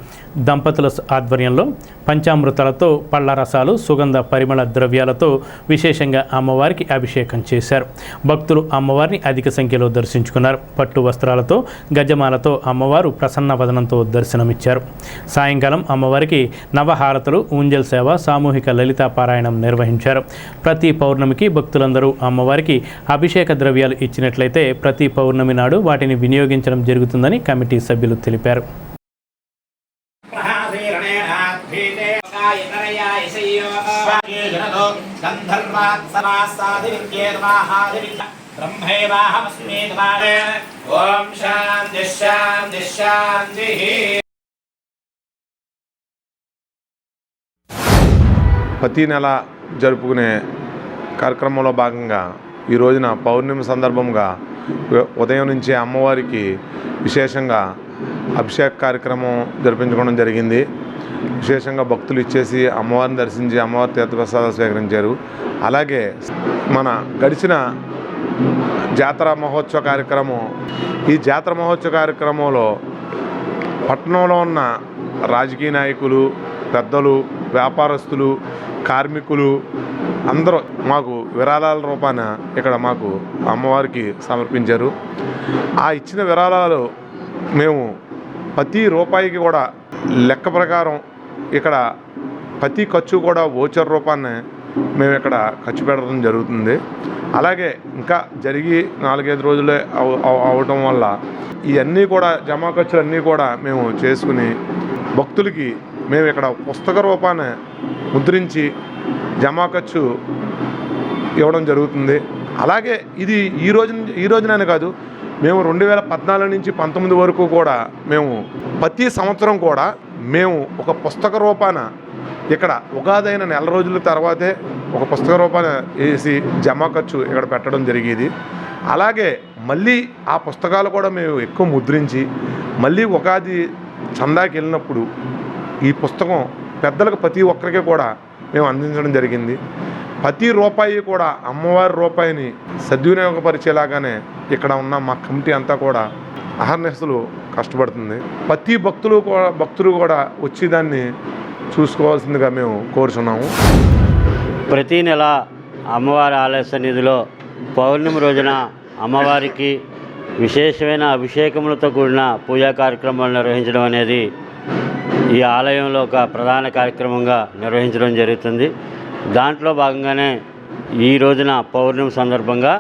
దంపతుల ఆధ్వర్యంలో పంచామృతాలతో, పళ్ళ రసాలు, సుగంధ పరిమళ ద్రవ్యాలతో విశేషంగా అమ్మవారికి అభిషేకం చేశారు. భక్తులు అమ్మవారిని అధిక సంఖ్యలో దర్శించుకున్నారు. పట్టు వస్త్రాలతో, గజమాలతో అమ్మవారు ప్రసన్న వదనంతో దర్శనమిచ్చారు. సాయంకాలం అమ్మవారికి నవహారతులు, ఊంజల్ సేవ, సామూహిక లలితా పారాయణం నిర్వహించారు. ప్రతి పౌర్ణమికి భక్తులందరూ అమ్మవారికి అభిషేక ద్రవ్యాలు ఇచ్చినట్లయితే ప్రతి పౌర్ణమి నాడు వాటిని వినియోగించడం జరుగుతుందని కమిటీ సభ్యులు తెలిపారు. ఓం శాంతి శాంతి శాంతి. ప్రతి నెల జరుపుకునే కార్యక్రమంలో భాగంగా ఈ రోజున పౌర్ణమి సందర్భంగా ఉదయం నుంచి అమ్మవారికి విశేషంగా అభిషేక కార్యక్రమం జరిపించుకోవడం జరిగింది. విశేషంగా భక్తులు ఇచ్చేసి అమ్మవారిని దర్శించి అమ్మవారి తీర్థప్రసాదాలు స్వీకరించారు. అలాగే మన గడిచిన జాతర మహోత్సవ కార్యక్రమం, ఈ జాతర మహోత్సవ కార్యక్రమంలో పట్టణంలో ఉన్న రాజకీయ నాయకులు, పెద్దలు, వ్యాపారస్తులు, కార్మికులు అందరూ మాకు విరాళాల రూపాన ఇక్కడ మాకు అమ్మవారికి సమర్పించారు. ఆ ఇచ్చిన విరాళాలు మేము ప్రతి రూపాయికి కూడా లెక్క ప్రకారం ఇక్కడ ప్రతి ఖర్చు కూడా ఓచర్ రూపాన్ని మేము ఇక్కడ ఖర్చు పెట్టడం జరుగుతుంది. అలాగే ఇంకా జరిగి 4-5 రోజులే అవటం వల్ల ఇవన్నీ కూడా జమా ఖర్చులన్నీ కూడా మేము చేసుకుని భక్తులకి మేము ఇక్కడ పుస్తక రూపాన్ని ముద్రించి జమా ఖర్చు ఇవ్వడం జరుగుతుంది. అలాగే ఇది ఈ రోజుననే కాదు, మేము 2014 నుంచి 19 వరకు కూడా మేము ప్రతి సంవత్సరం కూడా మేము ఒక పుస్తక రూపాన ఇక్కడ ఉగాది అయిన నెల రోజుల తర్వాతే ఒక పుస్తక రూపాన వేసి జమా ఖర్చు ఇక్కడ పెట్టడం జరిగేది. అలాగే మళ్ళీ ఆ పుస్తకాలు కూడా మేము ఎక్కువ ముద్రించి మళ్ళీ ఉగాది చందాకి వెళ్ళినప్పుడు ఈ పుస్తకం పెద్దలకు ప్రతి ఒక్కరికి కూడా మేము అందించడం జరిగింది. ప్రతి రూపాయి కూడా అమ్మవారి రూపాయిని సద్వినియోగపరిచేలాగానే ఇక్కడ ఉన్న మా కమిటీ అంతా కూడా అహర్నిశలు కష్టపడుతుంది. ప్రతి భక్తులు కూడా వచ్చి దాన్ని చూసుకోవాల్సిందిగా మేము కోరుచున్నాము. ప్రతి నెల అమ్మవారి ఆలయ సన్నిధిలో పౌర్ణమి రోజున అమ్మవారికి విశేషమైన అభిషేకములతో కూడిన పూజా కార్యక్రమాలు నిర్వహించడం అనేది ఈ ఆలయంలో ఒక ప్రధాన కార్యక్రమంగా నిర్వహించడం జరుగుతుంది. దాంట్లో భాగంగానే ఈ రోజున పౌర్ణమి సందర్భంగా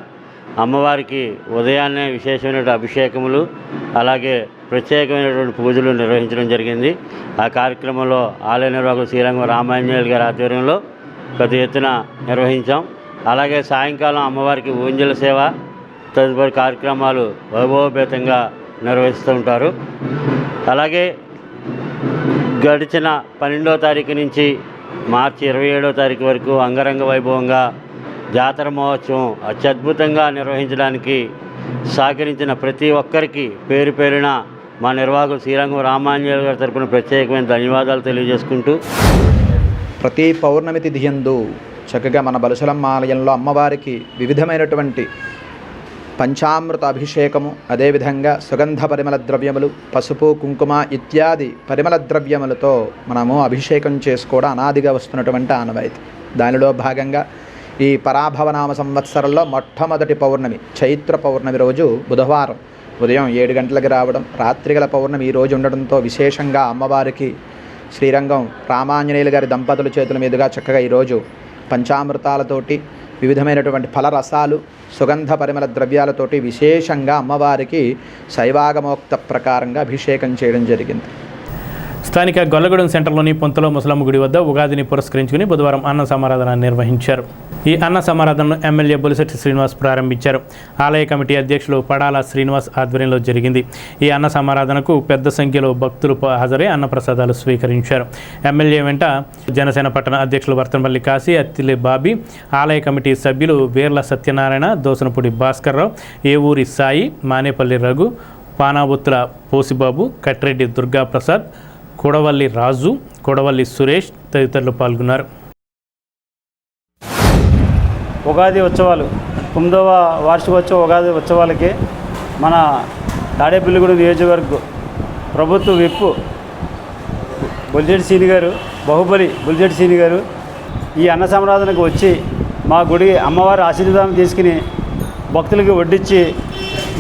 అమ్మవారికి ఉదయాన్నే విశేషమైన అభిషేకములు అలాగే ప్రత్యేకమైనటువంటి పూజలు నిర్వహించడం జరిగింది. ఆ కార్యక్రమంలో ఆలయ నిర్వాహకులు శ్రీరంగం రామాంజనేయులు గారి ఆధ్వర్యంలో పెద్ద ఎత్తున నిర్వహించాం. అలాగే సాయంకాలం అమ్మవారికి ఊంజల సేవ తదుపరి కార్యక్రమాలు వైభవపేతంగా నిర్వహిస్తూ ఉంటారు. అలాగే గడిచిన 12వ తారీఖు నుంచి మార్చి 27వ తారీఖు వరకు అంగరంగ వైభవంగా జాతర మహోత్సవం అత్యద్భుతంగా నిర్వహించడానికి సహకరించిన ప్రతి ఒక్కరికి పేరు పేరున మా నిర్వాహకులు శ్రీరంగం రామాంజనేయులు గారి తరపున ప్రత్యేకమైన ధన్యవాదాలు తెలియజేసుకుంటూ ప్రతి పౌర్ణమి తిథి యందు చక్కగా మన బలశలమ్మ ఆలయంలో అమ్మవారికి వివిధమైనటువంటి పంచామృత అభిషేకము, అదేవిధంగా సుగంధ పరిమళ ద్రవ్యములు, పసుపు, కుంకుమ ఇత్యాది పరిమళ ద్రవ్యములతో మనము అభిషేకం చేసుకోవడం అనాదిగా వస్తున్నటువంటి ఆనవాయితీ. దానిలో భాగంగా ఈ పరాభవనామ సంవత్సరంలో మొట్టమొదటి పౌర్ణమి చైత్ర పౌర్ణమి రోజు బుధవారం ఉదయం 7 గంటలకి రావడం, రాత్రిగల పౌర్ణమి ఈ రోజు ఉండడంతో విశేషంగా అమ్మవారికి శ్రీరంగం రామాంజనేయులు గారి దంపతుల చేతుల మీదుగా చక్కగా ఈరోజు పంచామృతాలతోటి వివిధమైనటువంటి ఫలరసాలు, సుగంధ పరిమళ ద్రవ్యాలతోటి విశేషంగా అమ్మవారికి శైవాగమోక్త ప్రకారంగా అభిషేకం చేయడం జరిగింది. స్థానిక గొల్లగూడెం సెంటర్లోని పొంతలో ముసలమ్మ గుడి వద్ద ఉగాదిని పురస్కరించుకుని బుధవారం అన్న సమారాధన నిర్వహించారు. ఈ అన్న సమారాధనను ఎమ్మెల్యే బొలిశెట్టి శ్రీనివాస్ ప్రారంభించారు. ఆలయ కమిటీ అధ్యక్షులు పడాల శ్రీనివాస్ ఆధ్వర్యంలో జరిగింది. ఈ అన్న సమారాధనకు పెద్ద సంఖ్యలో భక్తులు హాజరై అన్నప్రసాదాలు స్వీకరించారు. ఎమ్మెల్యే వెంట జనసేన పట్టణ అధ్యక్షులు వర్తనపల్లి కాశీ, అత్తిలి బాబీ, ఆలయ కమిటీ సభ్యులు వీర్ల సత్యనారాయణ, దోసనపూడి భాస్కర్రావు, ఏవూరి సాయి, మానేపల్లి రఘు, పానాబొత్తుల పోసిబాబు, కట్రెడ్డి దుర్గాప్రసాద్, కొడవల్లి రాజు, కొడవల్లి సురేష్ తదితరులు పాల్గొన్నారు. ఉగాది ఉత్సవాలు 9వ వార్షికోత్సవ ఉగాది ఉత్సవాలకి మన తాడేపల్లిగూడెం నియోజకవర్గ ప్రభుత్వ విప్ బొలిశెట్టి సీని గారు, బాహుబలి బొలిశెట్టి సీని గారు ఈ అన్న సమారాధనకు వచ్చి మా గుడి అమ్మవారి ఆశీర్వాదం తీసుకుని భక్తులకి వడ్డించి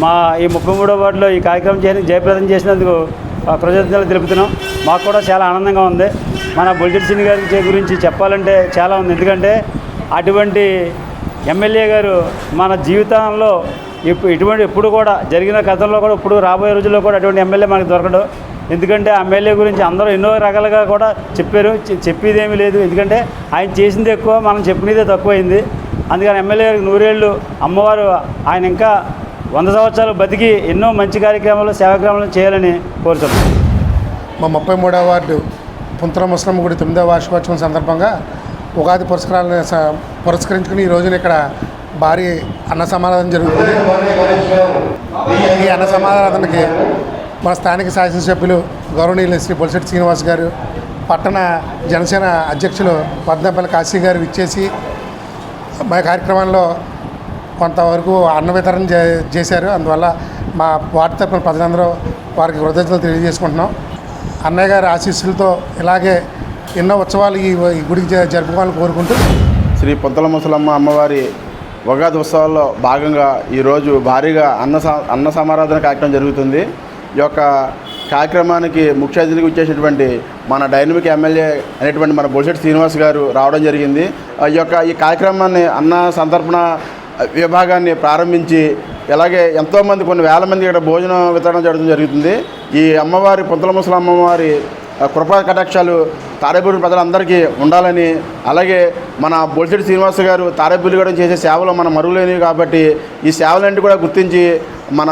మా ఈ 33వ వార్డులో ఈ కార్యక్రమం జయప్రదం చేసినందుకు కృతజ్ఞతలు తెలుపుతున్నాం. మాకు కూడా చాలా ఆనందంగా ఉంది. మన బొలిశెట్టి సీని గారి గురించి చెప్పాలంటే చాలా ఉంది. ఎందుకంటే అటువంటి ఎమ్మెల్యే గారు మన జీవితంలో ఎప్పుడు కూడా జరిగిన గతంలో కూడా ఇప్పుడు రాబోయే రోజుల్లో కూడా అటువంటి ఎమ్మెల్యే మనకు దొరకడు. ఎందుకంటే ఆ ఎమ్మెల్యే గురించి అందరూ ఎన్నో రకాలుగా కూడా చెప్పారు, చెప్పేదేమీ లేదు. ఎందుకంటే ఆయన చేసింది ఎక్కువ, మనం చెప్పినదే తక్కువైంది. అందుకని ఎమ్మెల్యే గారికి 100 ఏళ్ళు అమ్మవారు ఆయన ఇంకా 100 సంవత్సరాలు బతికి ఎన్నో మంచి కార్యక్రమాలు, సేవాక్రమాలు చేయాలని కోరుతున్నాం. మా 33వ వార్డు పుంతల ముసలమ్మ గుడి 9వ వార్షికోత్సవం సందర్భంగా ఉగాది పురస్కరించుకుని ఈ రోజున ఇక్కడ భారీ అన్న సమారాధన జరుగుతుంది. ఈ అన్న సమారాధనకి మన స్థానిక శాసనసభ్యులు గౌరవనీయులు శ్రీ బొలిశెట్టి శ్రీనివాస్ గారు, పట్టణ జనసేన అధ్యక్షులు వర్తనపల్లి కాశీ గారు ఇచ్చేసి మా కార్యక్రమంలో కొంతవరకు అన్న వితరణ చేశారు. అందువల్ల మా వార్డు తరపున ప్రజలందరూ వారికి కృతజ్ఞతలు తెలియజేసుకుంటున్నాం. అన్నయ్య గారి ఆశీస్సులతో ఇలాగే ఎన్నో ఉత్సవాలు ఈ గుడికి జరుపుకోవాలని కోరుకుంటూ శ్రీ పొంతల ముసలమ్మ అమ్మవారి ఉగాది ఉత్సవాల్లో భాగంగా ఈరోజు భారీగా అన్న సమారాధన కార్యక్రమం జరుగుతుంది. ఈ యొక్క కార్యక్రమానికి ముఖ్య అతిథిగా వచ్చేసినటువంటి మన డైనమిక్ ఎమ్మెల్యే అనేటువంటి మన బొలిశెట్టి శ్రీనివాస్ గారు రావడం జరిగింది. ఈ కార్యక్రమాన్ని అన్న సంతర్పణ విభాగాన్ని ప్రారంభించి అలాగే ఎంతోమంది కొన్ని వేల మంది ఇక్కడ భోజనం వితరణ చేయడం జరుగుతుంది. ఈ అమ్మవారి పొంతల ముసలమ్మ అమ్మవారి కృపా కటాక్షాలు తాడేపల్లి ప్రజలందరికీ ఉండాలని, అలాగే మన బొలిశెట్టి శ్రీనివాస్ గారు తాడేపల్లిగూడెం చేసే సేవలు మన మరువులేనివి కాబట్టి ఈ సేవలన్నీ కూడా గుర్తించి మన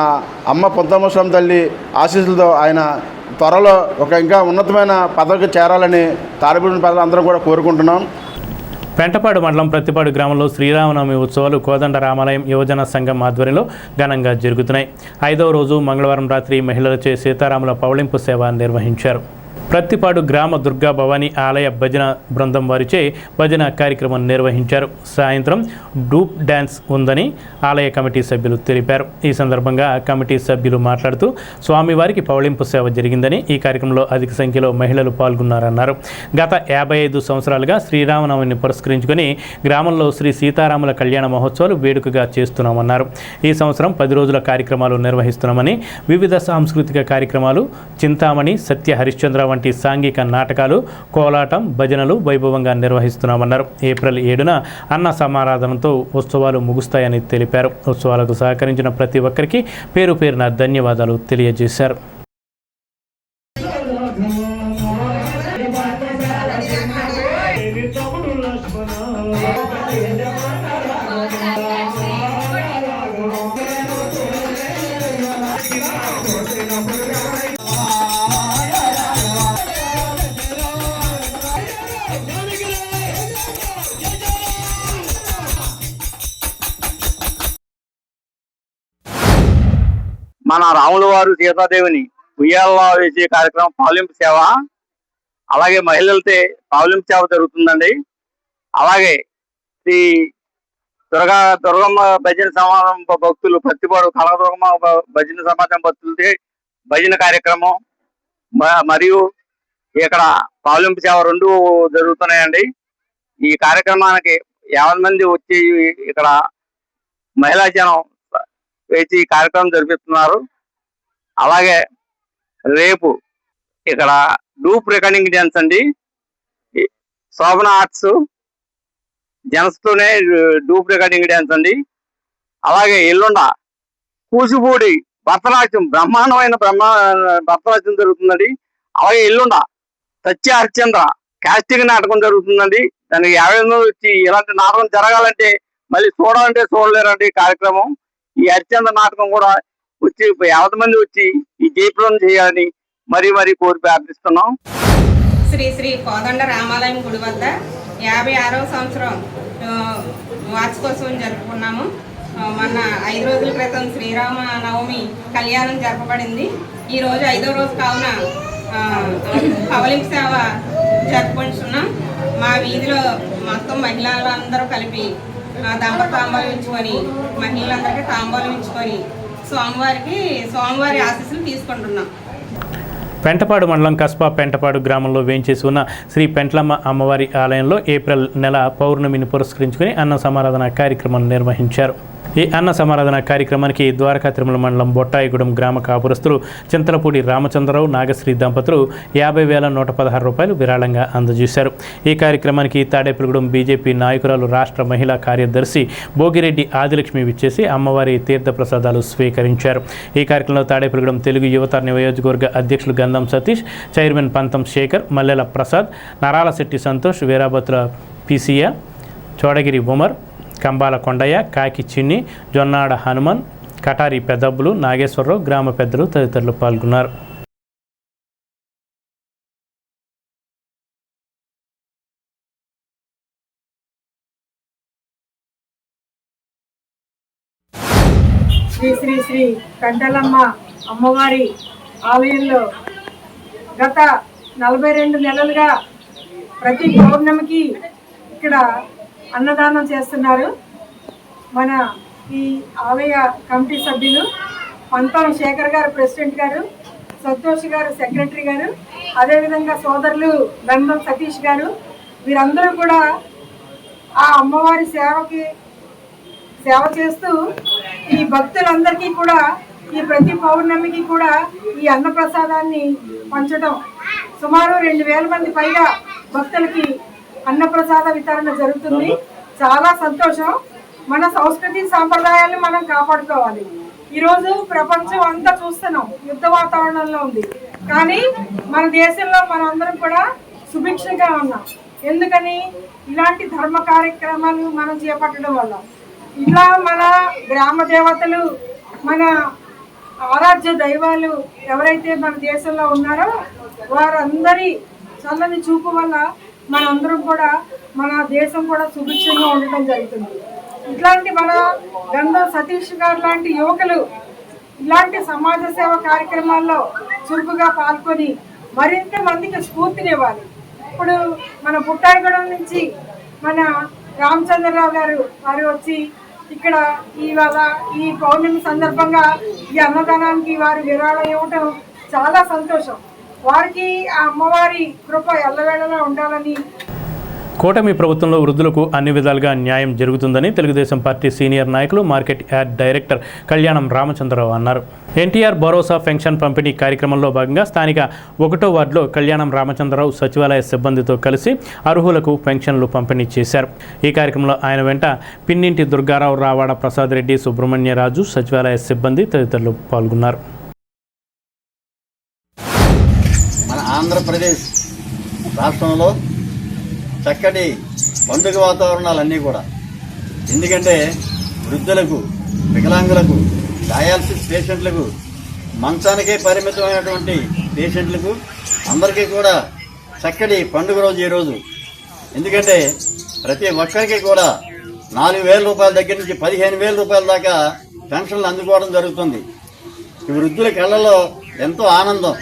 అమ్మ పొంతల ముసలమ్మ తల్లి ఆశీస్సులతో ఆయన త్వరలో ఇంకా ఉన్నతమైన పదవికి చేరాలని తాడేపల్లి ప్రజలందరూ కూడా కోరుకుంటున్నాం. పెంటపాడు మండలం ప్రతిపాడు గ్రామంలో శ్రీరామనవమి ఉత్సవాలు కోదండ రామాలయం యువజన సంఘం ఆధ్వర్యంలో ఘనంగా జరుగుతున్నాయి. 5వ రోజు మంగళవారం రాత్రి మహిళలచే సీతారాముల పవళింపు సేవ నిర్వహించారు. ప్రతిపాడు గ్రామ దుర్గా భవానీ ఆలయ భజన బృందం వారిచే భజన కార్యక్రమం నిర్వహించారు. సాయంత్రం డూప్ డ్యాన్స్ ఉందని ఆలయ కమిటీ సభ్యులు తెలిపారు. ఈ సందర్భంగా కమిటీ సభ్యులు మాట్లాడుతూ స్వామివారికి పవళింపు సేవ జరిగిందని, ఈ కార్యక్రమంలో అధిక సంఖ్యలో మహిళలు పాల్గొన్నారన్నారు. గత 55 సంవత్సరాలుగా శ్రీరామనవమిని పురస్కరించుకొని గ్రామంలో శ్రీ సీతారాముల కళ్యాణ మహోత్సవాలు వేడుకగా చేస్తున్నామన్నారు. ఈ సంవత్సరం 10 రోజుల కార్యక్రమాలు నిర్వహిస్తున్నామని, వివిధ సాంస్కృతిక కార్యక్రమాలు, చింతామణి, సత్య హరిశ్చంద్ర వంటి సాంఘిక నాటకాలు, కోలాటం, భజనలు వైభవంగా నిర్వహిస్తున్నామన్నారు. ఏప్రిల్ 7న అన్న సమారాధనతో ఉత్సవాలు ముగుస్తాయని తెలిపారు. ఉత్సవాలకు సహకరించిన ప్రతి ఒక్కరికి పేరు పేరున ధన్యవాదాలు తెలియజేశారు. మన రాముల వారు సీతాదేవిని ఉయ్యాలలో వేసే కార్యక్రమం పవళింపు సేవ, అలాగే మహిళలతో పవళింపు సేవ జరుగుతుందండి. అలాగే శ్రీ దుర్గమ్మ భజన సమాజం భక్తులు పత్తిపాడు కనకదుర్గమ్మ భజన సమాజం భక్తులది భజన కార్యక్రమం మరియు ఇక్కడ పావులింపు సేవ 2 జరుగుతున్నాయండి. ఈ కార్యక్రమానికి 50 మంది వచ్చి ఇక్కడ మహిళా జనం వేసి ఈ కార్యక్రమం జరిపిస్తున్నారు. అలాగే రేపు ఇక్కడ డూప్ రికార్డింగ్ డాన్స్ అండి, శోభన ఆర్ట్స్ జనస్తోనే డూప్ రికార్డింగ్ డాన్స్ అండి. అలాగే ఎల్లుండ కూచిపూడి భరతనాట్యం బ్రహ్మాండమైన భరతనాట్యం జరుగుతుందండి. అలాగే ఎల్లుండ సత్య హరిశ్చంద్ర కాస్టింగ్ నాటకం జరుగుతుందండి. దానికి 50 మంది వచ్చి ఇలాంటి నాటకం జరగాలంటే మళ్ళీ చూడాలంటే చూడలేరండి కార్యక్రమం. ఈ హరిశ్చంద్ర నాటకం కూడా వచ్చి 50 మంది వచ్చి ఈ జయప్రదం చేయాలని మరీ కోరి ప్రార్థిస్తున్నాం. శ్రీ శ్రీ కోదండ రామాలయం గుడి వద్ద 56వ సంవత్సరం వార్షికోత్సవం జరుపుకున్నాము. మొన్న 5 రోజుల క్రితం శ్రీరామ నవమి కళ్యాణం జరపబడింది. ఈరోజు 5వ రోజు కావున పవలింపు సేవ జరుపుకుంటున్నాం. మా వీధిలో మొత్తం మహిళలందరూ కలిపి తాంబూలం ఇచ్చుకొని మహిళలందరికీ తాంబూలం ఇచ్చుకొని స్వామివారి ఆశీస్సులు తీసుకుంటున్నాం. పెంటపాడు మండలం కస్బా పెంటపాడు గ్రామంలో వేంచేసి ఉన్న శ్రీ పెంట్లమ్మ అమ్మవారి ఆలయంలో ఏప్రిల్ నెల పౌర్ణమిని పురస్కరించుకుని అన్న సమారాధన కార్యక్రమాన్ని నిర్వహించారు. ఈ అన్న సమారాధన కార్యక్రమానికి ద్వారకా తిరుమల మండలం బొట్టాయిగూడెం గ్రామ కాపురస్తులు చింతలపూడి రామచంద్రరావు నాగశ్రీ దంపతులు 50,116 రూపాయలు విరాళంగా అందజేశారు. ఈ కార్యక్రమానికి తాడేపల్లిగూడెం బీజేపీ నాయకురాలు రాష్ట్ర మహిళా కార్యదర్శి భోగిరెడ్డి ఆదిలక్ష్మి విచ్చేసి అమ్మవారి తీర్థప్రసాదాలు స్వీకరించారు. ఈ కార్యక్రమంలో తాడేపల్లిగూడెం తెలుగు యువత నియోజకవర్గ అధ్యక్షులు గంధం సతీష్, చైర్మన్ పంతం శేఖర్, మల్లెల ప్రసాద్, నరాలశెట్టి సంతోష్, వీరాభద్ర పిసియా, చోడగిరి ఉమర్, కంబాల కొండయ్య, కాకి చిన్ని, జొన్నాడ హనుమాన్, కటారి పెద్దబ్బులు, నాగేశ్వరరావు, గ్రామ పెద్దలు తదితరులు పాల్గొన్నారు. శ్రీ శ్రీ శ్రీ పెంటలమ్మ అమ్మవారి ఆలయంలో గత 42 నెలలుగా ప్రతి పౌర్ణమికి ఇక్కడ అన్నదానం చేస్తున్నారు. మన ఈ ఆలయ కమిటీ సభ్యులు పంతం శేఖర్ గారు ప్రెసిడెంట్ గారు, సంతోష్ గారు సెక్రటరీ గారు, అదేవిధంగా సోదరులు గంధం సతీష్ గారు, వీరందరూ కూడా ఆ అమ్మవారి సేవ చేస్తూ ఈ భక్తులందరికీ కూడా ఈ ప్రతి పౌర్ణమికి కూడా ఈ అన్నప్రసాదాన్ని పంచడం, సుమారు 2,000 మంది పైగా భక్తులకి అన్నప్రసాద వితరణ జరుగుతుంది. చాలా సంతోషం. మన సంస్కృతి సాంప్రదాయాలను మనం కాపాడుకోవాలి. ఈరోజు ప్రపంచం అంతా చూస్తున్నాం, యుద్ధ వాతావరణంలో ఉంది. కానీ మన దేశంలో మనందరం కూడా సుభిక్షంగా ఉన్నాం. ఎందుకని? ఇలాంటి ధర్మ కార్యక్రమాలు మనం చేపట్టడం వల్ల. ఇట్లా మన గ్రామ దేవతలు, మన ఆరాధ్య దైవాలు ఎవరైతే మన దేశంలో ఉన్నారో వారందరి చల్లని చూపు వల్ల మనందరం కూడా, మన దేశం కూడా సుభిక్షంగా ఉండటం జరుగుతుంది. ఇట్లాంటి మన గంధం సతీష్ గారు లాంటి యువకులు ఇలాంటి సమాజ సేవ కార్యక్రమాల్లో చురుకుగా పాల్గొని మరింత మందికి స్ఫూర్తినివ్వాలి. ఇప్పుడు మన బుట్టాయిగూడెం నుంచి మన రామచంద్రరావు గారు వారు వచ్చి ఇక్కడ ఇవాళ ఈ పౌర్ణమి సందర్భంగా ఈ అన్నదానానికి వారు విరాళం ఇవ్వటం చాలా సంతోషం. వారికి ఆ అమ్మవారి కృప ఎల్లవేళలా ఉండాలని. కూటమి ప్రభుత్వంలో వృద్ధులకు అన్ని విధాలుగా న్యాయం జరుగుతుందని తెలుగుదేశం పార్టీ సీనియర్ నాయకులు మార్కెట్ యార్డ్ డైరెక్టర్ కళ్యాణం రామచంద్రరావు అన్నారు. ఎన్టీఆర్ భరోసా పెన్షన్ పంపిణీ కార్యక్రమంలో భాగంగా స్థానిక 1వ వార్డులో కళ్యాణం రామచంద్రరావు సచివాలయ సిబ్బందితో కలిసి అర్హులకు పెన్షన్లు పంపిణీ చేశారు. ఈ కార్యక్రమంలో ఆయన వెంట పిన్నింటి దుర్గారావు, రావాడ ప్రసాద్ రెడ్డి, సుబ్రహ్మణ్యరాజు, సచివాలయ సిబ్బంది తదితరులు పాల్గొన్నారు. మన ఆంధ్రప్రదేశ్ రాష్ట్రంలో చక్కటి పండుగ వాతావరణాలన్నీ కూడా, ఎందుకంటే వృద్ధులకు, వికలాంగులకు, డయాలసిస్ పేషెంట్లకు, మంచానికే పరిమితమైనటువంటి పేషెంట్లకు అందరికీ కూడా చక్కటి పండుగ రోజు ఈరోజు. ఎందుకంటే ప్రతి ఒక్కరికి కూడా 4,000 రూపాయల దగ్గర నుంచి 15,000 రూపాయల దాకా పెన్షన్లు అందుకోవడం జరుగుతుంది. ఈ వృద్ధుల కళ్ళలో ఎంతో ఆనందం.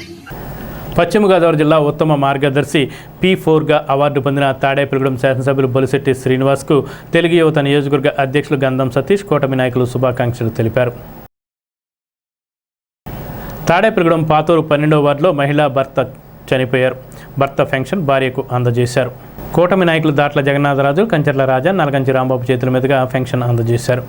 పశ్చిమ గోదావరి జిల్లా ఉత్తమ మార్గదర్శి P4గా అవార్డు పొందిన తాడేపల్లిగూడెం శాసనసభ్యులు బొలిశెట్టి శ్రీనివాస్కు తెలుగు యువత నియోజకవర్గ అధ్యక్షులు గంధం సతీష్, కూటమి నాయకులు శుభాకాంక్షలు తెలిపారు. తాడేపల్లిగూడెం పాతూరు 12వ వార్డులో మహిళా భర్త చనిపోయారు. భర్త పెన్షన్ భార్యకు అందజేశారు. కూటమి నాయకులు దాట్ల జగన్నాథరాజు, కంచర్ల రాజా, నలగంచి రాంబాబు చేతుల మీదుగా పెన్షన్ అందజేశారు.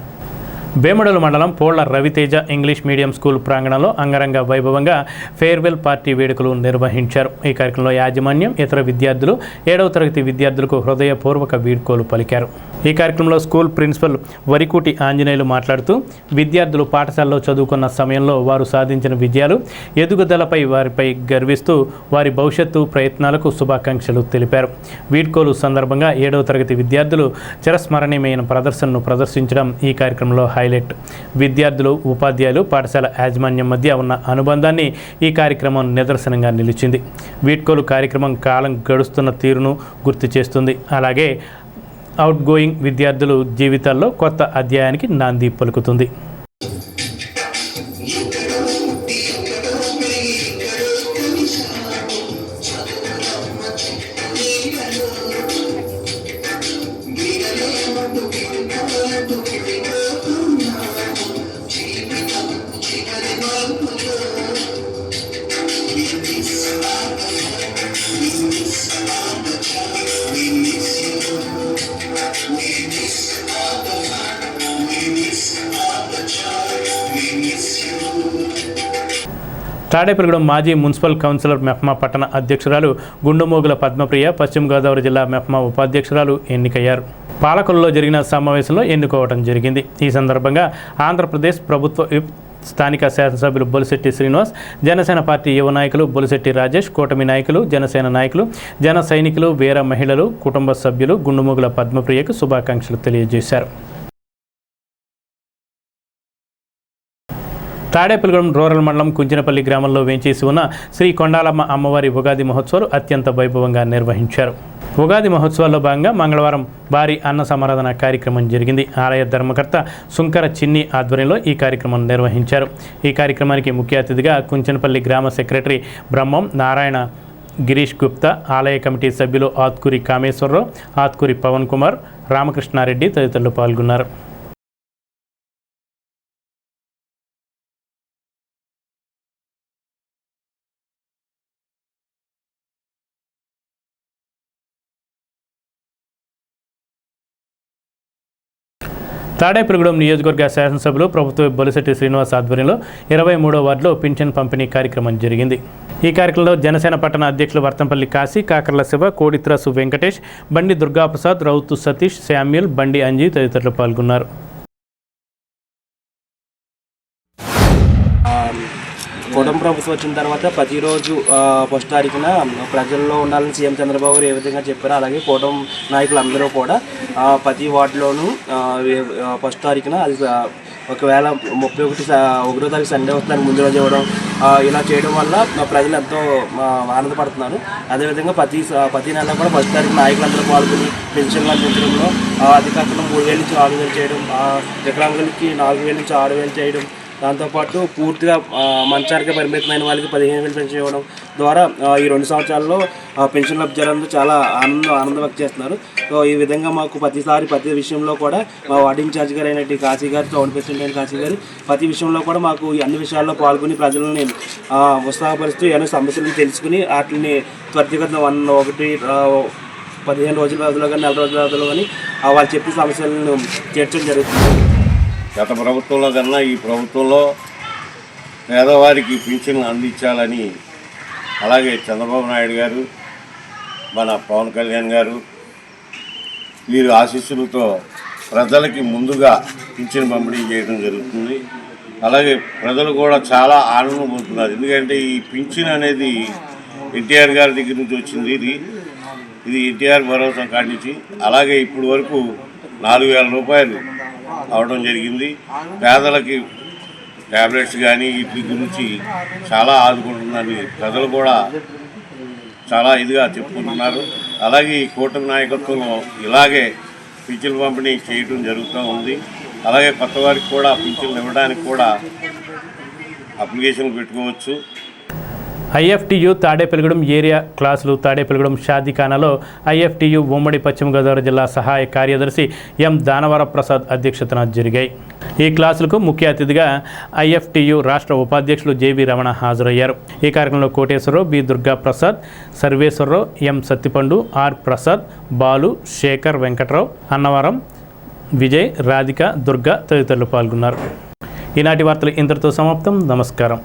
వేముడలు మండలం పోళ్ల రవితేజ ఇంగ్లీష్ మీడియం స్కూల్ ప్రాంగణంలో అంగరంగ వైభవంగా ఫేర్వెల్ పార్టీ వేడుకలు నిర్వహించారు. ఈ కార్యక్రమంలో యాజమాన్యం, ఇతర విద్యార్థులు, 7వ తరగతి విద్యార్థులకు హృదయపూర్వక వీడ్కోలు పలికారు. ఈ కార్యక్రమంలో స్కూల్ ప్రిన్సిపల్ వరికూటి ఆంజనేయులు మాట్లాడుతూ విద్యార్థులు పాఠశాలలో చదువుకున్న సమయంలో వారు సాధించిన విజయాలు, ఎదుగుదలపై వారిపై గర్విస్తూ వారి భవిష్యత్తు ప్రయత్నాలకు శుభాకాంక్షలు తెలిపారు. వీడ్కోలు సందర్భంగా 7వ తరగతి విద్యార్థులు చిరస్మరణీయమైన ప్రదర్శనను ప్రదర్శించడం ఈ కార్యక్రమంలో హైలైట్. విద్యార్థులు, ఉపాధ్యాయులు, పాఠశాల యాజమాన్యం మధ్య ఉన్న అనుబంధాన్ని ఈ కార్యక్రమం నిదర్శనంగా నిలిచింది. వీడ్కోలు కార్యక్రమం కాలం గడుస్తున్న తీరును గుర్తు చేస్తుంది. అలాగే అవుట్ గోయింగ్ విద్యార్థులు జీవితాల్లో కొత్త అధ్యాయానికి నాంది పలుకుతుంది. తాడేపల్లిగూడెం మాజీ మున్సిపల్ కౌన్సిలర్ మెప్మా పట్టణ అధ్యక్షురాలు గుండుమోగుల పద్మప్రియ పశ్చిమ గోదావరి జిల్లా మెప్మా ఉపాధ్యక్షురాలు ఎన్నికయ్యారు. పాలకులలో జరిగిన సమావేశంలో ఎన్నుకోవడం జరిగింది. ఈ సందర్భంగా ఆంధ్రప్రదేశ్ ప్రభుత్వ స్థానిక శాసనసభ్యులు బొలిశెట్టి శ్రీనివాస్, జనసేన పార్టీ యువ నాయకులు బొలిశెట్టి రాజేష్, కూటమి నాయకులు, జనసేన నాయకులు, జన సైనికులు, వీర మహిళలు, కుటుంబ సభ్యులు గుండుమోగుల పద్మప్రియకు శుభాకాంక్షలు తెలియజేశారు. తాడేపల్లిగూడెం రూరల్ మండలం కుంచినపల్లి గ్రామంలో వేంచేసి ఉన్న శ్రీ కొండాలమ్మ అమ్మవారి ఉగాది మహోత్సవాలు అత్యంత వైభవంగా నిర్వహించారు. ఉగాది మహోత్సవాల్లో భాగంగా మంగళవారం భారీ అన్న సమారాధన కార్యక్రమం జరిగింది. ఆలయ ధర్మకర్త సుంకర చిన్ని ఆధ్వర్యంలో ఈ కార్యక్రమం నిర్వహించారు. ఈ కార్యక్రమానికి ముఖ్య అతిథిగా కుంచినపల్లి గ్రామ సెక్రటరీ బ్రహ్మం నారాయణ గిరీష్ గుప్తా, ఆలయ కమిటీ సభ్యులు ఆత్కూరి కామేశ్వరరావు, ఆత్కూరి పవన్ కుమార్, రామకృష్ణారెడ్డి తదితరులు పాల్గొన్నారు. తాడేపల్లిగూడెం నియోజకవర్గ శాసనసభ్యులు ప్రభుత్వ బొలిశెట్టి శ్రీనివాస్ ఆధ్వర్యంలో 23వ వార్డులో పింఛన్ పంపిణీ కార్యక్రమం జరిగింది. ఈ కార్యక్రమంలో జనసేన పట్టణ అధ్యక్షులు వర్తంపల్లి కాశీ, కాకర్ల శివ, కోడిత్రాసు వెంకటేష్, బండి దుర్గాప్రసాద్, రౌతు సతీష్, శామ్యూల్, బండి అంజీ తదితరులు పాల్గొన్నారు. కూటమి ప్రభుత్వం వచ్చిన తర్వాత ప్రతిరోజు ఫస్ట్ తారీఖున ప్రజల్లో ఉండాలని సీఎం చంద్రబాబు గారు ఏ విధంగా చెప్పారో అలాగే కూటమి నాయకులు అందరూ కూడా ప్రతి వార్డులోనూ ఫస్ట్ తారీఖున అది ఒకవేళ 31వ తారీఖు సండే వస్తుందని ముందు రోజు ఇవ్వడం, ఇలా చేయడం వల్ల ప్రజలు ఎంతో ఆనందపడుతున్నారు. అదేవిధంగా ప్రతి నెల కూడా ఫస్ట్ తారీఖు నాయకులందరూ పాల్గొని పెన్షన్లు అందించడంలో అది కాకుండా 3,000 నుంచి 6,000 చేయడం, వికలాంగులకి 4,000 నుంచి 6,000 చేయడం, దాంతోపాటు పూర్తిగా మంచానికి పరిమితమైన వాళ్ళకి 15,000 పెన్షన్ ఇవ్వడం ద్వారా ఈ 2 సంవత్సరాల్లో పెన్షన్ లబ్ధిదారులు చాలా ఆనందం వ్యక్తం చేస్తున్నారు. సో ఈ విధంగా మాకు ప్రతి విషయంలో కూడా మా వార్డు ఇన్ఛార్జ్ గారు అయినట్టు కాశీ గారు, టౌన్ ప్రెసిడెంట్ అయిన కాశీ గారు ప్రతి విషయంలో కూడా మాకు అన్ని విషయాల్లో పాల్గొని ప్రజలని ఉత్సాహపరుస్తూ ఏమైనా సమస్యలను తెలుసుకుని వాటిని త్వరితగతిన 15 రోజుల వ్యవధిలో కానీ 4 రోజుల వ్యవధిలో కానీ వాళ్ళు చెప్పిన సమస్యలను తీర్చడం జరుగుతుంది. గత ప్రభుత్వంలో కన్నా ఈ ప్రభుత్వంలో పేదవారికి పింఛన్లు అందించాలని, అలాగే చంద్రబాబు నాయుడు గారు, మన పవన్ కళ్యాణ్ గారు వీరు ఆశీస్సులతో ప్రజలకి ముందుగా పింఛన్ పంపిణీ చేయడం జరుగుతుంది. అలాగే ప్రజలు కూడా చాలా ఆనందం పొందుతున్నారు. ఎందుకంటే ఈ పింఛన్ అనేది ఎన్టీఆర్ గారి దగ్గర నుంచి వచ్చింది. ఇది ఎన్టీఆర్ భరోసా కాడి నుంచి అలాగే ఇప్పుడు వరకు 4,000 రూపాయలు అవడం జరిగింది. పేదలకి ట్యాబ్లెట్స్ కానీ వీటి గురించి చాలా ఆదుకుంటుందని ప్రజలు కూడా చాలా ఇదిగా చెప్పుకుంటున్నారు. అలాగే ఈ కూటమి నాయకత్వంలో ఇలాగే పింఛన్లు పంపిణీ చేయడం జరుగుతూ ఉంది. అలాగే కొత్త వారికి కూడా పింఛన్లు ఇవ్వడానికి కూడా అప్లికేషన్లు పెట్టుకోవచ్చు. ఐఎఫ్టియు తాడేపల్లిగూడెం ఏరియా క్లాసులు తాడేపల్లిగూడెం షాదీఖానాలో ఐఎఫ్టియు ఉమ్మడి పశ్చిమ గోదావరి జిల్లా సహాయ కార్యదర్శి ఎం దానవర ప్రసాద్ అధ్యక్షతన జరిగాయి. ఈ క్లాసులకు ముఖ్య అతిథిగా ఐఎఫ్టియు రాష్ట్ర ఉపాధ్యక్షులు జేవి రమణ హాజరయ్యారు. ఈ కార్యక్రమంలో Koteswararao, B Durga Prasad, Sarveswararao, M Sattipandu, R Prasad, Balu, Sekhar, Venkatrao, Annavaram, Vijay, Radhika, Durga తదితరులు పాల్గొన్నారు. ఈనాటి వార్తలు ఇంతటితో సమాప్తం. నమస్కారం.